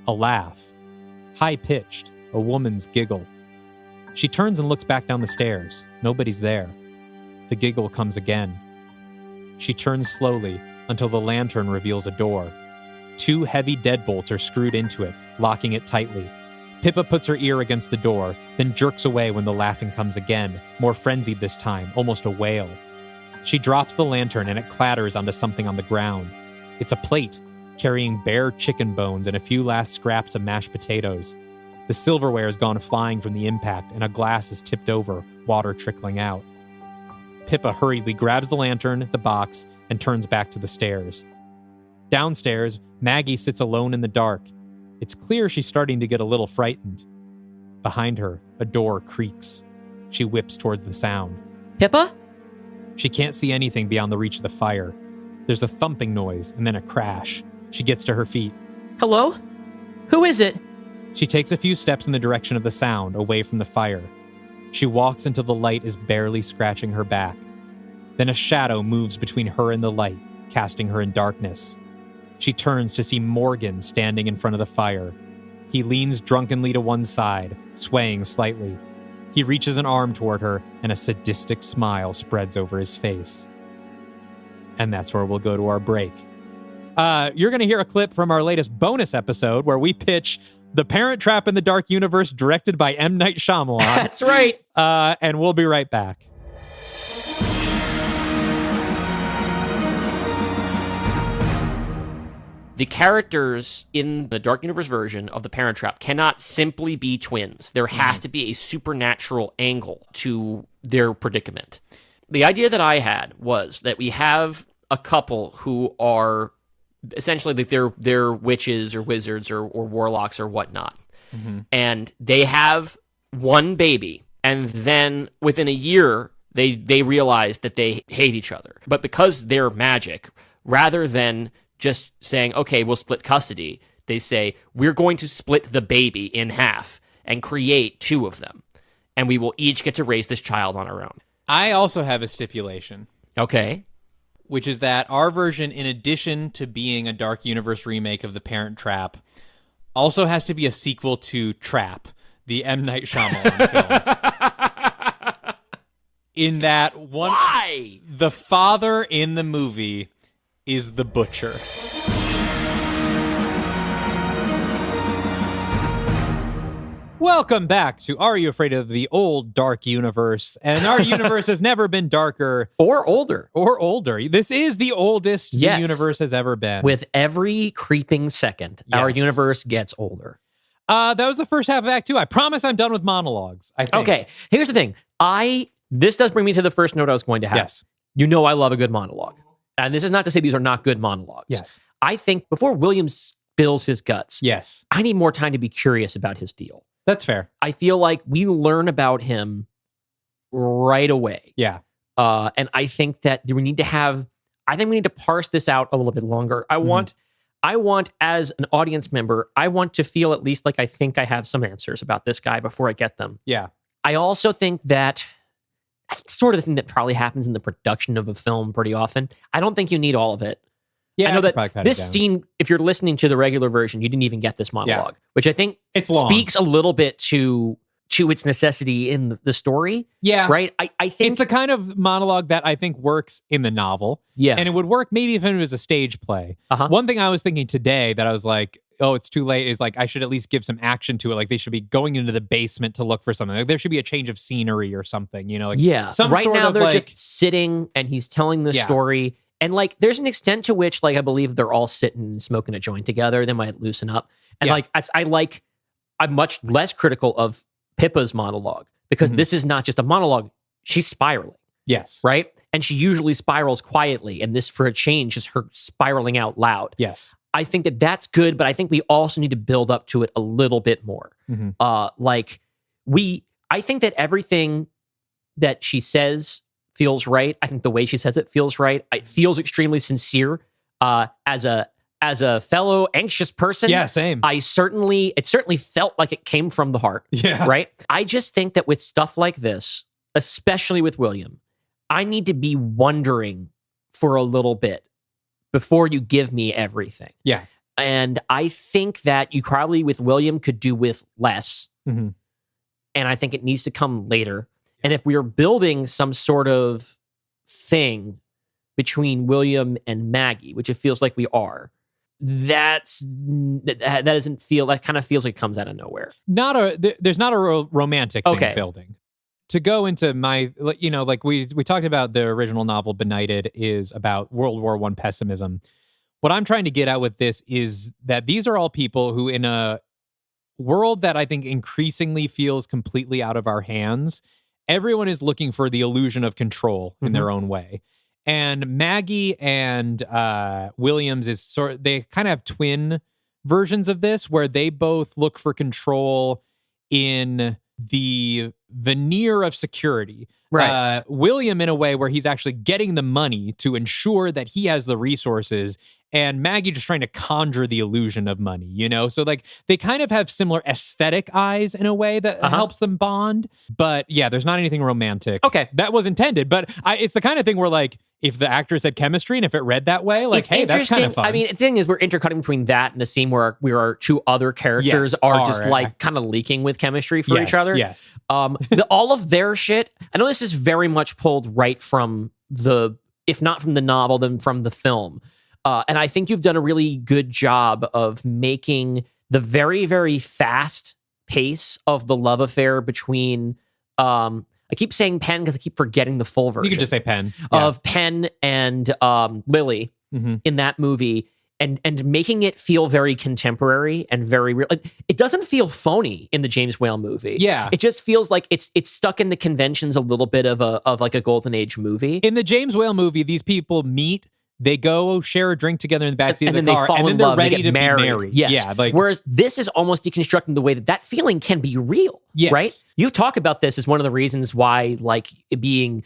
A laugh. High-pitched, a woman's giggle. She turns and looks back down the stairs. Nobody's there. The giggle comes again. She turns slowly until the lantern reveals a door. 2 heavy deadbolts are screwed into it, locking it tightly. Pippa puts her ear against the door, then jerks away when the laughing comes again, more frenzied this time, almost a wail. She drops the lantern and it clatters onto something on the ground. It's a plate, carrying bare chicken bones and a few last scraps of mashed potatoes. The silverware has gone flying from the impact, and a glass is tipped over, water trickling out. Pippa hurriedly grabs the lantern, the box, and turns back to the stairs. Downstairs, Maggie sits alone in the dark. It's clear she's starting to get a little frightened. Behind her, a door creaks. She whips toward the sound. Pippa? She can't see anything beyond the reach of the fire. There's a thumping noise and then a crash. She gets to her feet. Hello? Who is it? She takes a few steps in the direction of the sound, away from the fire. She walks until the light is barely scratching her back. Then a shadow moves between her and the light, casting her in darkness. She turns to see Morgan standing in front of the fire. He leans drunkenly to one side, swaying slightly. He reaches an arm toward her, and a sadistic smile spreads over his face. And that's where we'll go to our break. You're going to hear a clip from our latest bonus episode where we pitch The Parent Trap in the Dark Universe, directed by M. Night Shyamalan. That's right. And we'll be right back. The characters in the Dark Universe version of The Parent Trap cannot simply be twins. There has to be a supernatural angle to their predicament. The idea that I had was that we have a couple who are essentially like they're witches or wizards or warlocks or whatnot. Mm-hmm. And they have one baby, and then within a year, they realize that they hate each other. But because they're magic, rather than just saying, okay, we'll split custody, they say, we're going to split the baby in half and create 2 of them. And we will each get to raise this child on our own. I also have a stipulation. Okay. Which is that our version, in addition to being a Dark Universe remake of The Parent Trap, also has to be a sequel to Trap, the M. Night Shyamalan film. In that one... Why? The father in the movie is the butcher. Welcome back to Are You Afraid of the Old Dark Universe? And our universe has never been darker. Or older. Or older. This is the oldest the universe has ever been. With every creeping second, our universe gets older. That was the first half of Act 2. I promise I'm done with monologues, I think. Okay, here's the thing. This does bring me to the first note I was going to have. Yes. You know I love a good monologue. And this is not to say these are not good monologues. Yes. I think before William spills his guts, yes, I need more time to be curious about his deal. That's fair. I feel like we learn about him right away. Yeah. And I think that we need to parse this out a little bit longer. I want, as an audience member, I want to feel at least like I think I have some answers about this guy before I get them. Yeah. I also think that that's sort of the thing that probably happens in the production of a film pretty often. I don't think you need all of it. Yeah, I know that this scene, if you're listening to the regular version, you didn't even get this monologue, which I think it's long. Speaks a little bit to to its necessity in the story. Yeah. Right? I think It's the kind of monologue that I think works in the novel. Yeah. And it would work maybe if it was a stage play. One thing I was thinking today that I was like, oh, it's too late, is like I should at least give some action to it. Like they should be going into the basement to look for something. Like there should be a change of scenery or something, you know? Like some right sort now of they're like, just sitting and he's telling the story. And like there's an extent to which like I believe they're all sitting and smoking a joint together. They might loosen up. And I'm much less critical of Pippa's monologue because this is not just a monologue. She's spiraling. Yes. Right? And she usually spirals quietly. And this, for a change, is her spiraling out loud. Yes. I think that that's good, but I think we also need to build up to it a little bit more. I think that everything that she says feels right. I think the way she says it feels right. It feels extremely sincere. As a fellow anxious person, yeah, same. It certainly felt like it came from the heart. Yeah. Right? I just think that with stuff like this, especially with William, I need to be wondering for a little bit before you give me everything. Yeah. And I think that you probably with William could do with less. And I think it needs to come later. And if we are building some sort of thing between William and Maggie, which it feels like we are, that kind of feels like it comes out of nowhere. There's not a romantic thing building. To go into my, you know, like we talked about the original novel Benighted is about World War I pessimism. What I'm trying to get at with this is that these are all people who, in a world that I think increasingly feels completely out of our hands, everyone is looking for the illusion of control in their own way. And Maggie and Williams they kind of have twin versions of this where they both look for control in the veneer of security. Right. William in a way where he's actually getting the money to ensure that he has the resources, and Maggie just trying to conjure the illusion of money, you know? So like they kind of have similar aesthetic eyes in a way that helps them bond. But yeah, there's not anything romantic. Okay. That was intended, but it's the kind of thing where like if the actors had chemistry and if it read that way, like, it's hey, that's kind of fun. I mean, the thing is we're intercutting between that and a scene where our two other characters are just like kind of leaking with chemistry for each other. Yes. All of their shit, I know this is very much pulled right from if not from the novel, then from the film. And I think you've done a really good job of making the very, very fast pace of the love affair between, I keep saying Penn because I keep forgetting the full version. You can just say Penn. Of Penn and Lily in that movie. And making it feel very contemporary and very real. It doesn't feel phony in the James Whale movie. Yeah. It just feels like it's stuck in the conventions a little bit of like a golden age movie. In the James Whale movie, these people meet, they go share a drink together in the backseat of the car, they fall and then in they're love, ready they to get married. be married. Yes. Yeah, like, whereas this is almost deconstructing the way that feeling can be real. Yes. Right? You talk about this as one of the reasons why like being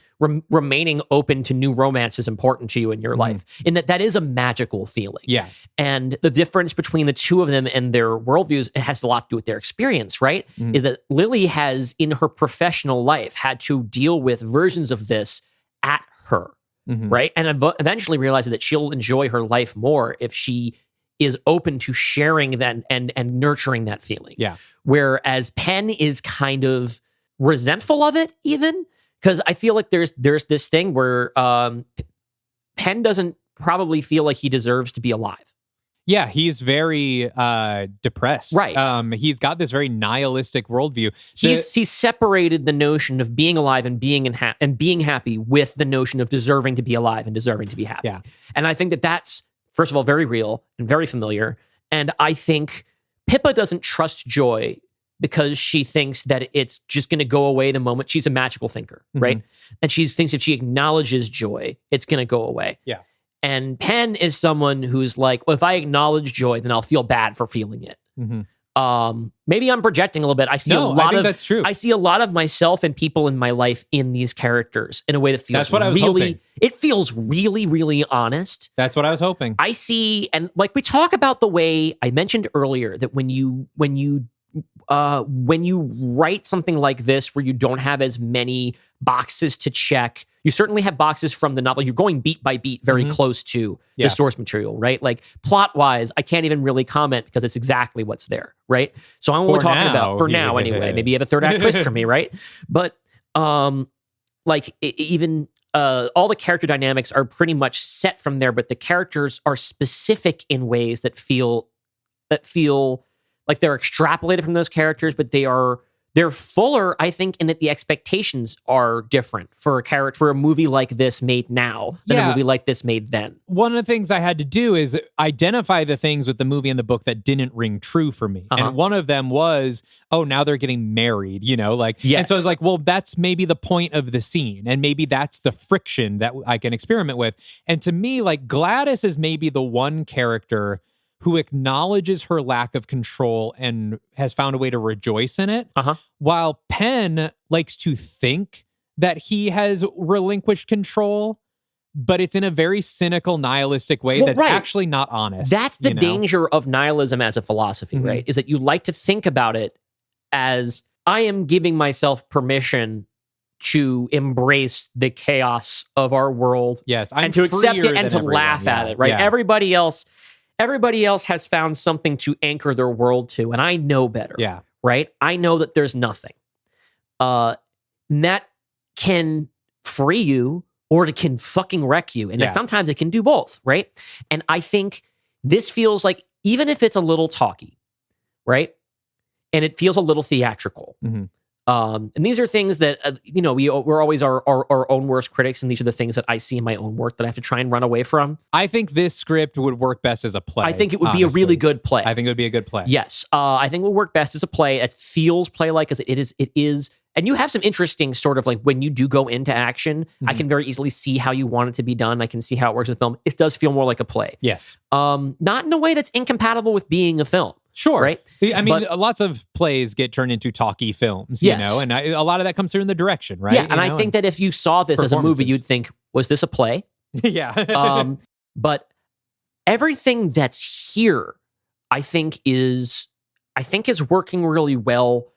remaining open to new romance is important to you in your life. And that is a magical feeling. Yeah. And the difference between the two of them and their worldviews, it has a lot to do with their experience, right? Is that Lily has in her professional life had to deal with versions of this at her. Right. And eventually realizes that she'll enjoy her life more if she is open to sharing that and nurturing that feeling. Yeah. Whereas Penn is kind of resentful of it, even because I feel like there's this thing where Penn doesn't probably feel like he deserves to be alive. Yeah, he's very depressed. Right. He's got this very nihilistic worldview. He's separated the notion of being alive and being happy with the notion of deserving to be alive and deserving to be happy. Yeah. And I think that's, first of all, very real and very familiar. And I think Pippa doesn't trust joy because she thinks that it's just going to go away the moment. She's a magical thinker, right? And she thinks if she acknowledges joy, it's going to go away. Yeah. And Penn is someone who's like, well, if I acknowledge joy, then I'll feel bad for feeling it. Maybe I'm projecting a little bit. I think that's true. I see a lot of myself and people in my life in these characters in a way that feels That's what I was hoping. It feels really, really honest. That's what I was hoping. I see, and like we talk about the way I mentioned earlier that when you write something like this where you don't have as many boxes to check, You certainly have boxes from the novel. You're going beat by beat, very close to the source material, right? Like plot-wise, I can't even really comment because it's exactly what's there, right? So I'm only talking about for now anyway. Maybe you have a third act twist for me, right? But even all the character dynamics are pretty much set from there, but the characters are specific in ways that feel like they're extrapolated from those characters, but they're fuller, I think, in that the expectations are different for a movie like this made now than a movie like this made then. One of the things I had to do is identify the things with the movie and the book that didn't ring true for me. And one of them was, now they're getting married, like, and so I was like, well, that's maybe the point of the scene. And maybe that's the friction that I can experiment with. And to me, like, Gladys is maybe the one character who acknowledges her lack of control and has found a way to rejoice in it, while Penn likes to think that he has relinquished control, but it's in a very cynical, nihilistic way that's actually not honest. That's the danger of nihilism as a philosophy, right? Is that you like to think about it as, I am giving myself permission to embrace the chaos of our world. Yes, and to accept it and to laugh at it, right? Yeah. Everybody else has found something to anchor their world to, and I know better. Yeah. Right? I know that there's nothing. And that can free you or it can fucking wreck you. And sometimes it can do both, right? And I think this feels like, even if it's a little talky, right? And it feels a little theatrical. And these are things that, we're always our own worst critics, and these are the things that I see in my own work that I have to try and run away from. I think this script would work best as a play. I think it would be a really good play. I think it would be a good play. Yes. I think it would work best as a play. It feels play-like, as it is. And you have some interesting sort of, like, when you do go into action, I can very easily see how you want it to be done. I can see how it works with film. It does feel more like a play. Yes. Not in a way that's incompatible with being a film. Sure. Right? I mean, lots of plays get turned into talky films, and a lot of that comes through in the direction, right? Yeah, and I think that if you saw this as a movie, you'd think, was this a play? Yeah. But everything that's here, I think is working really well.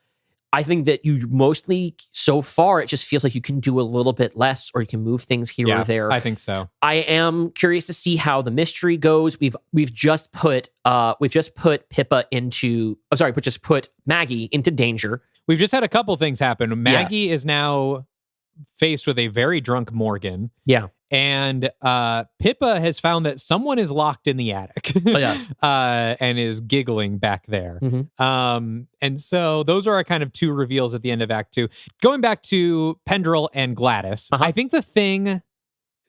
I think that you mostly, so far, it just feels like you can do a little bit less, or you can move things here or there. I think so. I am curious to see how the mystery goes. We've just put Pippa into, just put Maggie into danger. We've just had a couple things happen. Maggie is now faced with a very drunk Morgan. Yeah. And Pippa has found that someone is locked in the attic and is giggling back there. And so those are our kind of two reveals at the end of Act 2. Going back to Pendrell and Gladys, I think the thing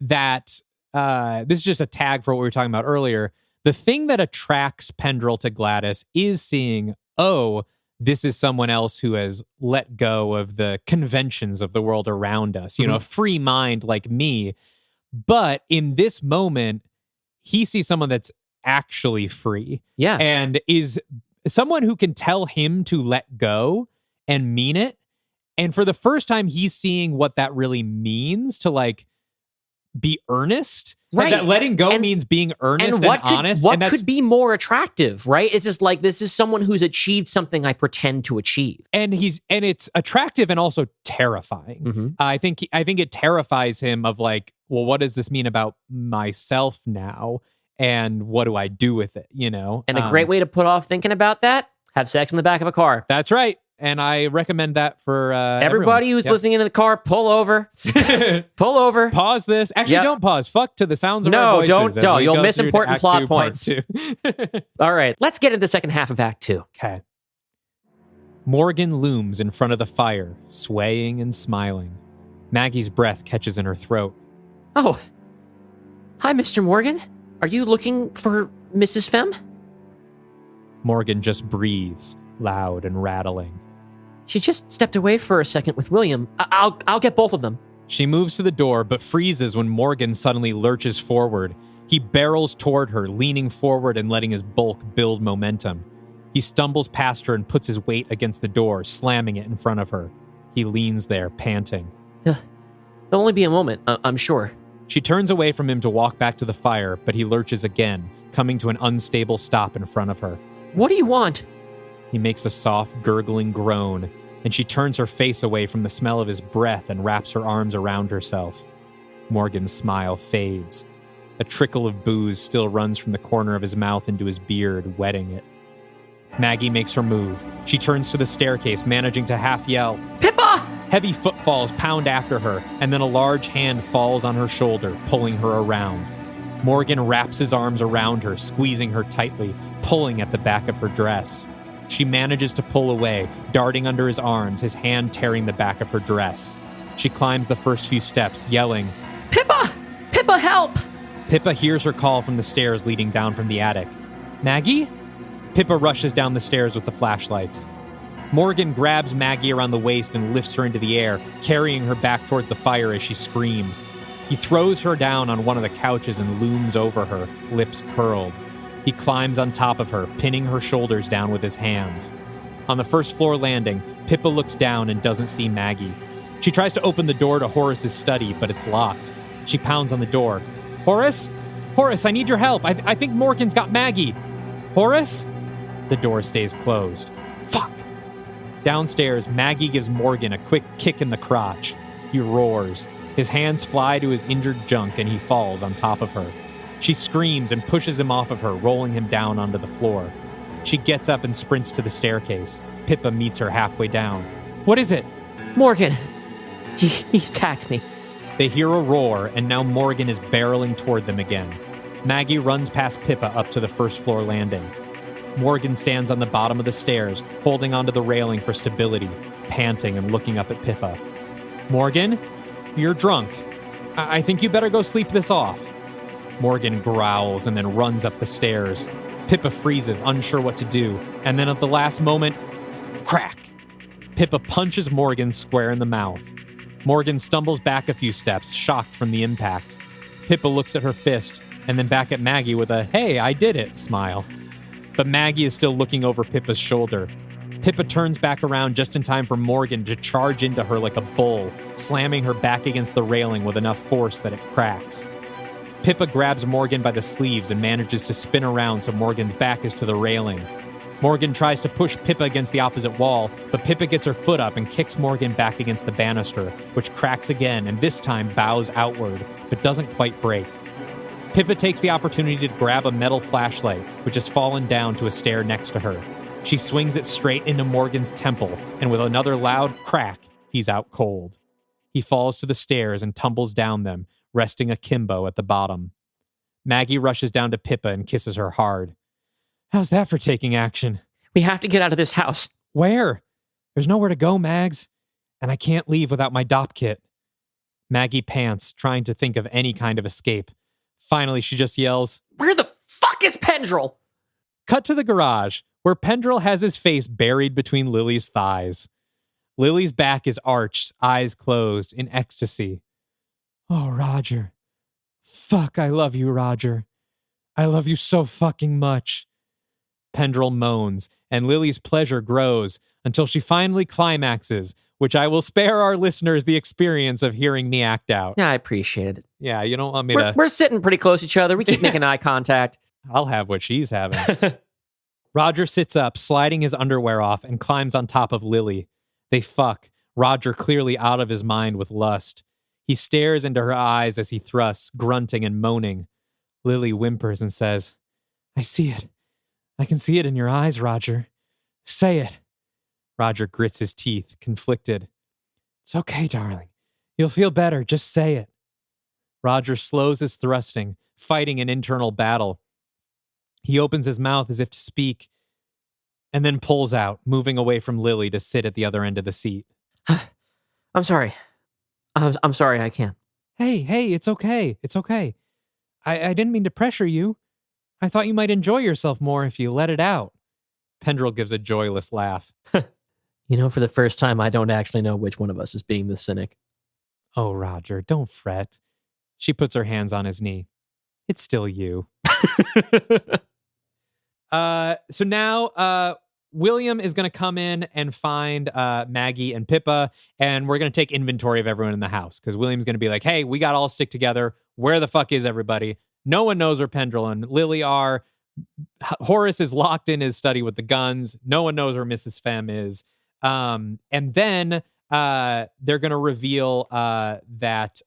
that, this is just a tag for what we were talking about earlier, the thing that attracts Pendrell to Gladys is seeing, this is someone else who has let go of the conventions of the world around us, a free mind like me. But in this moment, he sees someone that's actually free. Yeah. And is someone who can tell him to let go and mean it. And for the first time, he's seeing what that really means to, like, be earnest. Right. That letting go means being earnest and honest. What could be more attractive, right? It's just like, this is someone who's achieved something I pretend to achieve. And it's attractive and also terrifying. I think it terrifies him of, like, well, what does this mean about myself now? And what do I do with it? And a great way to put off thinking about that, have sex in the back of a car. That's right. And I recommend that for everybody who's listening in the car. Pull over, pull over. Pause this. Actually, don't pause. Fuck to the sounds of our voices. No, don't. You'll miss important plot points. All right, let's get into the second half of Act 2. Okay. Morgan looms in front of the fire, swaying and smiling. Maggie's breath catches in her throat. Oh, hi, Mr. Morgan. Are you looking for Mrs. Femme? Morgan just breathes, loud and rattling. She just stepped away for a second with William. I'll get both of them. She moves to the door, but freezes when Morgan suddenly lurches forward. He barrels toward her, leaning forward and letting his bulk build momentum. He stumbles past her and puts his weight against the door, slamming it in front of her. He leans there, panting. It'll only be a moment, I'm sure. She turns away from him to walk back to the fire, but he lurches again, coming to an unstable stop in front of her. What do you want? He makes a soft, gurgling groan, and she turns her face away from the smell of his breath and wraps her arms around herself. Morgan's smile fades. A trickle of booze still runs from the corner of his mouth into his beard, wetting it. Maggie makes her move. She turns to the staircase, managing to half yell, Pippa! Heavy footfalls pound after her, and then a large hand falls on her shoulder, pulling her around. Morgan wraps his arms around her, squeezing her tightly, pulling at the back of her dress. She manages to pull away, darting under his arms, his hand tearing the back of her dress. She climbs the first few steps, yelling, Pippa! Pippa, help! Pippa hears her call from the stairs leading down from the attic. Maggie? Pippa rushes down the stairs with the flashlights. Morgan grabs Maggie around the waist and lifts her into the air, carrying her back towards the fire as she screams. He throws her down on one of the couches and looms over her, lips curled. He climbs on top of her, pinning her shoulders down with his hands. On the first floor landing, Pippa looks down and doesn't see Maggie. She tries to open the door to Horace's study, but it's locked. She pounds on the door. Horace? Horace, I need your help. I think Morgan's got Maggie. Horace? The door stays closed. Fuck! Downstairs, Maggie gives Morgan a quick kick in the crotch. He roars. His hands fly to his injured junk and he falls on top of her. She screams and pushes him off of her, rolling him down onto the floor. She gets up and sprints to the staircase. Pippa meets her halfway down. What is it? Morgan. He attacked me. They hear a roar, and now Morgan is barreling toward them again. Maggie runs past Pippa up to the first floor landing. Morgan stands on the bottom of the stairs, holding onto the railing for stability, panting and looking up at Pippa. Morgan, you're drunk. I think you better go sleep this off. Morgan growls and then runs up the stairs. Pippa freezes, unsure what to do, and then at the last moment, crack! Pippa punches Morgan square in the mouth. Morgan stumbles back a few steps, shocked from the impact. Pippa looks at her fist, and then back at Maggie with a, hey, I did it, smile. But Maggie is still looking over Pippa's shoulder. Pippa turns back around just in time for Morgan to charge into her like a bull, slamming her back against the railing with enough force that it cracks. Pippa grabs Morgan by the sleeves and manages to spin around so Morgan's back is to the railing. Morgan tries to push Pippa against the opposite wall, but Pippa gets her foot up and kicks Morgan back against the banister, which cracks again and this time bows outward, but doesn't quite break. Pippa takes the opportunity to grab a metal flashlight, which has fallen down to a stair next to her. She swings it straight into Morgan's temple, and with another loud crack, he's out cold. He falls to the stairs and tumbles down them, resting akimbo at the bottom. Maggie rushes down to Pippa and kisses her hard. How's that for taking action? We have to get out of this house. Where? There's nowhere to go, Mags. And I can't leave without my DOP kit. Maggie pants, trying to think of any kind of escape. Finally, she just yells, Where the fuck is Pendrell? Cut to the garage, where Pendrell has his face buried between Lily's thighs. Lily's back is arched, eyes closed, in ecstasy. Oh, Roger. Fuck, I love you, Roger. I love you so fucking much. Pendrell moans, and Lily's pleasure grows until she finally climaxes, which I will spare our listeners the experience of hearing me act out. Yeah, I appreciate it. Yeah, you don't want me to... We're sitting pretty close to each other. We keep making eye contact. I'll have what she's having. Roger sits up, sliding his underwear off, and climbs on top of Lily. They fuck, Roger clearly out of his mind with lust. He stares into her eyes as he thrusts, grunting and moaning. Lily whimpers and says, I see it. I can see it in your eyes, Roger. Say it. Roger grits his teeth, conflicted. It's okay, darling. You'll feel better. Just say it. Roger slows his thrusting, fighting an internal battle. He opens his mouth as if to speak, and then pulls out, moving away from Lily to sit at the other end of the seat. I'm sorry. I'm sorry, I can't. Hey, it's okay. It's okay. I didn't mean to pressure you. I thought you might enjoy yourself more if you let it out. Pendrell gives a joyless laugh. You know, for the first time, I don't actually know which one of us is being the cynic. Oh, Roger, don't fret. She puts her hands on his knee. It's still you. So now William is going to come in and find Maggie and Pippa, and we're going to take inventory of everyone in the house, because William's going to be like, hey, we got to all stick together. Where the fuck is everybody? No one knows where Pendrell and Lily are. Horace is locked in his study with the guns. No one knows where Mrs. Femme is. And then they're going to reveal that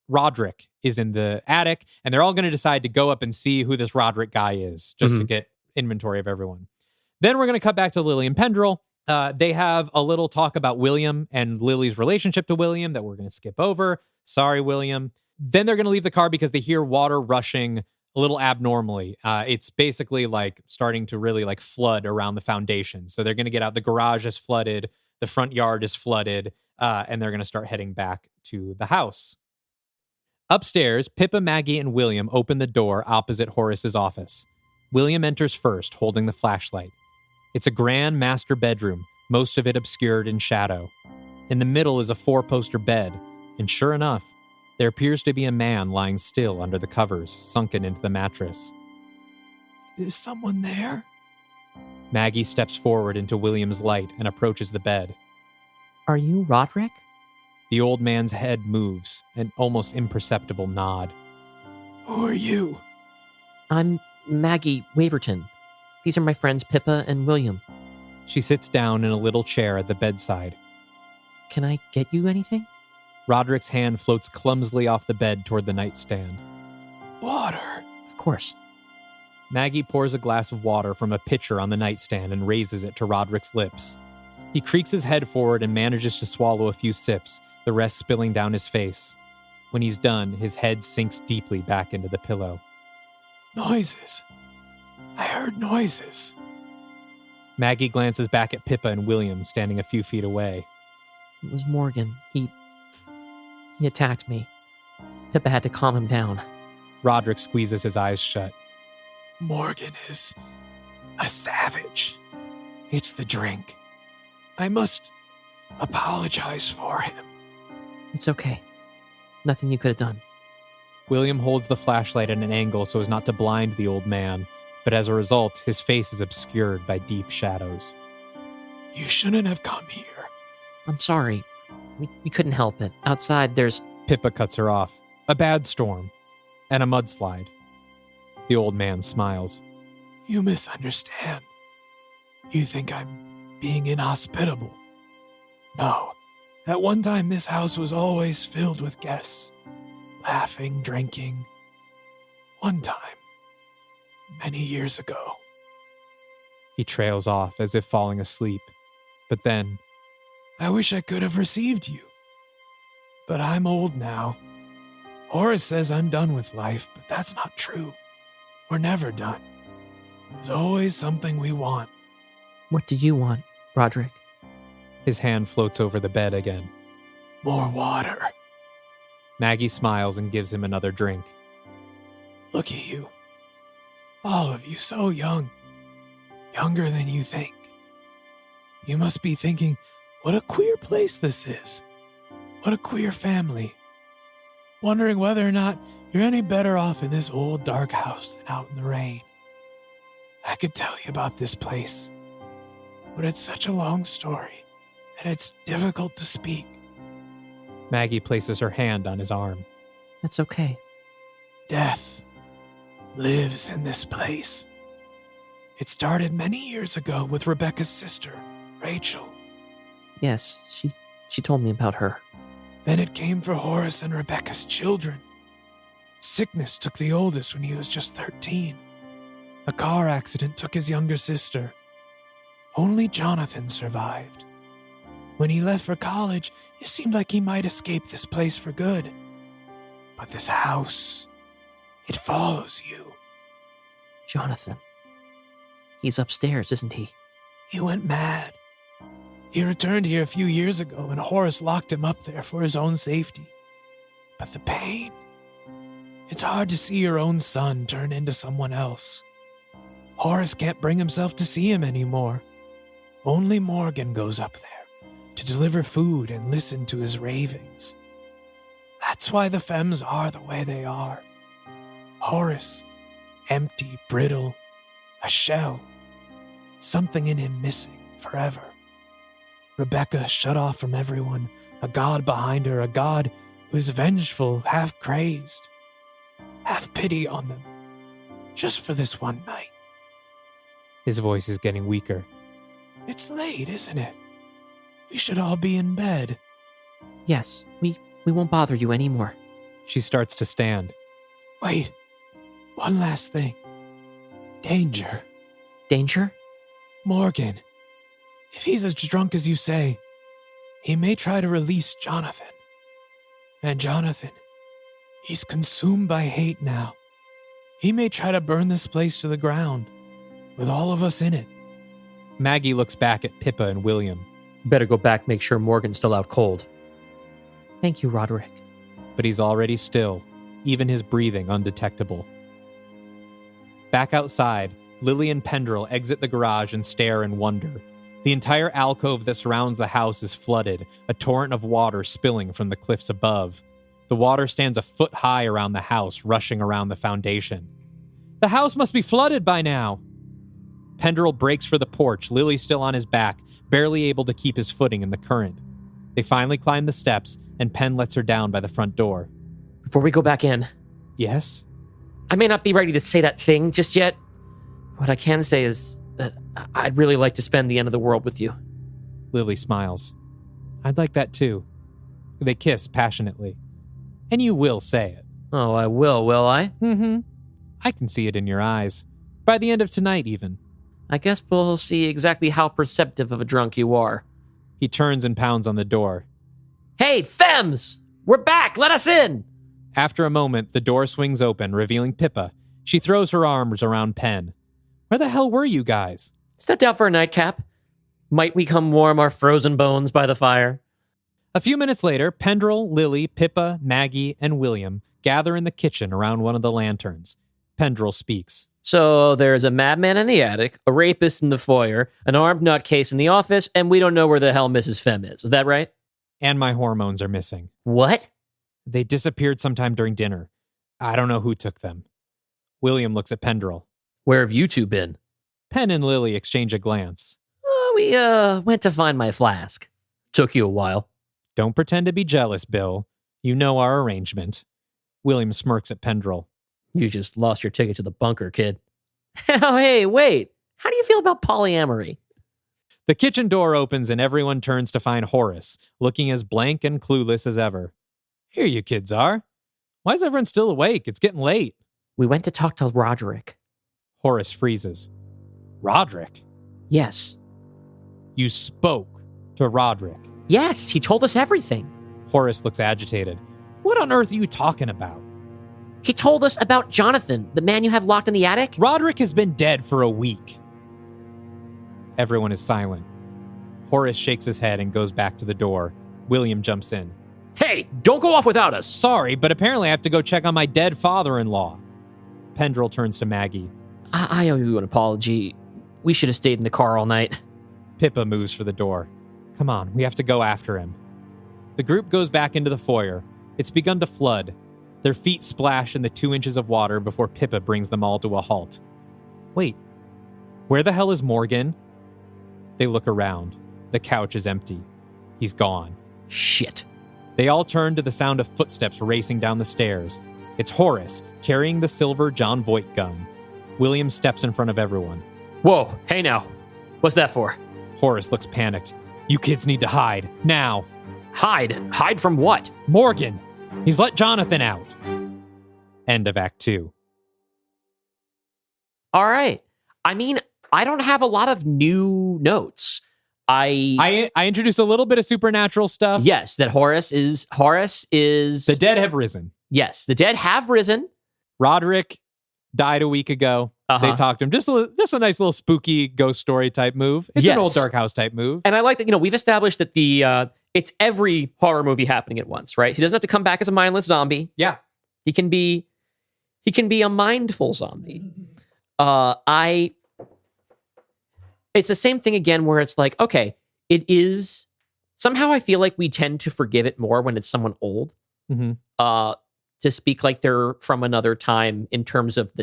Roderick is in the attic, and they're all going to decide to go up and see who this Roderick guy is, just to get inventory of everyone. Then we're going to cut back to Lily and Pendrell. They have a little talk about William and Lily's relationship to William that we're going to skip over. Sorry, William. Then they're going to leave the car because they hear water rushing a little abnormally. It's basically like starting to really like flood around the foundation. So they're going to get out. The garage is flooded. The front yard is flooded. And they're going to start heading back to the house. Upstairs, Pippa, Maggie, and William open the door opposite Horace's office. William enters first, holding the flashlight. It's a grand master bedroom, most of it obscured in shadow. In the middle is a 4-poster bed, and sure enough, there appears to be a man lying still under the covers, sunken into the mattress. Is someone there? Maggie steps forward into William's light and approaches the bed. Are you Roderick? The old man's head moves, an almost imperceptible nod. Who are you? I'm Maggie Waverton. These are my friends Pippa and William. She sits down in a little chair at the bedside. Can I get you anything? Roderick's hand floats clumsily off the bed toward the nightstand. Water. Of course. Maggie pours a glass of water from a pitcher on the nightstand and raises it to Roderick's lips. He creaks his head forward and manages to swallow a few sips, the rest spilling down his face. When he's done, his head sinks deeply back into the pillow. Noises. I heard noises. Maggie glances back at Pippa and William standing a few feet away. It was Morgan. He attacked me. Pippa had to calm him down. Roderick squeezes his eyes shut. Morgan is a savage. It's the drink. I must apologize for him. It's okay. Nothing you could have done. William holds the flashlight at an angle so as not to blind the old man, but as a result, his face is obscured by deep shadows. You shouldn't have come here. I'm sorry. We couldn't help it. Outside, there's... Pippa cuts her off. A bad storm. And a mudslide. The old man smiles. You misunderstand. You think I'm being inhospitable. No. At one time, this house was always filled with guests. Laughing, drinking. One time. Many years ago. He trails off as if falling asleep. But then... I wish I could have received you. But I'm old now. Horace says I'm done with life, but that's not true. We're never done. There's always something we want. What do you want, Roderick? His hand floats over the bed again. More water. Maggie smiles and gives him another drink. Look at you. All of you so young. Younger than you think. You must be thinking, what a queer place this is. What a queer family. Wondering whether or not you're any better off in this old dark house than out in the rain. I could tell you about this place, but it's such a long story, and it's difficult to speak. Maggie places her hand on his arm. That's okay. Death lives in this place. It started many years ago with Rebecca's sister, Rachel. Yes, she told me about her. Then it came for Horace and Rebecca's children. Sickness took the oldest when he was just 13. A car accident took his younger sister. Only Jonathan survived. When he left for college, it seemed like he might escape this place for good. But this house, it follows you. Jonathan. He's upstairs, isn't he? He went mad. He returned here a few years ago, and Horace locked him up there for his own safety. But the pain... It's hard to see your own son turn into someone else. Horace can't bring himself to see him anymore. Only Morgan goes up there to deliver food and listen to his ravings. That's why the Femmes are the way they are. Horace, empty, brittle, a shell. Something in him missing forever. Rebecca shut off from everyone, a god behind her, a god who's vengeful, half crazed. Have pity on them, just for this one night. His voice is getting weaker. It's late, isn't it? We should all be in bed. Yes, we won't bother you anymore. She starts to stand. Wait, one last thing. Danger. Danger? Morgan, if he's as drunk as you say, he may try to release Jonathan. And Jonathan, he's consumed by hate now. He may try to burn this place to the ground, with all of us in it. Maggie looks back at Pippa and William. Better go back, make sure Morgan's still out cold. Thank you, Roderick. But he's already still, even his breathing undetectable. Back outside, Lily and Pendrell exit the garage and stare in wonder. The entire alcove that surrounds the house is flooded, a torrent of water spilling from the cliffs above. The water stands a foot high around the house, rushing around the foundation. The house must be flooded by now! Pendrell breaks for the porch, Lily still on his back, barely able to keep his footing in the current. They finally climb the steps, and Penn lets her down by the front door. Before we go back in, Yes? I may not be ready to say that thing just yet. What I can say is that I'd really like to spend the end of the world with you. Lily smiles. I'd like that too. They kiss passionately. And you will say it. Oh, I will I? Mm-hmm. I can see it in your eyes. By the end of tonight, even. I guess we'll see exactly how perceptive of a drunk you are. He turns and pounds on the door. Hey, Fems! We're back! Let us in! After a moment, the door swings open, revealing Pippa. She throws her arms around Penn. Where the hell were you guys? Stepped out for a nightcap. Might we come warm our frozen bones by the fire? A few minutes later, Pendrell, Lily, Pippa, Maggie, and William gather in the kitchen around one of the lanterns. Pendrell speaks. So there's a madman in the attic, a rapist in the foyer, an armed nutcase in the office, and we don't know where the hell Mrs. Fem is. Is that right? And my hormones are missing. What? They disappeared sometime during dinner. I don't know who took them. William looks at Pendrell. Where have you two been? Penn and Lily exchange a glance. We went to find my flask. Took you a while. Don't pretend to be jealous, Bill. You know our arrangement. William smirks at Pendrell. You just lost your ticket to the bunker, kid. Oh, hey, wait. How do you feel about polyamory? The kitchen door opens and everyone turns to find Horace, looking as blank and clueless as ever. Here you kids are. Why is everyone still awake? It's getting late. We went to talk to Roderick. Horace freezes. Roderick? Yes. You spoke to Roderick. Yes, he told us everything. Horace looks agitated. What on earth are you talking about? He told us about Jonathan, the man you have locked in the attic. Roderick has been dead for a week. Everyone is silent. Horace shakes his head and goes back to the door. William jumps in. Hey, don't go off without us. Sorry, but apparently I have to go check on my dead father-in-law. Pendrell turns to Maggie. I owe you an apology. We should have stayed in the car all night. Pippa moves for the door. Come on, we have to go after him. The group goes back into the foyer. It's begun to flood. Their feet splash in the 2 inches of water before Pippa brings them all to a halt. Wait, where the hell is Morgan? They look around. The couch is empty. He's gone. Shit. They all turn to the sound of footsteps racing down the stairs. It's Horace, carrying the silver John Voight gun. William steps in front of everyone. Whoa, hey now. What's that for? Horace looks panicked. You kids need to hide, now. Hide? Hide from what? Morgan! He's let Jonathan out. End of Act 2. All right. I mean, I don't have a lot of new notes. I introduced a little bit of supernatural stuff. Yes, that Horace is... The dead have risen. Yes, the dead have risen. Roderick died a week ago. They talked to him. Just a nice little spooky ghost story type move. It's an old dark house type move. And I like that, we've established that it's every horror movie happening at once, right? He doesn't have to come back as a mindless zombie. Yeah. He can be a mindful zombie. It's the same thing again where it's like, okay, it is somehow I feel like we tend to forgive it more when it's someone old. Mm-hmm. To speak like they're from another time in terms of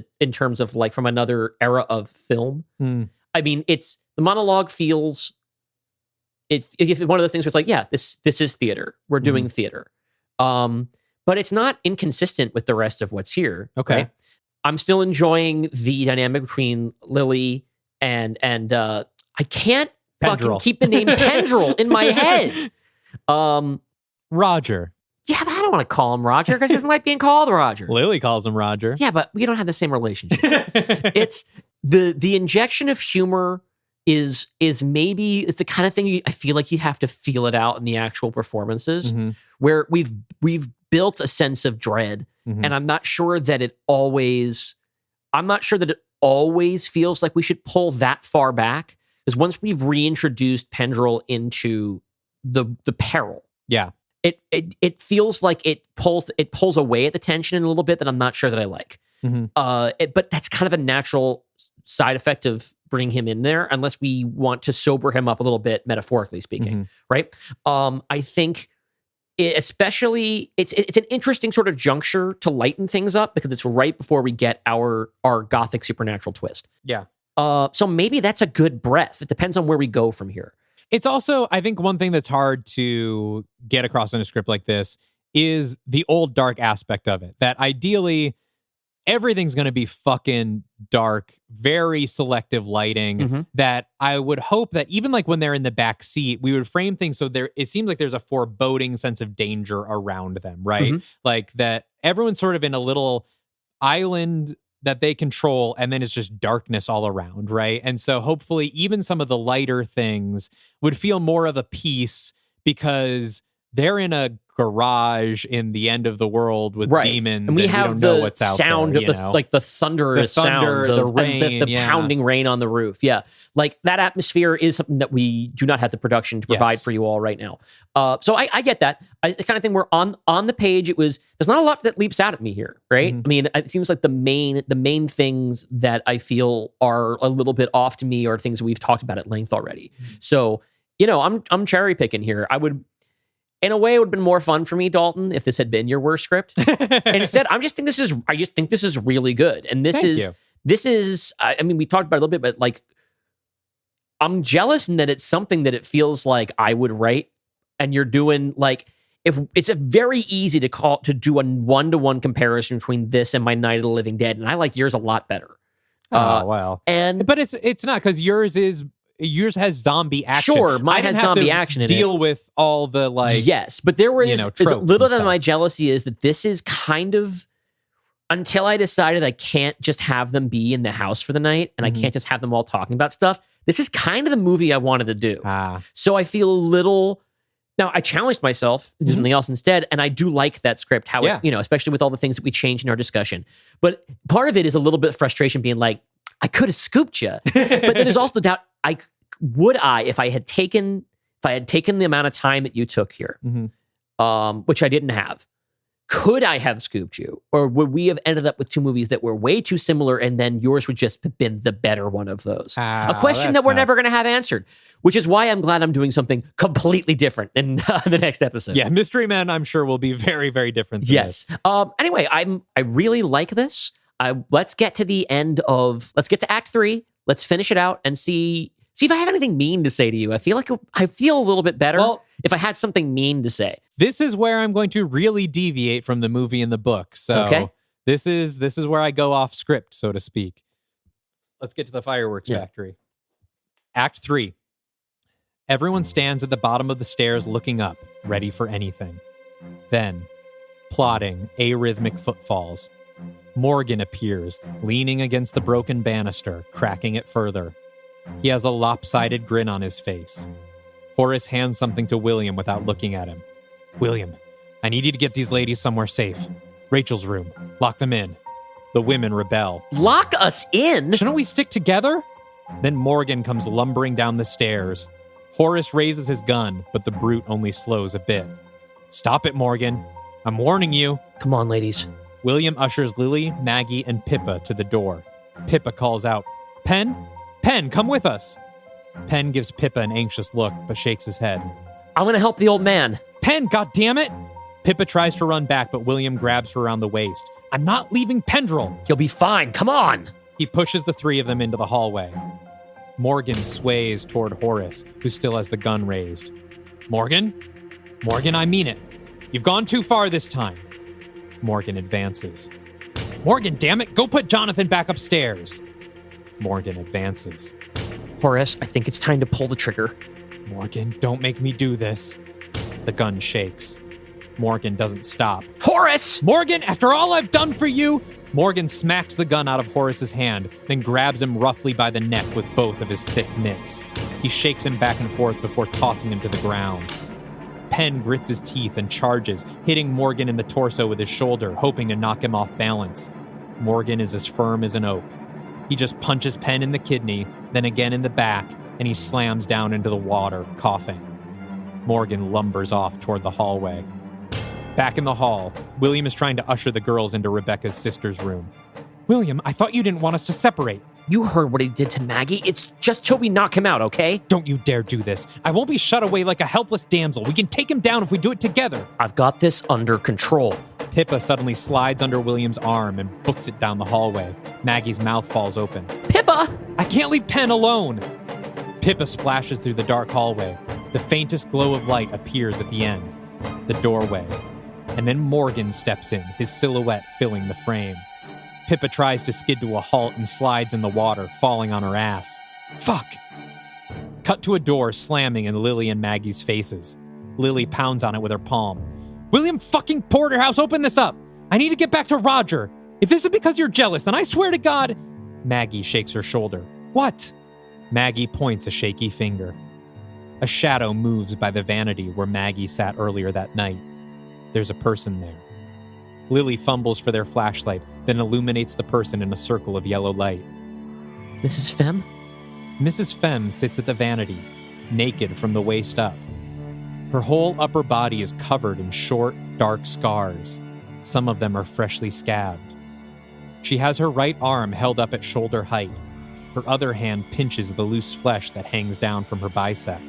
like from another era of film. Mm. I mean, the monologue feels it's one of those things where it's like, yeah, this is theater. We're doing theater. But it's not inconsistent with the rest of what's here. Okay. Right? I'm still enjoying the dynamic between Lily and I can't fucking Pendrell. keep the name Pendrell in my head. Roger. Yeah, but I don't don't want to call him Roger because he doesn't like being called Roger. Lily calls him Roger. Yeah, but we don't have the same relationship. It's the injection of humor is maybe it's the kind of thing I feel like you have to feel it out in the actual performances, where we've built a sense of dread, and I'm not sure that it always feels like we should pull that far back, because once we've reintroduced Pendrell into the peril, it feels like it pulls away at the tension a little bit that I'm not sure that I like. But that's kind of a natural side effect of bringing him in there, unless we want to sober him up a little bit, metaphorically speaking, right? I think especially it's an interesting sort of juncture to lighten things up, because it's right before we get our gothic supernatural twist. Yeah. So maybe that's a good breath. It depends on where we go from here. It's also, I think, one thing that's hard to get across in a script like this is the old dark aspect of it. That ideally, everything's going to be fucking dark, very selective lighting, that I would hope that even like when they're in the back seat, we would frame things so it seems like there's a foreboding sense of danger around them, right? Like that everyone's sort of in a little island that they control, and then it's just darkness all around, right? And so hopefully even some of the lighter things would feel more of a piece, because they're in a garage in the end of the world with demons, and we have don't the know what's out sound there, of the thunderous sounds the of rain, the pounding rain on the roof. Yeah, like that atmosphere is something that we do not have the production to provide for you all right now. So I get that. I kind of think we're on the page. There's not a lot that leaps out at me here, right? I mean, it seems like the main things that I feel are a little bit off to me are things that we've talked about at length already. So I'm cherry picking here. I would. In a way, it would have been more fun for me, Dalton, if this had been your worst script. And instead, I just think this is really good. And this is, I mean, we talked about it a little bit, but like, I'm jealous in that it's something that it feels like I would write, and you're doing like, if it's a very easy to do a 1-to-1 comparison between this and my Night of the Living Dead, and I like yours a lot better. Wow. But it's not, because yours has zombie action. Sure, mine has zombie action in it. Deal with all the like. Yes, but there was little than stuff. my jealousy is that this is kind of, until I decided I can't just have them be in the house for the night, and I can't just have them all talking about stuff. This is kind of the movie I wanted to do. So I feel a little. Now I challenged myself to do something else instead, and I do like that script. How it, especially with all the things that we changed in our discussion. But part of it is a little bit of frustration, being like, I could have scooped you, but then there's also the doubt. If I had taken the amount of time that you took here, which I didn't have, could I have scooped you, or would we have ended up with two movies that were way too similar, and then yours would just have been the better one of those? A question that we're never going to have answered, which is why I'm glad I'm doing something completely different in the next episode. Yeah, Mystery Men, I'm sure, will be very, very different. Yes. Anyway, I really like this. Let's get to Act 3. Let's finish it out and see if I have anything mean to say to you. I feel a little bit better if I had something mean to say. This is where I'm going to really deviate from the movie and the book. So this is where I go off script, so to speak. Let's get to the fireworks factory. Act 3. Everyone stands at the bottom of the stairs looking up, ready for anything. Then, plodding, arrhythmic footfalls. Morgan appears, leaning against the broken banister, cracking it further. He has a lopsided grin on his face. Horace hands something to William without looking at him. William, I need you to get these ladies somewhere safe. Rachel's room. Lock them in. The women rebel. Lock us in? Shouldn't we stick together? Then Morgan comes lumbering down the stairs. Horace raises his gun, but the brute only slows a bit. Stop it, Morgan. I'm warning you. Come on, ladies. William ushers Lily, Maggie, and Pippa to the door. Pippa calls out, Pen, come with us. Penn gives Pippa an anxious look, but shakes his head. I'm going to help the old man. Penn, goddammit! Pippa tries to run back, but William grabs her around the waist. I'm not leaving Pendrell. You'll be fine. Come on. He pushes the three of them into the hallway. Morgan sways toward Horace, who still has the gun raised. Morgan, I mean it. You've gone too far this time. Morgan advances. Morgan, damn it, go put Jonathan back upstairs. Morgan advances. Horace, I think it's time to pull the trigger. Morgan, don't make me do this. The gun shakes. Morgan doesn't stop. Horace! Morgan, after all I've done for you! Morgan smacks the gun out of Horace's hand, then grabs him roughly by the neck with both of his thick mitts. He shakes him back and forth before tossing him to the ground. Penn grits his teeth and charges, hitting Morgan in the torso with his shoulder, hoping to knock him off balance. Morgan is as firm as an oak. He just punches Penn in the kidney, then again in the back, and he slams down into the water, coughing. Morgan lumbers off toward the hallway. Back in the hall, William is trying to usher the girls into Rebecca's sister's room. William, I thought you didn't want us to separate. You heard what he did to Maggie. It's just till we knock him out, okay? Don't you dare do this. I won't be shut away like a helpless damsel. We can take him down if we do it together. I've got this under control. Pippa suddenly slides under William's arm and books it down the hallway. Maggie's mouth falls open. Pippa! I can't leave Penn alone. Pippa splashes through the dark hallway. The faintest glow of light appears at the end, the doorway. And then Morgan steps in, his silhouette filling the frame. Pippa tries to skid to a halt and slides in the water, falling on her ass. Fuck! Cut to a door slamming in Lily and Maggie's faces. Lily pounds on it with her palm. William fucking Porterhouse, open this up! I need to get back to Roger. If this is because you're jealous, then I swear to God... Maggie shakes her shoulder. What? Maggie points a shaky finger. A shadow moves by the vanity where Maggie sat earlier that night. There's a person there. Lily fumbles for their flashlight, then illuminates the person in a circle of yellow light. Mrs. Femme? Mrs. Femme sits at the vanity, naked from the waist up. Her whole upper body is covered in short, dark scars. Some of them are freshly scabbed. She has her right arm held up at shoulder height. Her other hand pinches the loose flesh that hangs down from her bicep.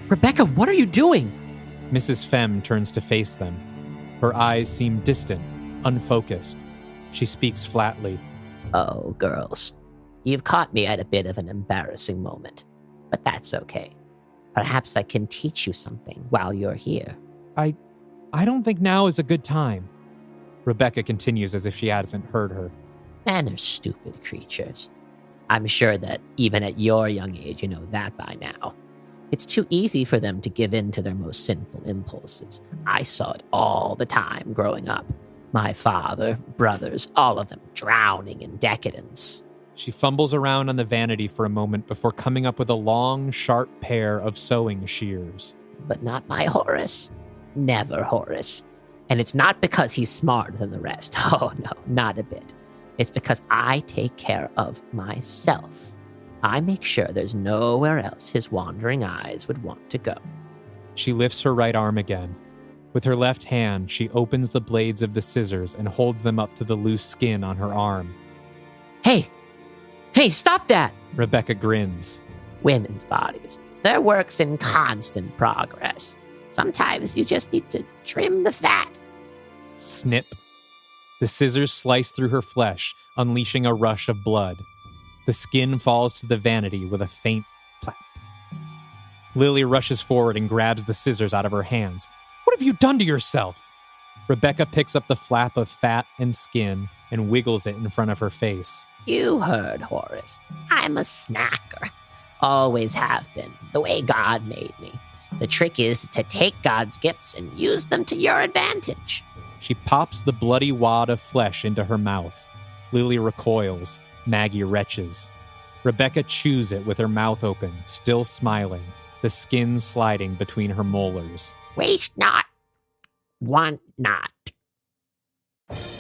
Rebecca, what are you doing? Mrs. Femme turns to face them. Her eyes seem distant, unfocused. She speaks flatly. Oh, girls, you've caught me at a bit of an embarrassing moment, but that's okay. Perhaps I can teach you something while you're here. I don't think now is a good time. Rebecca continues as if she hasn't heard her. Men are stupid creatures. I'm sure that even at your young age, you know that by now. It's too easy for them to give in to their most sinful impulses. I saw it all the time growing up. My father, brothers, all of them drowning in decadence. She fumbles around on the vanity for a moment before coming up with a long, sharp pair of sewing shears. But not my Horace. Never Horace. And it's not because he's smarter than the rest. Oh, no, not a bit. It's because I take care of myself. I make sure there's nowhere else his wandering eyes would want to go. She lifts her right arm again. With her left hand, she opens the blades of the scissors and holds them up to the loose skin on her arm. Hey, stop that! Rebecca grins. Women's bodies. They're works in constant progress. Sometimes you just need to trim the fat. Snip. The scissors slice through her flesh, unleashing a rush of blood. The skin falls to the vanity with a faint plap. Lily rushes forward and grabs the scissors out of her hands. What have you done to yourself? Rebecca picks up the flap of fat and skin and wiggles it in front of her face. You heard, Horace. I'm a snacker. Always have been, the way God made me. The trick is to take God's gifts and use them to your advantage. She pops the bloody wad of flesh into her mouth. Lily recoils. Maggie retches. Rebecca chews it with her mouth open, still smiling, the skin sliding between her molars. Waste not, want not.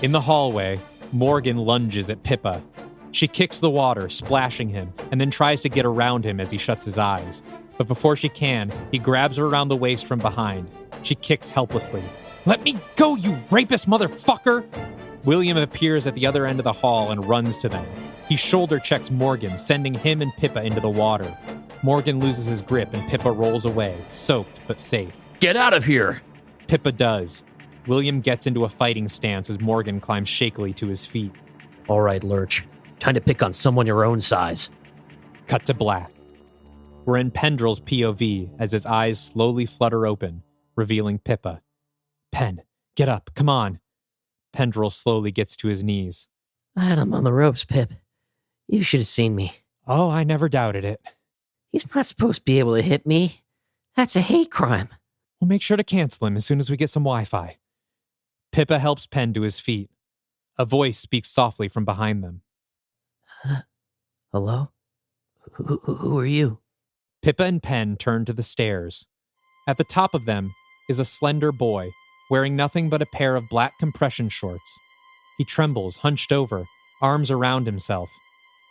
In the hallway, Morgan lunges at Pippa. She kicks the water, splashing him, and then tries to get around him as he shuts his eyes. But before she can, he grabs her around the waist from behind. She kicks helplessly. Let me go, you rapist motherfucker! William appears at the other end of the hall and runs to them. He shoulder checks Morgan, sending him and Pippa into the water. Morgan loses his grip and Pippa rolls away, soaked but safe. Get out of here! Pippa does. William gets into a fighting stance as Morgan climbs shakily to his feet. All right, Lurch. Time to pick on someone your own size. Cut to black. We're in Pendrell's POV as his eyes slowly flutter open, revealing Pippa. Pen, get up, come on. Pendrell slowly gets to his knees. I had him on the ropes, Pip. You should have seen me. Oh, I never doubted it. He's not supposed to be able to hit me. That's a hate crime. We'll make sure to cancel him as soon as we get some Wi-Fi. Pippa helps Penn to his feet. A voice speaks softly from behind them. Hello? Who are you? Pippa and Penn turn to the stairs. At the top of them is a slender boy, wearing nothing but a pair of black compression shorts. He trembles, hunched over, arms around himself.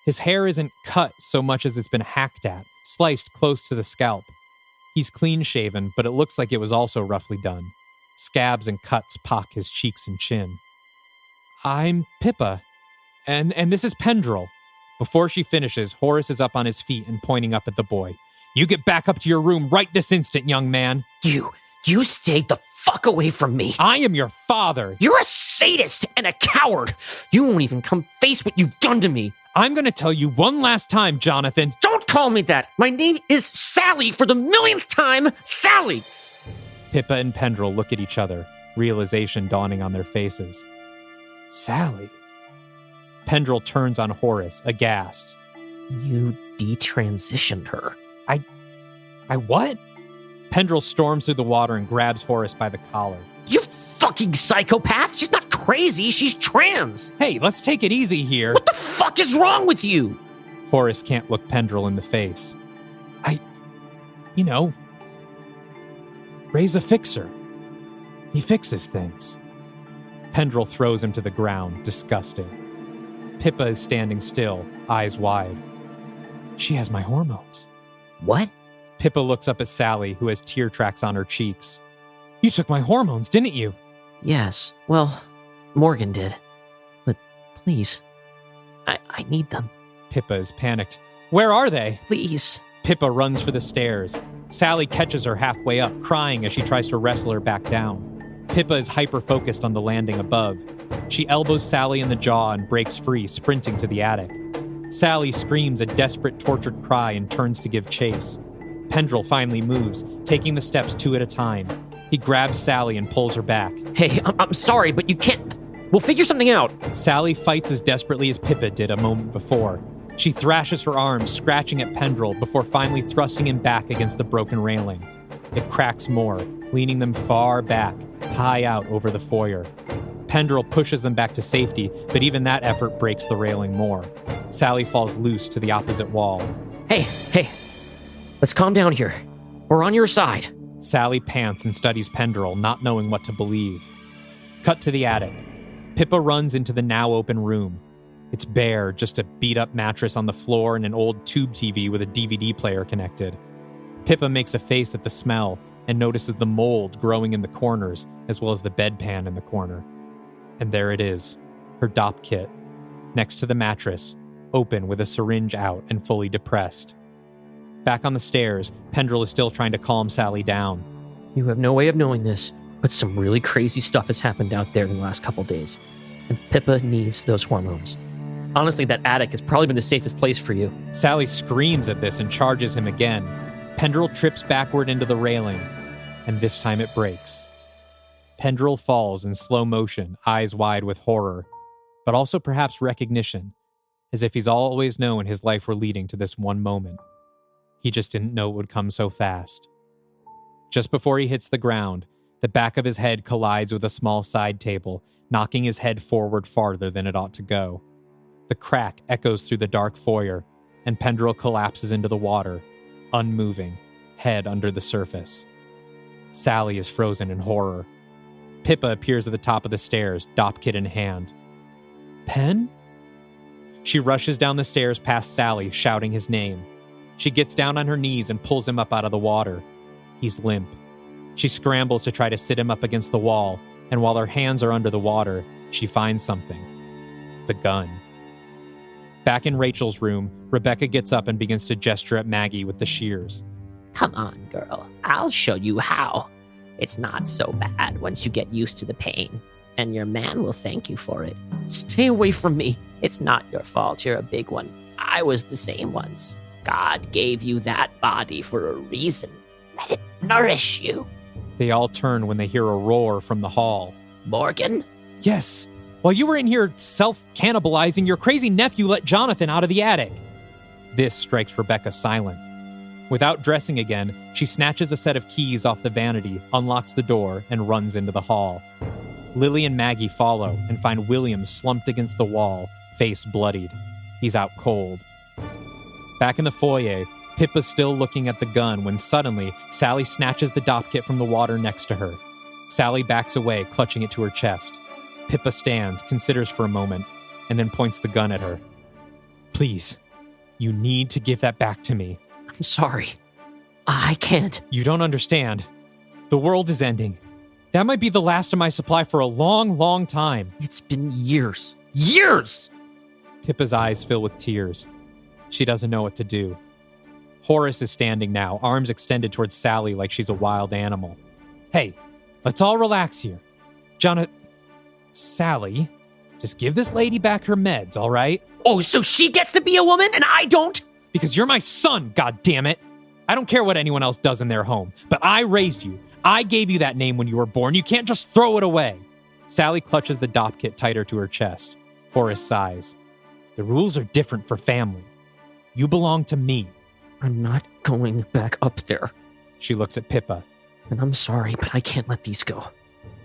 His hair isn't cut so much as it's been hacked at, sliced close to the scalp. He's clean-shaven, but it looks like it was also roughly done. Scabs and cuts pock his cheeks and chin. I'm Pippa, and this is Pendrell. Before she finishes, Horace is up on his feet and pointing up at the boy. You get back up to your room right this instant, young man. You stayed the fuck away from me. I am your father. You're a sadist and a coward. You won't even come face what you've done to me. I'm going to tell you one last time, Jonathan. Don't call me that. My name is Sally for the millionth time. Sally. Pippa and Pendrell look at each other, realization dawning on their faces. Sally. Pendrell turns on Horace, aghast. You detransitioned her. I what? Pendrell storms through the water and grabs Horace by the collar. You fucking psychopath. She's not crazy. She's trans. Hey, let's take it easy here. What the fuck is wrong with you? Horace can't look Pendrell in the face. Ray's a fixer. He fixes things. Pendrell throws him to the ground, disgusted. Pippa is standing still, eyes wide. She has my hormones. What? Pippa looks up at Sally, who has tear tracks on her cheeks. You took my hormones, didn't you? Yes. Well, Morgan did. But please, I need them. Pippa is panicked. Where are they? Please. Pippa runs for the stairs. Sally catches her halfway up, crying as she tries to wrestle her back down. Pippa is hyper-focused on the landing above. She elbows Sally in the jaw and breaks free, sprinting to the attic. Sally screams a desperate, tortured cry and turns to give chase. Pendrell finally moves, taking the steps 2 at a time. He grabs Sally and pulls her back. Hey, I'm sorry, but you can't. We'll figure something out. Sally fights as desperately as Pippa did a moment before. She thrashes her arms, scratching at Pendrell before finally thrusting him back against the broken railing. It cracks more, leaning them far back, high out over the foyer. Pendrell pushes them back to safety, but even that effort breaks the railing more. Sally falls loose to the opposite wall. Hey, let's calm down here. We're on your side. Sally pants and studies Pendrell, not knowing what to believe. Cut to the attic. Pippa runs into the now open room. It's bare, just a beat-up mattress on the floor and an old tube TV with a DVD player connected. Pippa makes a face at the smell and notices the mold growing in the corners, as well as the bedpan in the corner. And there it is, her DOP kit, next to the mattress, open with a syringe out and fully depressed. Back on the stairs, Pendrell is still trying to calm Sally down. You have no way of knowing this, but some really crazy stuff has happened out there in the last couple days, and Pippa needs those hormones. Honestly, that attic has probably been the safest place for you. Sally screams at this and charges him again. Pendrell trips backward into the railing, and this time it breaks. Pendrell falls in slow motion, eyes wide with horror, but also perhaps recognition, as if he's always known his life were leading to this one moment. He just didn't know it would come so fast. Just before he hits the ground, the back of his head collides with a small side table, knocking his head forward farther than it ought to go. The crack echoes through the dark foyer, and Pendrell collapses into the water, unmoving, head under the surface. Sally is frozen in horror. Pippa appears at the top of the stairs, DOP kit in hand. Pen? She rushes down the stairs past Sally, shouting his name. She gets down on her knees and pulls him up out of the water. He's limp. She scrambles to try to sit him up against the wall, and while her hands are under the water, she finds something. The gun. Back in Rachel's room, Rebecca gets up and begins to gesture at Maggie with the shears. Come on, girl. I'll show you how. It's not so bad once you get used to the pain, and your man will thank you for it. Stay away from me. It's not your fault. You're a big one. I was the same once. God gave you that body for a reason. Let it nourish you. They all turn when they hear a roar from the hall. Morgan? Yes. While you were in here self-cannibalizing, your crazy nephew let Jonathan out of the attic. This strikes Rebecca silent. Without dressing again, she snatches a set of keys off the vanity, unlocks the door, and runs into the hall. Lily and Maggie follow and find William slumped against the wall, face bloodied. He's out cold. Back in the foyer, Pippa's still looking at the gun when suddenly Sally snatches the dop kit from the water next to her. Sally backs away, clutching it to her chest. Pippa stands, considers for a moment, and then points the gun at her. Please, you need to give that back to me. I'm sorry. I can't. You don't understand. The world is ending. That might be the last of my supply for a long, long time. It's been years. Years! Pippa's eyes fill with tears. She doesn't know what to do. Horace is standing now, arms extended towards Sally like she's a wild animal. Hey, let's all relax here. Sally, just give this lady back her meds, all right? Oh, so she gets to be a woman and I don't? Because you're my son, goddammit. I don't care what anyone else does in their home, but I raised you. I gave you that name when you were born. You can't just throw it away. Sally clutches the dop kit tighter to her chest. Horace sighs. The rules are different for family. You belong to me. I'm not going back up there. She looks at Pippa. And I'm sorry, but I can't let these go.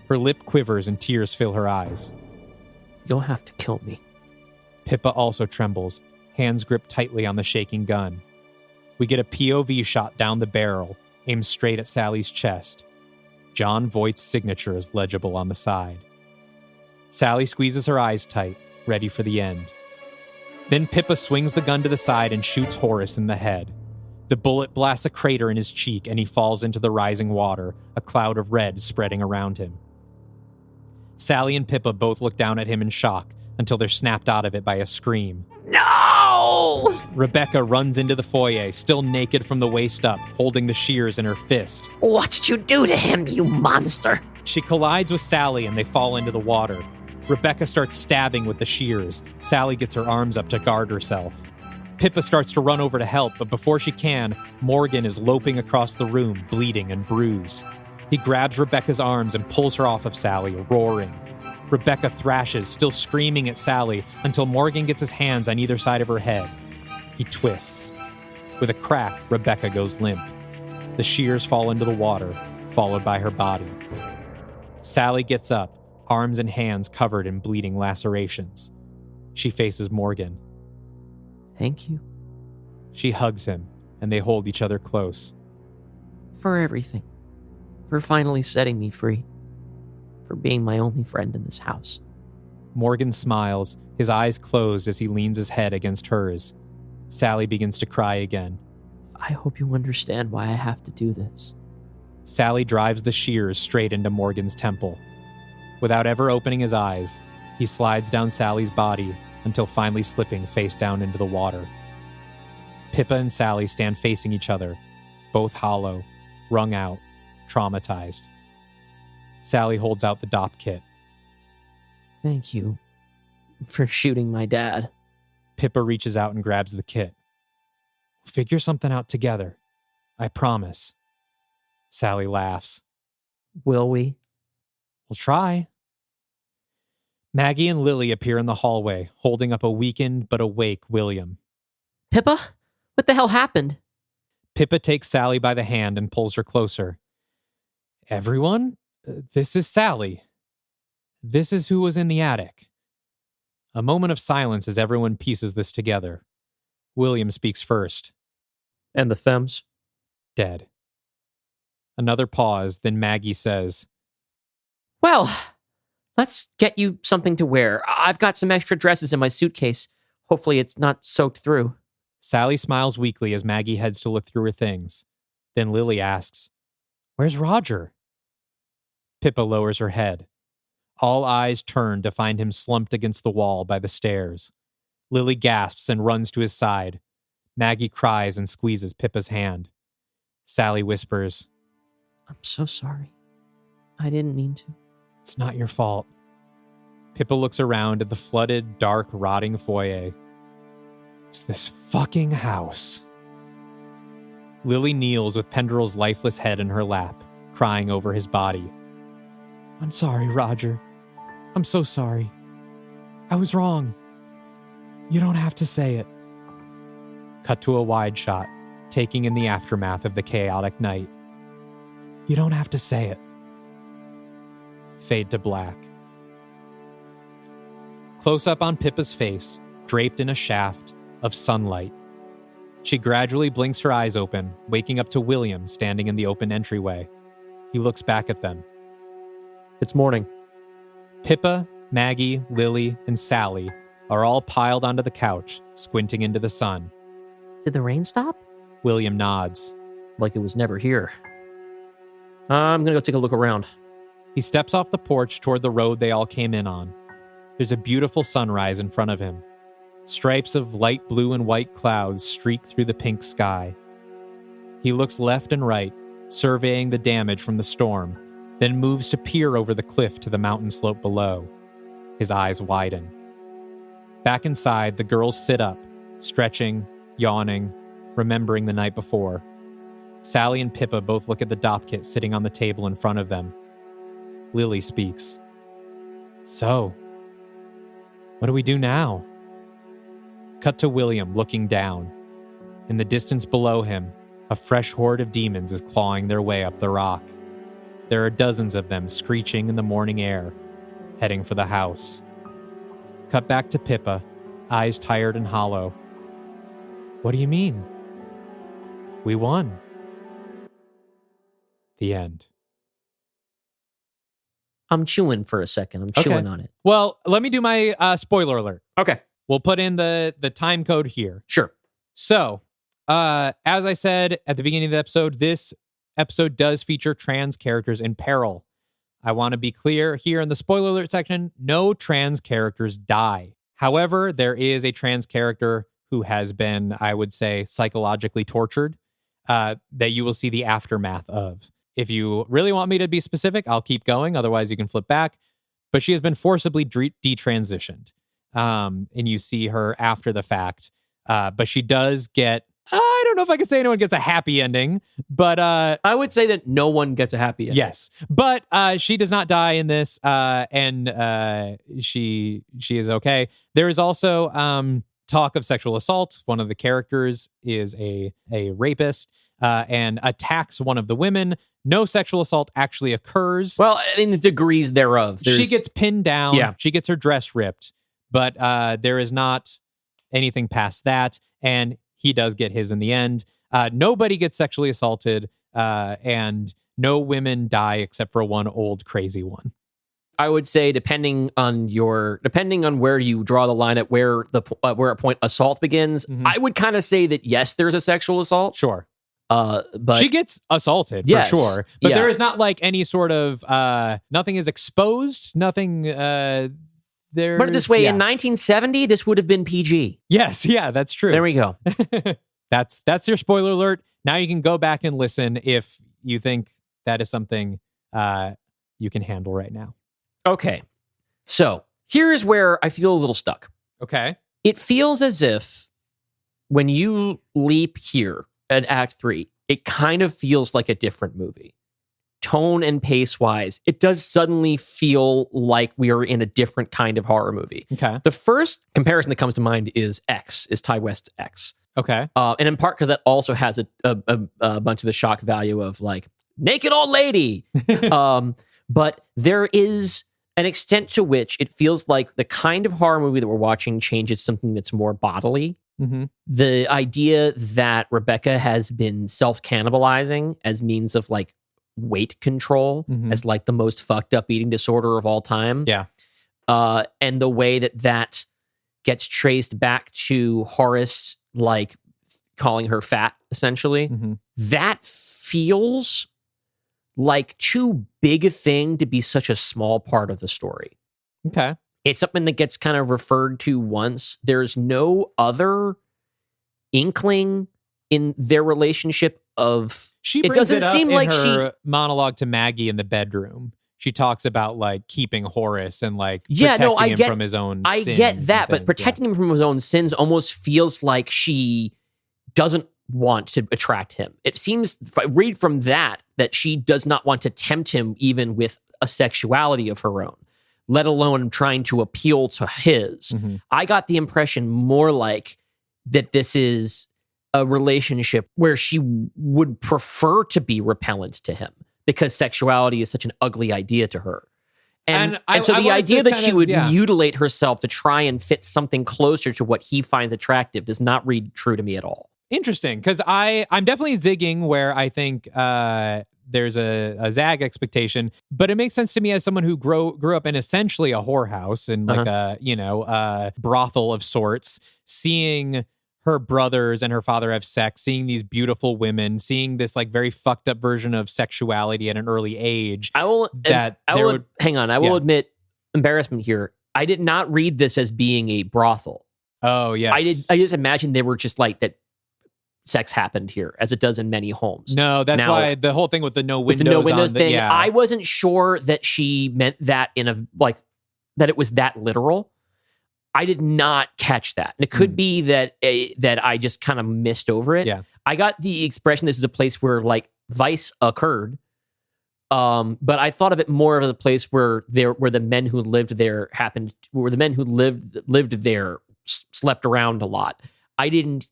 Her lip quivers and tears fill her eyes. You'll have to kill me. Pippa also trembles, hands gripped tightly on the shaking gun. We get a POV shot down the barrel, aimed straight at Sally's chest. John Voight's signature is legible on the side. Sally squeezes her eyes tight, ready for the end. Then Pippa swings the gun to the side and shoots Horace in the head. The bullet blasts a crater in his cheek and he falls into the rising water, a cloud of red spreading around him. Sally and Pippa both look down at him in shock until they're snapped out of it by a scream. No! Rebecca runs into the foyer, still naked from the waist up, holding the shears in her fist. What did you do to him, you monster? She collides with Sally and they fall into the water. Rebecca starts stabbing with the shears. Sally gets her arms up to guard herself. Pippa starts to run over to help, but before she can, Morgan is loping across the room, bleeding and bruised. He grabs Rebecca's arms and pulls her off of Sally, roaring. Rebecca thrashes, still screaming at Sally, until Morgan gets his hands on either side of her head. He twists. With a crack, Rebecca goes limp. The shears fall into the water, followed by her body. Sally gets up, arms and hands covered in bleeding lacerations. She faces Morgan. Thank you. She hugs him, and they hold each other close. For everything. For finally setting me free. For being my only friend in this house. Morgan smiles, his eyes closed as he leans his head against hers. Sally begins to cry again. I hope you understand why I have to do this. Sally drives the shears straight into Morgan's temple. Without ever opening his eyes, he slides down Sally's body until finally slipping face down into the water. Pippa and Sally stand facing each other, both hollow, wrung out, traumatized. Sally holds out the dop kit. Thank you for shooting my dad. Pippa reaches out and grabs the kit. We'll figure something out together. I promise. Sally laughs. Will we? We'll try. Maggie and Lily appear in the hallway, holding up a weakened but awake William. Pippa? What the hell happened? Pippa takes Sally by the hand and pulls her closer. Everyone? This is Sally. This is who was in the attic. A moment of silence as everyone pieces this together. William speaks first. And the Fems? Dead. Another pause, then Maggie says, Well, let's get you something to wear. I've got some extra dresses in my suitcase. Hopefully it's not soaked through. Sally smiles weakly as Maggie heads to look through her things. Then Lily asks, Where's Roger? Pippa lowers her head. All eyes turn to find him slumped against the wall by the stairs. Lily gasps and runs to his side. Maggie cries and squeezes Pippa's hand. Sally whispers, I'm so sorry. I didn't mean to. It's not your fault. Pippa looks around at the flooded, dark, rotting foyer. It's this fucking house. Lily kneels with Penderel's lifeless head in her lap, crying over his body. I'm sorry, Roger. I'm so sorry. I was wrong. You don't have to say it. Cut to a wide shot, taking in the aftermath of the chaotic night. You don't have to say it. Fade to black. Close up on Pippa's face, draped in a shaft of sunlight. She gradually blinks her eyes open, waking up to William standing in the open entryway. He looks back at them. It's morning. Pippa, Maggie, Lily, and Sally are all piled onto the couch, squinting into the sun. Did the rain stop? William nods. Like it was never here. I'm gonna go take a look around. He steps off the porch toward the road they all came in on. There's a beautiful sunrise in front of him. Stripes of light blue and white clouds streak through the pink sky. He looks left and right, surveying the damage from the storm, then moves to peer over the cliff to the mountain slope below. His eyes widen. Back inside, the girls sit up, stretching, yawning, remembering the night before. Sally and Pippa both look at the dop kit sitting on the table in front of them. Lily speaks. So, what do we do now? Cut to William looking down. In the distance below him, a fresh horde of demons is clawing their way up the rock. There are dozens of them screeching in the morning air, heading for the house. Cut back to Pippa, eyes tired and hollow. What do you mean? We won. The end. I'm chewing for a second. I'm chewing on it. Well, let me do my spoiler alert. Okay. We'll put in the time code here. Sure. So, as I said at the beginning of the episode, this episode does feature trans characters in peril. I want to be clear here in the spoiler alert section, no trans characters die. However, there is a trans character who has been, I would say, psychologically tortured that you will see the aftermath of. If you really want me to be specific, I'll keep going. Otherwise, you can flip back. But she has been forcibly detransitioned. And you see her after the fact. But she does get, I don't know if I can say anyone gets a happy ending, but I would say that no one gets a happy ending. Yes. But she does not die in this, and she is okay. There is also talk of sexual assault. One of the characters is a rapist and attacks one of the women. No sexual assault actually occurs. Well, in the degrees thereof. She gets pinned down. Yeah. She gets her dress ripped. But there is not anything past that. And he does get his in the end. Nobody gets sexually assaulted. And no women die except for one old crazy one. I would say depending on where you draw the line at where a point assault begins, I would kind of say that yes, there's a sexual assault. Sure. But she gets assaulted yes, for sure. But yeah. there is not like any sort of nothing is exposed. Nothing there. Put it this way, in 1970, this would have been PG. Yes, yeah, that's true. There we go. That's your spoiler alert. Now you can go back and listen if you think that is something you can handle right now. Okay. So here's where I feel a little stuck. Okay. It feels as if when you leap here at Act 3, it kind of feels like a different movie. Tone and pace wise, it does suddenly feel like we are in a different kind of horror movie. Okay. The first comparison that comes to mind is Ty West's X. Okay. And in part because that also has a bunch of the shock value of like naked old lady. But there is an extent to which it feels like the kind of horror movie that we're watching changes something that's more bodily. Mm-hmm. The idea that Rebecca has been self-cannibalizing as means of like weight control, as like the most fucked up eating disorder of all time. Yeah. And the way that gets traced back to Horace, like calling her fat, essentially. That feels like too big a thing to be such a small part of the story. Okay. It's something that gets kind of referred to once. There's no other inkling in their relationship of... It doesn't seem like her monologue to Maggie in the bedroom. She talks about like keeping Horace and like protecting him from his own sins. I get that, but things, protecting him from his own sins almost feels like she doesn't want to attract him. It seems, if I read from that she does not want to tempt him even with a sexuality of her own, let alone trying to appeal to his. I got the impression more like that this is a relationship where she would prefer to be repellent to him because sexuality is such an ugly idea to her. And I so the wanted idea to that kind she of- would yeah. mutilate herself to try and fit something closer to what he finds attractive does not read true to me at all. Interesting, because I'm definitely zigging where I think there's a zag expectation, but it makes sense to me as someone who grew up in essentially a whorehouse and like a brothel of sorts, seeing her brothers and her father have sex, seeing these beautiful women, seeing this like very fucked up version of sexuality at an early age. I will hang on. I will Yeah. admit embarrassment here. I did not read this as being a brothel. Oh yes, I just imagined they were just like that. Sex happened here, as it does in many homes. No, that's Now, why the whole thing with the no with windows, the no windows on thing. yeah. I wasn't sure that she meant that in a like that it was that literal. I did not catch that, and it could be that that I just kind of missed over it. Yeah. I got the expression this is a place where like vice occurred, but I thought of it more of a place where the men who lived there lived there slept around a lot. I didn't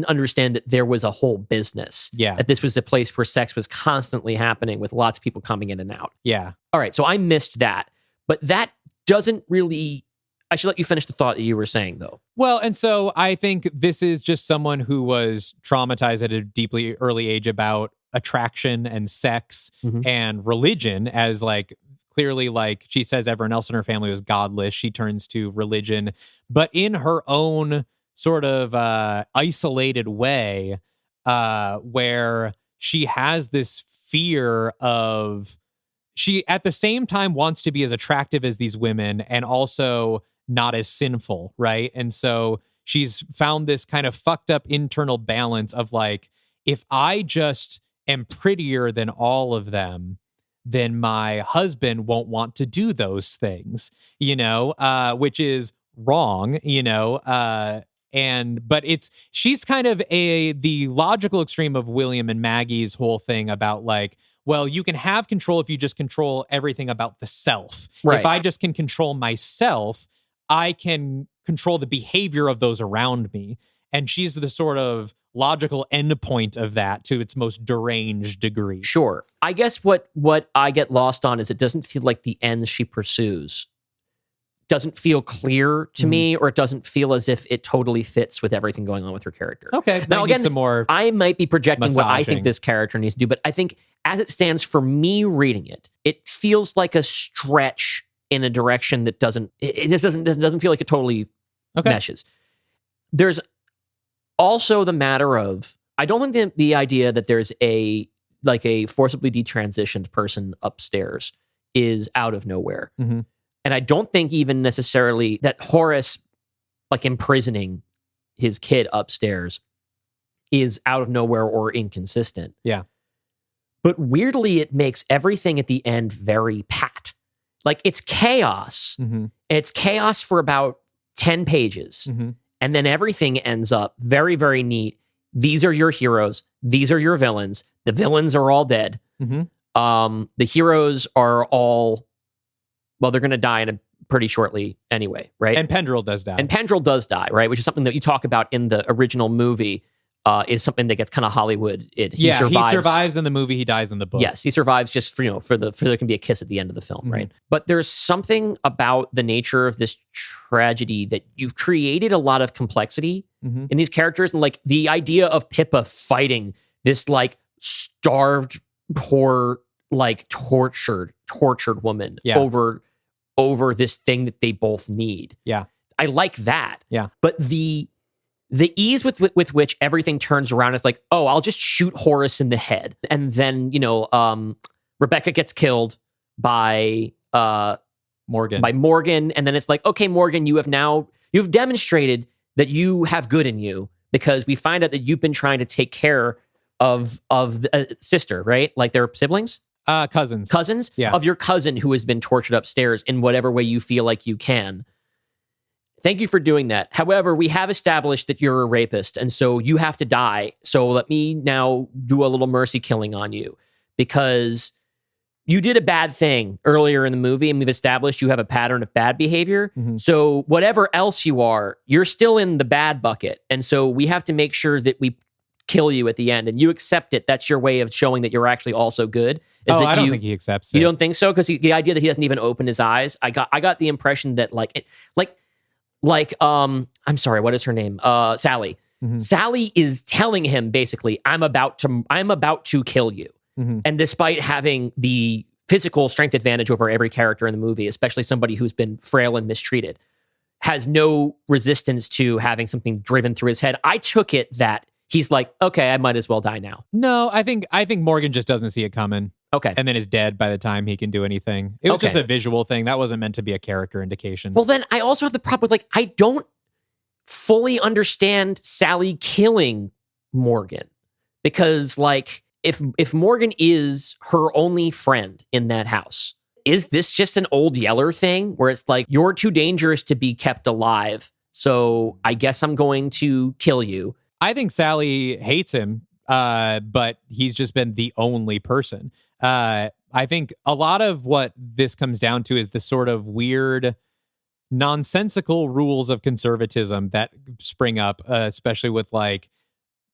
understand that there was a whole business. Yeah. That this was a place where sex was constantly happening with lots of people coming in and out. Yeah. All right, so I missed that. But that doesn't really... I should let you finish the thought that you were saying, though. Well, and so I think this is just someone who was traumatized at a deeply early age about attraction and sex and religion, as like clearly, like she says everyone else in her family was godless. She turns to religion, but in her own sort of isolated way, where she has this fear of, she at the same time wants to be as attractive as these women and also not as sinful, right? And so she's found this kind of fucked up internal balance of like, if I just am prettier than all of them, then my husband won't want to do those things, which is wrong, but she's kind of the logical extreme of William and Maggie's whole thing about like, well, you can have control if you just control everything about the self. Right. If I just can control myself, I can control the behavior of those around me. And she's the sort of logical endpoint of that to its most deranged degree. Sure. I guess what I get lost on is it doesn't feel like the ends she pursues doesn't feel clear to me, or it doesn't feel as if it totally fits with everything going on with her character. Okay. Now, again, some more I might be projecting what I think massaging. this character needs to do, but I think as it stands for me reading it, it feels like a stretch in a direction that doesn't feel like it totally meshes. There's also the matter of, I don't think the idea that there's a forcibly detransitioned person upstairs is out of nowhere. And I don't think even necessarily that Horace, like imprisoning his kid upstairs, is out of nowhere or inconsistent. Yeah. But weirdly, it makes everything at the end very pat. Like it's chaos. And it's chaos for about 10 pages. And then everything ends up very, very neat. These are your heroes. These are your villains. The villains are all dead. The heroes are all... Well, they're going to die pretty shortly anyway, right? And Pendrell does die. And Pendrell does die, right? Which is something that you talk about in the original movie, is something that gets kind of Hollywood. He survives in the movie. He dies in the book. Yes, he survives just for there can be a kiss at the end of the film, right? But there's something about the nature of this tragedy that you've created a lot of complexity in these characters, and like the idea of Pippa fighting this like starved, poor, like tortured woman over this thing that they both need. Yeah. I like that. Yeah. But the ease with which everything turns around is like, oh, I'll just shoot Horace in the head. And then, Rebecca gets killed by Morgan. And then it's like, okay, Morgan, you've demonstrated that you have good in you, because we find out that you've been trying to take care of the sister, right? Like they're siblings? Cousins. Yeah. Of your cousin who has been tortured upstairs in whatever way you feel like you can. Thank you for doing that. However, we have established that you're a rapist, and so you have to die. So let me now do a little mercy killing on you, because you did a bad thing earlier in the movie, and we've established you have a pattern of bad behavior. So whatever else you are, you're still in the bad bucket. And so we have to make sure that we kill you at the end, and you accept it. That's your way of showing that you're actually also good. Is that I don't think he accepts it. You don't think so? Because the idea that he doesn't even open his eyes, I got the impression that I'm sorry, what is her name? Sally. Mm-hmm. Sally is telling him basically, I'm about to kill you. Mm-hmm. And despite having the physical strength advantage over every character in the movie, especially somebody who's been frail and mistreated, has no resistance to having something driven through his head. I took it that he's like, okay, I might as well die now. No, I think Morgan just doesn't see it coming. Okay. And then is dead by the time he can do anything. It was just a visual thing. That wasn't meant to be a character indication. Well, then I also have the problem with, like, I don't fully understand Sally killing Morgan. Because, like, if Morgan is her only friend in that house, is this just an old Yeller thing where it's like, you're too dangerous to be kept alive, so I guess I'm going to kill you? I think Sally hates him, but he's just been the only person. I think a lot of what this comes down to is the sort of weird, nonsensical rules of conservatism that spring up, especially with like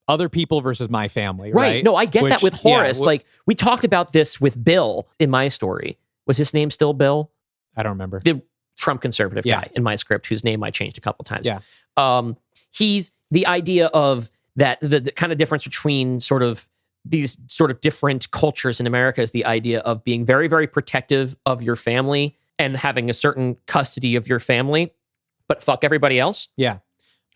other people versus my family. Right. No, I get that with Horace. Like, we talked about this with Bill in my story. Was his name still Bill? I don't remember. The Trump conservative guy in my script, whose name I changed a couple times. Yeah. He's the idea of that, the kind of difference between sort of these sort of different cultures in America is the idea of being very, very protective of your family and having a certain custody of your family, but fuck everybody else. Yeah.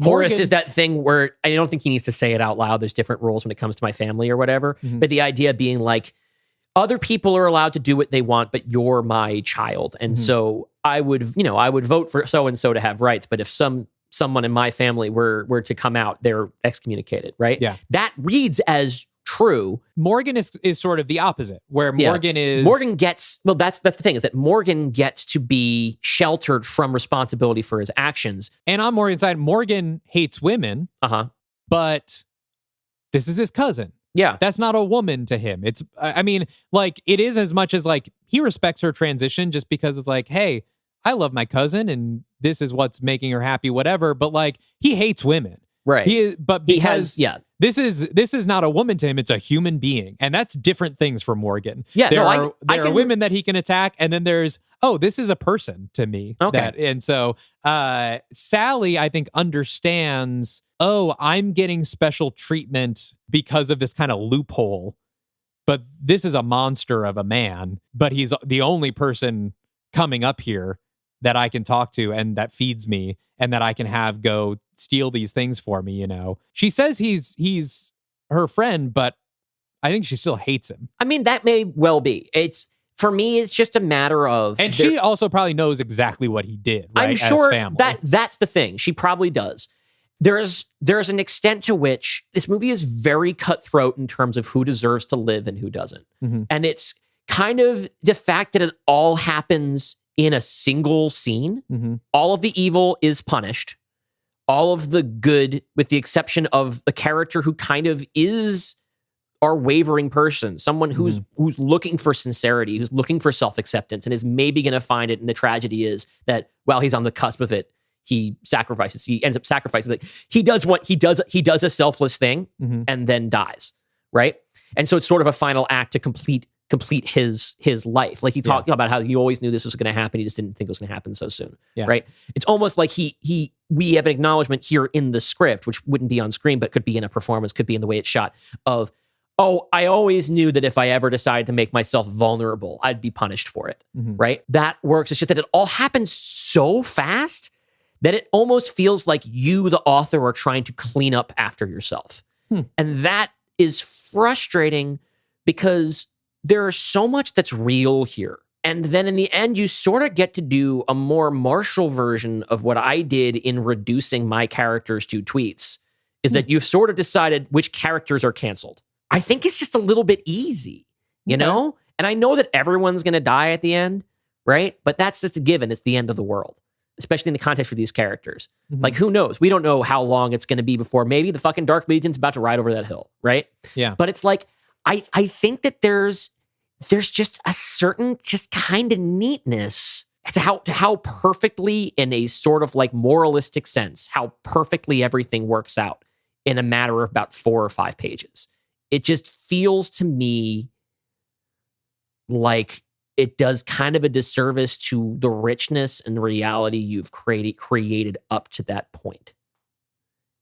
Horace is that thing where I don't think he needs to say it out loud. There's different rules when it comes to my family or whatever. Mm-hmm. But the idea being like, other people are allowed to do what they want, but you're my child. And so I would vote for so-and-so to have rights. But if someone in my family were to come out, they're excommunicated, right? Yeah. That reads as true. Morgan is sort of the opposite, where Morgan gets, well, that's the thing, is that Morgan gets to be sheltered from responsibility for his actions. And on Morgan's side, Morgan hates women, but this is his cousin. Yeah. That's not a woman to him. It's, I mean, like, it is as much as like he respects her transition just because it's like, hey, I love my cousin and this is what's making her happy, whatever. But like, he hates women. Right. This is not a woman to him. It's a human being. And that's different things for Morgan. Yeah. There are women that he can attack. And then there's, this is a person to me. Okay. And so Sally, I think, understands, I'm getting special treatment because of this kind of loophole. But this is a monster of a man. But he's the only person coming up here that I can talk to and that feeds me and that I can have go steal these things for me, you know. She says he's her friend, but I think she still hates him. I mean, that may well be. For me, it's just a matter of... And she also probably knows exactly what he did, right? I'm sure as family. That's the thing. She probably does. There's an extent to which this movie is very cutthroat in terms of who deserves to live and who doesn't. Mm-hmm. And it's kind of the fact that it all happens in a single scene. Mm-hmm. All of the evil is punished. All of the good, with the exception of the character who kind of is our wavering person, someone who's looking for sincerity, who's looking for self-acceptance, and is maybe going to find it. And the tragedy is that while he's on the cusp of it, he ends up sacrificing. Like, he does a selfless thing and then dies, right? And so it's sort of a final act to complete his life. Like, he talked about how he always knew this was going to happen. He just didn't think it was going to happen so soon. Yeah. Right. It's almost like we have an acknowledgement here in the script, which wouldn't be on screen, but could be in a performance, could be in the way it's shot, of, I always knew that if I ever decided to make myself vulnerable, I'd be punished for it. Mm-hmm. Right. That works. It's just that it all happens so fast that it almost feels like you, the author, are trying to clean up after yourself. And that is frustrating because there's so much that's real here. And then in the end, you sort of get to do a more martial version of what I did in reducing my characters to tweets, is that you've sort of decided which characters are canceled. I think it's just a little bit easy, you know? And I know that everyone's going to die at the end, right? But that's just a given. It's the end of the world, especially in the context of these characters. Like, who knows? We don't know how long it's going to be before maybe the fucking Dark Legion's about to ride over that hill, right? Yeah. But it's like, I think that there's just a certain just kind of neatness to how perfectly, in a sort of like moralistic sense, how perfectly everything works out in a matter of about 4 or 5 pages. It just feels to me like it does kind of a disservice to the richness and reality you've created up to that point.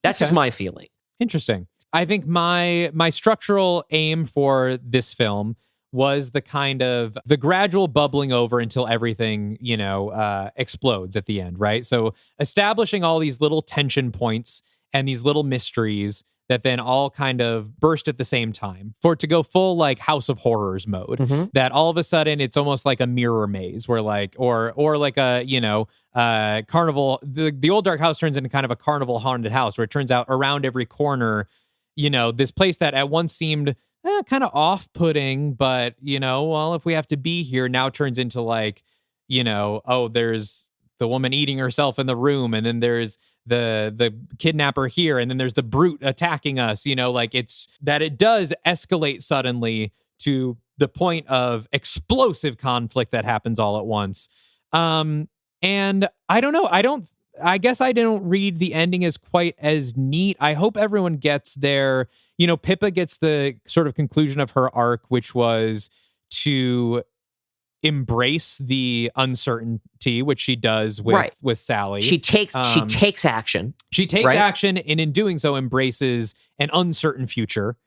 That's just my feeling. Interesting. I think my structural aim for this film was the kind of the gradual bubbling over until everything, explodes at the end, right? So establishing all these little tension points and these little mysteries that then all kind of burst at the same time for it to go full like House of Horrors mode. That all of a sudden it's almost like a mirror maze where like, or like a, carnival, the old dark house turns into kind of a carnival haunted house where it turns out around every corner, this place that at once seemed kind of off-putting, but if we have to be here, now turns into like, there's the woman eating herself in the room, and then there's the kidnapper here, and then there's the brute attacking us. It's that it does escalate suddenly to the point of explosive conflict that happens all at once. And I don't know. I guess I didn't read the ending as quite as neat. I hope everyone gets their, Pippa gets the sort of conclusion of her arc, which was to embrace the uncertainty, which she does with Sally. She takes action. She takes action, and in doing so embraces an uncertain future.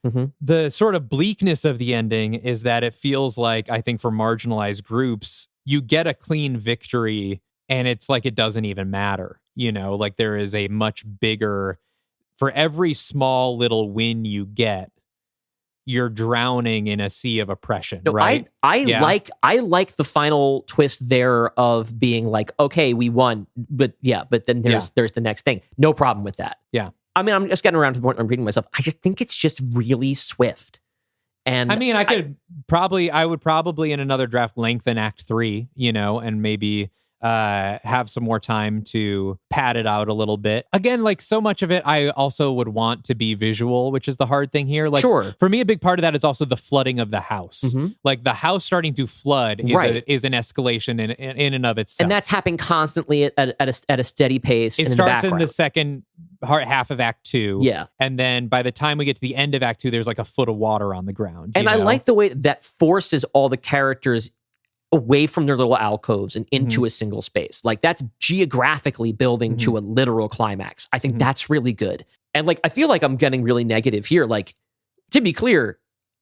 The sort of bleakness of the ending is that it feels like, I think for marginalized groups, you get a clean victory and it's like it doesn't even matter. Like there is a much bigger, for every small little win you get, you're drowning in a sea of oppression, right? I like the final twist there of being like, okay, we won, but then there's the next thing. No problem with that. Yeah. I mean, I'm just getting around to the point I'm reading myself. I just think it's just really swift. And I mean, I would probably in another draft lengthen Act 3, and maybe have some more time to pad it out a little bit. Again, like so much of it, I also would want to be visual, which is the hard thing here. Like, sure. For me, a big part of that is also the flooding of the house. Like the house starting to flood is an escalation in and of itself. And that's happening constantly at a steady pace. It starts in the second half of Act 2. Yeah. And then by the time we get to the end of Act 2, there's like a foot of water on the ground. And I like the way that forces all the characters away from their little alcoves and into a single space. Like that's geographically building to a literal climax. I think that's really good. And like, I feel like I'm getting really negative here. Like, to be clear,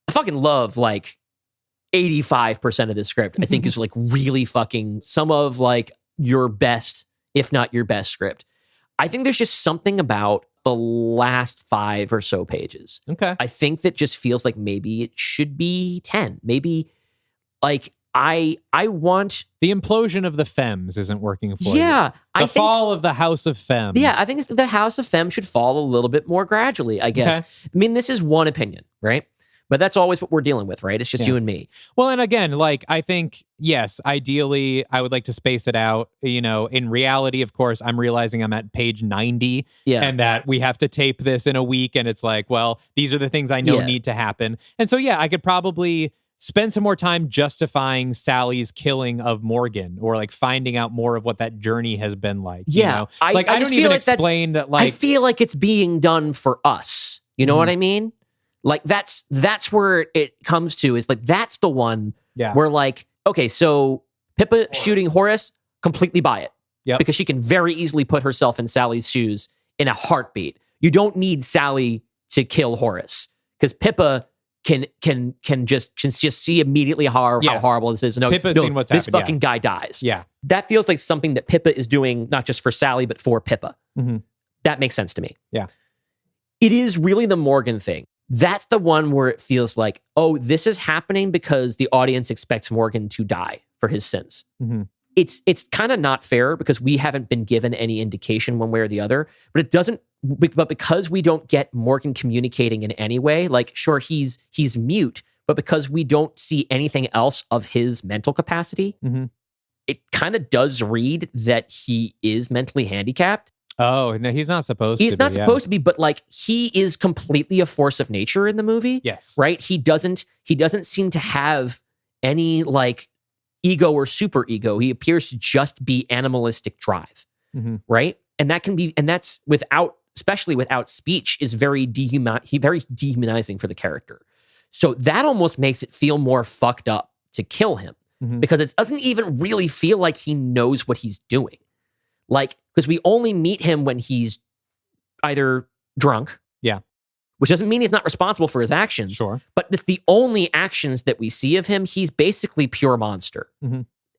I fucking love like 85% of this script. I think is like really fucking some of like your best, if not your best script. I think there's just something about the last 5 or so pages. Okay. I think that just feels like maybe it should be 10. Maybe like, I want the implosion of the Femmes isn't working for you. Yeah, the fall of the House of Femme. Yeah, I think the House of Femme should fall a little bit more gradually, I guess. Okay. I mean, this is one opinion, right? But that's always what we're dealing with, right? It's just you and me. Well, and again, like I think, yes, ideally, I would like to space it out. In reality, of course, I'm realizing I'm at page 90 and that we have to tape this in a week. And it's like, well, these are the things I know need to happen. And so, I could probably spend some more time justifying Sally's killing of Morgan, or like finding out more of what that journey has been like. I don't even explain that. Like, I feel like it's being done for us. You know what I mean? Like that's where it comes to, is like that's the one where like, okay, so Pippa shooting Horace, completely buy it. Yeah, because she can very easily put herself in Sally's shoes in a heartbeat. You don't need Sally to kill Horace because Pippa can just see immediately how horrible this is. Pippa's seen what's this happened, fucking guy dies. Yeah. That feels like something that Pippa is doing, not just for Sally, but for Pippa. That makes sense to me. Yeah. It is really the Morgan thing. That's the one where it feels like, oh, this is happening because the audience expects Morgan to die for his sins. It's kind of not fair because we haven't been given any indication one way or the other, but because we don't get Morgan communicating in any way, like sure, he's mute, but because we don't see anything else of his mental capacity, it kind of does read that he is mentally handicapped. Oh, no, he's not supposed to be. He's not supposed to be, but like he is completely a force of nature in the movie. Yes. Right? He doesn't seem to have any like ego or super ego. He appears to just be animalistic drive. Right? And that's without especially without speech, is very dehumanizing for the character. So that almost makes it feel more fucked up to kill him because it doesn't even really feel like he knows what he's doing. Like, because we only meet him when he's either drunk. Yeah. Which doesn't mean he's not responsible for his actions. Sure. But it's the only actions that we see of him. He's basically pure monster.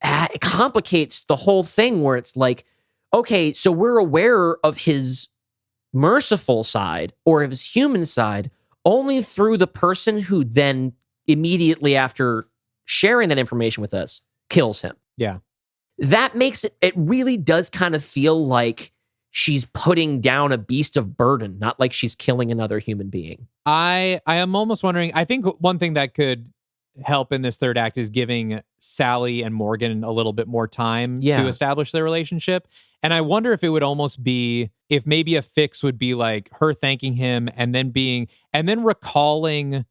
It complicates the whole thing where it's like, okay, so we're aware of his merciful side or of his human side only through the person who then immediately after sharing that information with us kills him. Yeah. That makes it really does kind of feel like she's putting down a beast of burden, not like she's killing another human being. I am almost wondering, I think one thing that could help in this third act is giving Sally and Morgan a little bit more time to establish their relationship. And I wonder if it would almost be, if maybe a fix would be like her thanking him and then recalling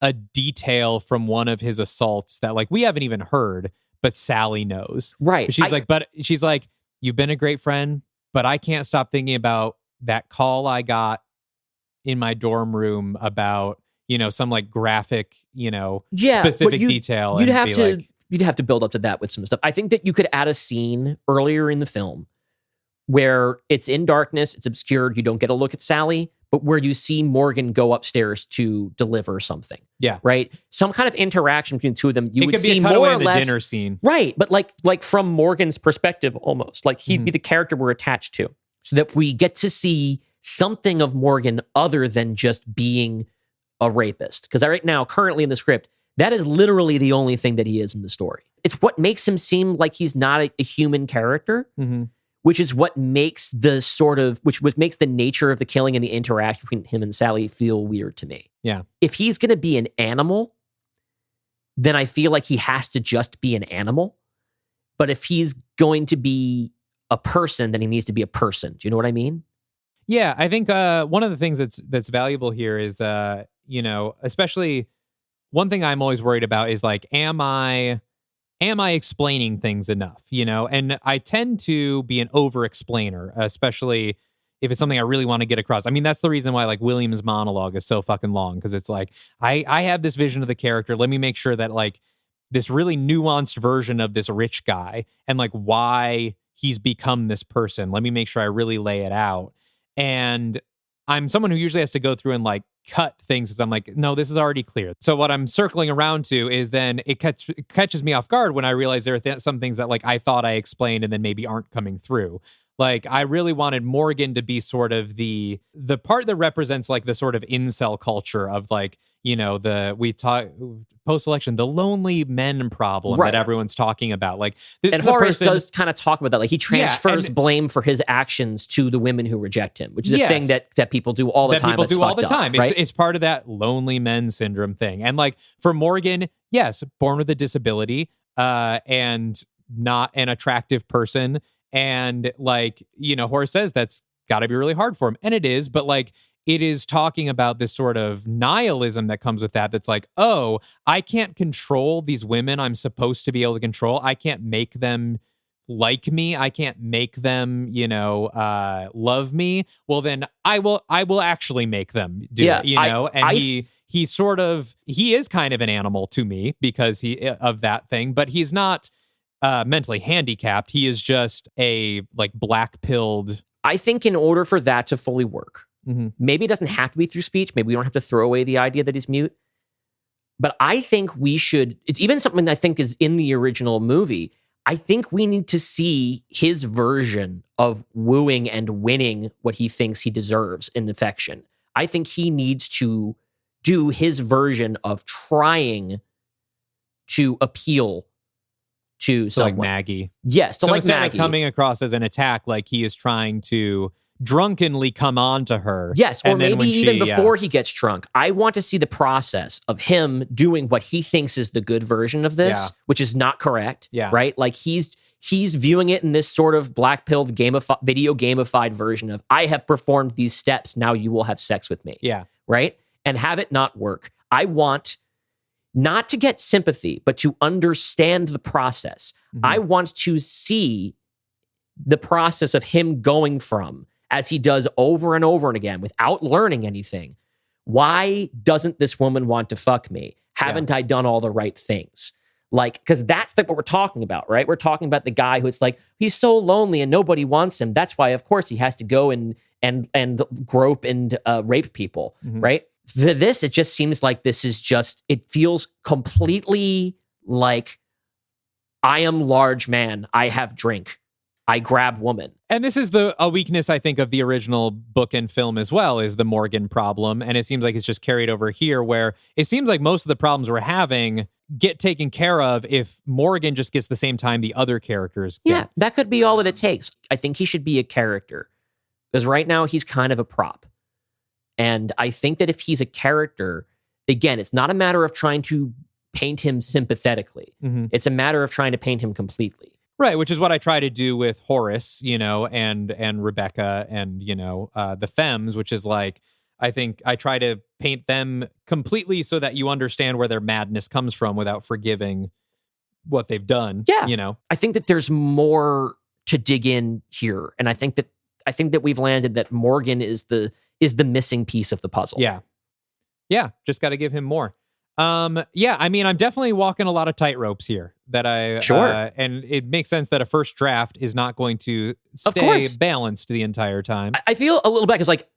a detail from one of his assaults that like we haven't even heard, but Sally knows. Right. She's like, you've been a great friend, but I can't stop thinking about that call I got in my dorm room about, some like graphic, specific detail. You'd have to build up to that with some stuff. I think that you could add a scene earlier in the film where it's in darkness, it's obscured, you don't get a look at Sally, but where you see Morgan go upstairs to deliver something. Yeah. Right? Some kind of interaction between the two of them. It would could be see a cutaway more or in the less dinner scene. Right. But like from Morgan's perspective almost. Like he'd be the character we're attached to. So that we get to see something of Morgan other than just being a rapist. Because right now, currently in the script, that is literally the only thing that he is in the story. It's what makes him seem like he's not a human character, which is what makes which makes the nature of the killing and the interaction between him and Sally feel weird to me. Yeah. If he's going to be an animal, then I feel like he has to just be an animal. But if he's going to be a person, then he needs to be a person. Do you know what I mean? Yeah, I think one of the things that's valuable here is, especially one thing I'm always worried about is like, am I explaining things enough? And I tend to be an over-explainer, especially if it's something I really want to get across. I mean, that's the reason why like William's monologue is so fucking long, because it's like, I have this vision of the character. Let me make sure that like this really nuanced version of this rich guy and like why he's become this person. Let me make sure I really lay it out. And I'm someone who usually has to go through and like cut things because I'm like, no, this is already clear. So what I'm circling around to is then it catches me off guard when I realize there are some things that like I thought I explained and then maybe aren't coming through. Like I really wanted Morgan to be sort of the part that represents like the sort of incel culture of like, post-election, the lonely men problem that everyone's talking about. Like this and is Horace a person, does kind of talk about that. Like he transfers blame for his actions to the women who reject him, which is a thing that people do all the time. People do all the time. Right? It's part of that lonely men syndrome thing. And like for Morgan, yes, born with a disability, and not an attractive person. And like, Horace says that's got to be really hard for him. And it is, but like, it is talking about this sort of nihilism that comes with that. That's like, oh, I can't control these women I'm supposed to be able to control. I can't make them like me. I can't make them, love me. Well, then I will actually make them do it, And he is kind of an animal to me because of that thing, but he's not mentally handicapped. He is just a like black-pilled. I think in order for that to fully work, maybe it doesn't have to be through speech. Maybe we don't have to throw away the idea that he's mute. But I think we should, it's even something that I think is in the original movie. I think we need to see his version of wooing and winning what he thinks he deserves in affection. I think he needs to do his version of trying to appeal to someone. Like Maggie. Yes, so like instead Maggie. of coming across as an attack, like he is trying to drunkenly come on to her. Yes, or and then maybe even before he gets drunk. I want to see the process of him doing what he thinks is the good version of this, which is not correct. Yeah. Right? Like he's viewing it in this sort of black-pilled video gamified version of, I have performed these steps, now you will have sex with me. Yeah. Right? And have it not work. I want not to get sympathy, but to understand the process. I want to see the process of him going from as he does over and over and again without learning anything. Why doesn't this woman want to fuck me? Haven't I done all the right things? Like, because that's what we're talking about, right? We're talking about the guy who's like, he's so lonely and nobody wants him. That's why, of course, he has to go and grope and rape people, right? For this, it just seems like this is just, it feels completely like, I am large man, I have drink, I grab woman. And this is a weakness, I think, of the original book and film as well, is the Morgan problem. And it seems like it's just carried over here, where it seems like most of the problems we're having get taken care of if Morgan just gets the same time the other characters get. Yeah, that could be all that it takes. I think he should be a character, because right now he's kind of a prop. And I think that if he's a character, again, it's not a matter of trying to paint him sympathetically. It's a matter of trying to paint him completely. Right, which is what I try to do with Horace, and Rebecca and, the Femmes, which is like, I think I try to paint them completely so that you understand where their madness comes from without forgiving what they've done. Yeah. I think that there's more to dig in here. And I think that we've landed that Morgan is the missing piece of the puzzle. Yeah. Just got to give him more. I mean, I'm definitely walking a lot of tightrope's here and it makes sense that a first draft is not going to stay balanced the entire time. I feel a little bit because like,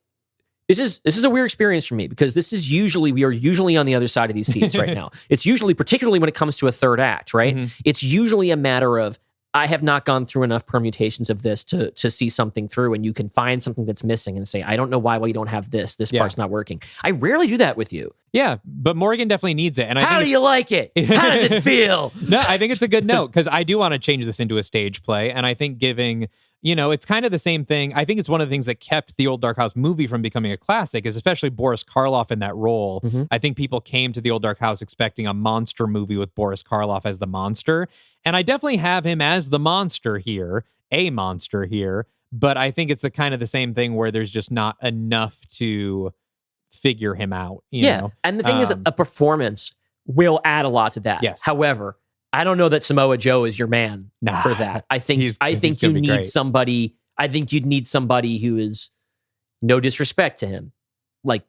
this is a weird experience for me, because we are usually on the other side of these seats right now. It's usually, particularly when it comes to a third act, right? It's usually a matter of, I have not gone through enough permutations of this to see something through, and you can find something that's missing and say, I don't know why you don't have this. This part's not working. I rarely do that with you. Yeah, but Morgan definitely needs it. And how do you like it? How does it feel? No, I think it's a good note, because I do want to change this into a stage play. And I think giving, it's kind of the same thing. I think it's one of the things that kept the Old Dark House movie from becoming a classic, is especially Boris Karloff in that role. I think people came to the Old Dark House expecting a monster movie with Boris Karloff as the monster. And I definitely have him as the monster here, but I think it's the same thing where there's just not enough to figure him out. You know? And the thing is, a performance will add a lot to that. Yes. However, I don't know that Samoa Joe is your man for that. I think you need somebody. I think you'd need somebody who is, no disrespect to him, like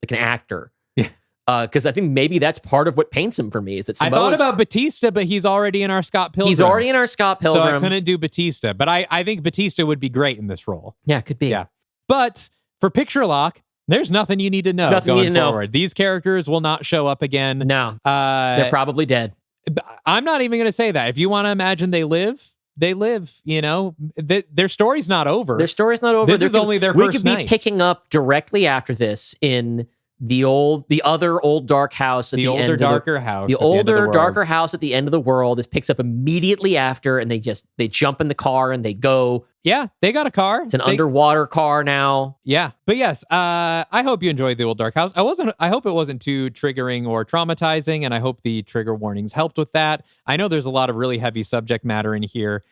an actor. Because I think maybe that's part of what paints him for me, is that Samoa I thought about Batista, but he's already in our Scott Pilgrim. He's already in our Scott Pilgrim. So I couldn't do Batista. But I think Batista would be great in this role. Yeah, could be. Yeah. But for Picture Lock, there's nothing you need to know going forward. These characters will not show up again. No. They're probably dead. I'm not even going to say that. If you want to imagine they live. Their story's not over. Their story's not over. This is only their first night. We could be picking up directly after this in the other old dark house at the end of darker house. The older, darker house at the end of the world. This picks up immediately after, and they jump in the car and they go. Yeah, they got a car. It's an underwater car now. Yeah, but yes, I hope you enjoyed the old dark house. I hope it wasn't too triggering or traumatizing, and I hope the trigger warnings helped with that. I know there's a lot of really heavy subject matter in here.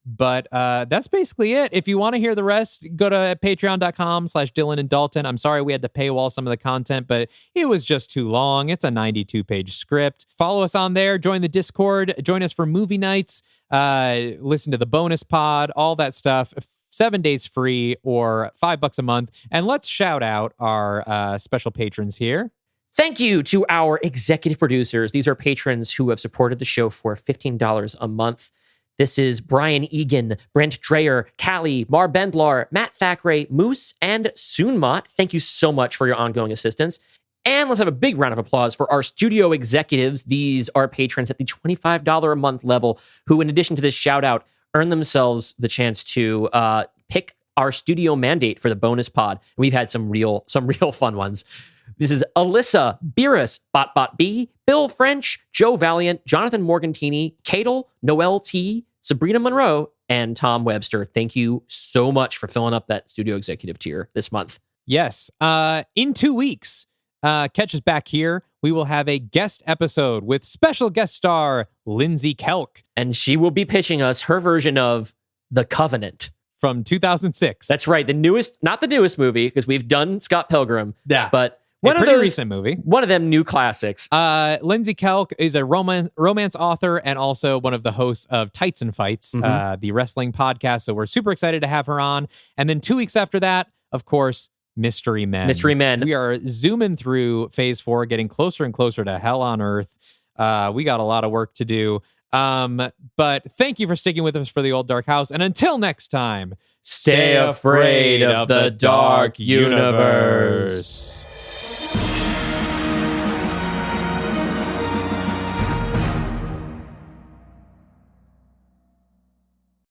But that's basically it. If you want to hear the rest, go to patreon.com/Dylan and Dalton. I'm sorry we had to paywall some of the content, but it was just too long. It's a 92-page script. Follow us on there. Join the Discord. Join us for movie nights. Listen to the bonus pod, all that stuff. 7 days free or $5 a month. And let's shout out our special patrons here. Thank you to our executive producers. These are patrons who have supported the show for $15 a month. This is Brian Egan, Brent Dreyer, Callie, Mar Bendlar, Matt Thackeray, Moose, and Soonmot. Thank you so much for your ongoing assistance. And let's have a big round of applause for our studio executives. These are patrons at the $25 a month level who, in addition to this shout out, earn themselves the chance to pick our studio mandate for the bonus pod. We've had some real fun ones. This is Alyssa, Beerus, BotBot B, Bill French, Joe Valiant, Jonathan Morgantini, Cadel, Noel T, Sabrina Monroe, and Tom Webster. Thank you so much for filling up that studio executive tier this month. Yes. In 2 weeks, catch us back here. We will have a guest episode with special guest star Lindsay Kelk. And she will be pitching us her version of The Covenant. From 2006. That's right. The newest, not the newest movie, because we've done Scott Pilgrim. Yeah. But One of pretty those- recent movie. One of them new classics. Lindsay Kelk is a romance author and also one of the hosts of Tights and Fights, the wrestling podcast. So we're super excited to have her on. And then 2 weeks after that, of course, Mystery Men. Mystery Men. We are zooming through phase 4, getting closer and closer to Hell on Earth. We got a lot of work to do. But thank you for sticking with us for the Old Dark House. And until next time, Stay afraid of the dark universe.